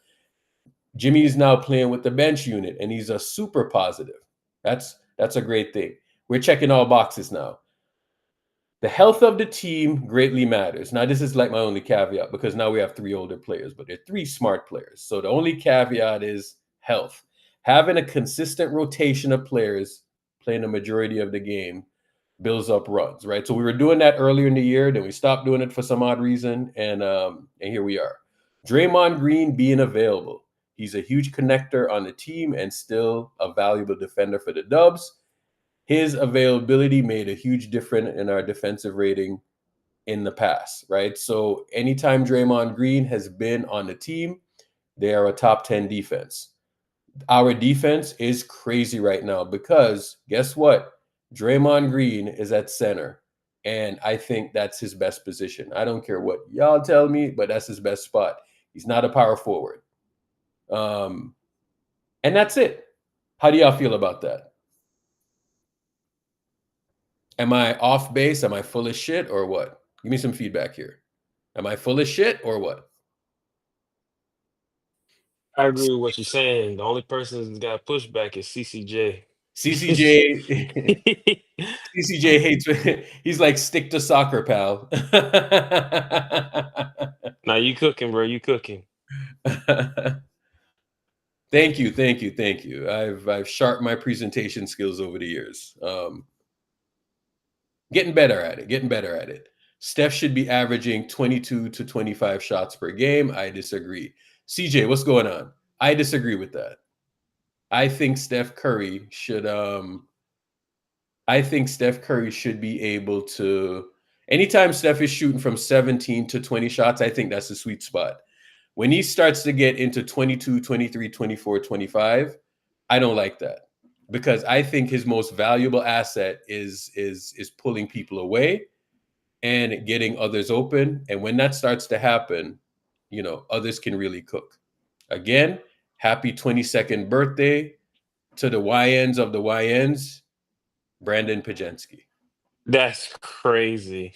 Jimmy is now playing with the bench unit, and he's a super positive. That's a great thing. We're checking all boxes now. The health of the team greatly matters. Now, this is like my only caveat because now we have 3 older players, but they're 3 smart players. So the only caveat is health. Having a consistent rotation of players playing the majority of the game builds up runs, right? So we were doing that earlier in the year, then we stopped doing it for some odd reason, and here we are. Draymond Green being available. He's a huge connector on the team and still a valuable defender for the Dubs. His availability made a huge difference in our defensive rating in the past, right? So anytime Draymond Green has been on the team, they are a top 10 defense. Our defense is crazy right now because guess what? Draymond Green is at center, and I think that's his best position. I don't care what y'all tell me, but that's his best spot. He's not a power forward. And that's it. How do y'all feel about that? Am I off base? Am I full of shit or what? Give me some feedback here. Am I full of shit or what? I agree with what you're saying. The only person who's got pushback is CCJ. CCJ hates it. He's like, stick to soccer, pal. Now you cooking, bro. You cooking. Thank you. I've sharpened my presentation skills over the years. Getting better at it. Steph should be averaging 22 to 25 shots per game. I disagree. CJ, what's going on? I disagree with that. I think Steph Curry should be able to, anytime Steph is shooting from 17 to 20 shots, I think that's the sweet spot. When he starts to get into 22, 23, 24, 25, I don't like that because I think his most valuable asset is pulling people away and getting others open. And when that starts to happen, others can really cook. Again, happy 22nd birthday to the YNs of the YNs, Brandon Pajensky. That's crazy.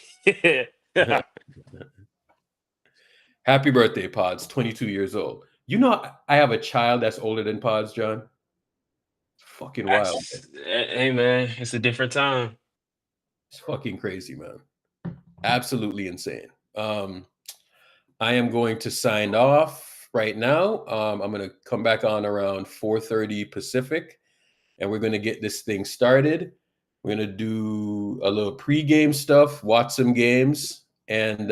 Happy birthday, Pods, 22 years old. You know, I have a child that's older than Pods, John. It's fucking wild. Hey, man, it's a different time. It's fucking crazy, man. Absolutely insane. I am going to sign off right now. I'm going to come back on around 4:30 Pacific, and we're going to get this thing started. We're going to do a little pregame stuff, watch some games, and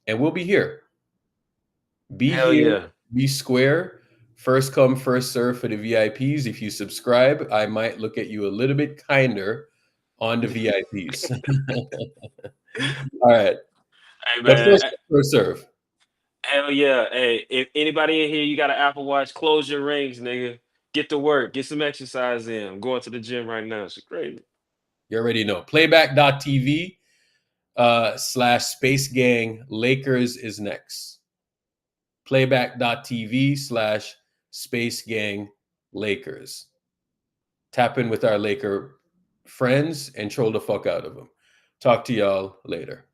we'll be here. Be Hell here, yeah. be square. First come, first serve for the VIPs. If you subscribe, I might look at you a little bit kinder on the VIPs. All right. Hey But man, first serve. hell yeah. Hey, if anybody in here, you got an Apple Watch, close your rings, nigga. Get to work. Get some exercise in. I'm going to the gym right now. It's crazy. You already know. Playback.tv / Space Gang Lakers is next. Playback.tv / Space Gang Lakers. Tap in with our Laker friends and troll the fuck out of them. Talk to y'all later.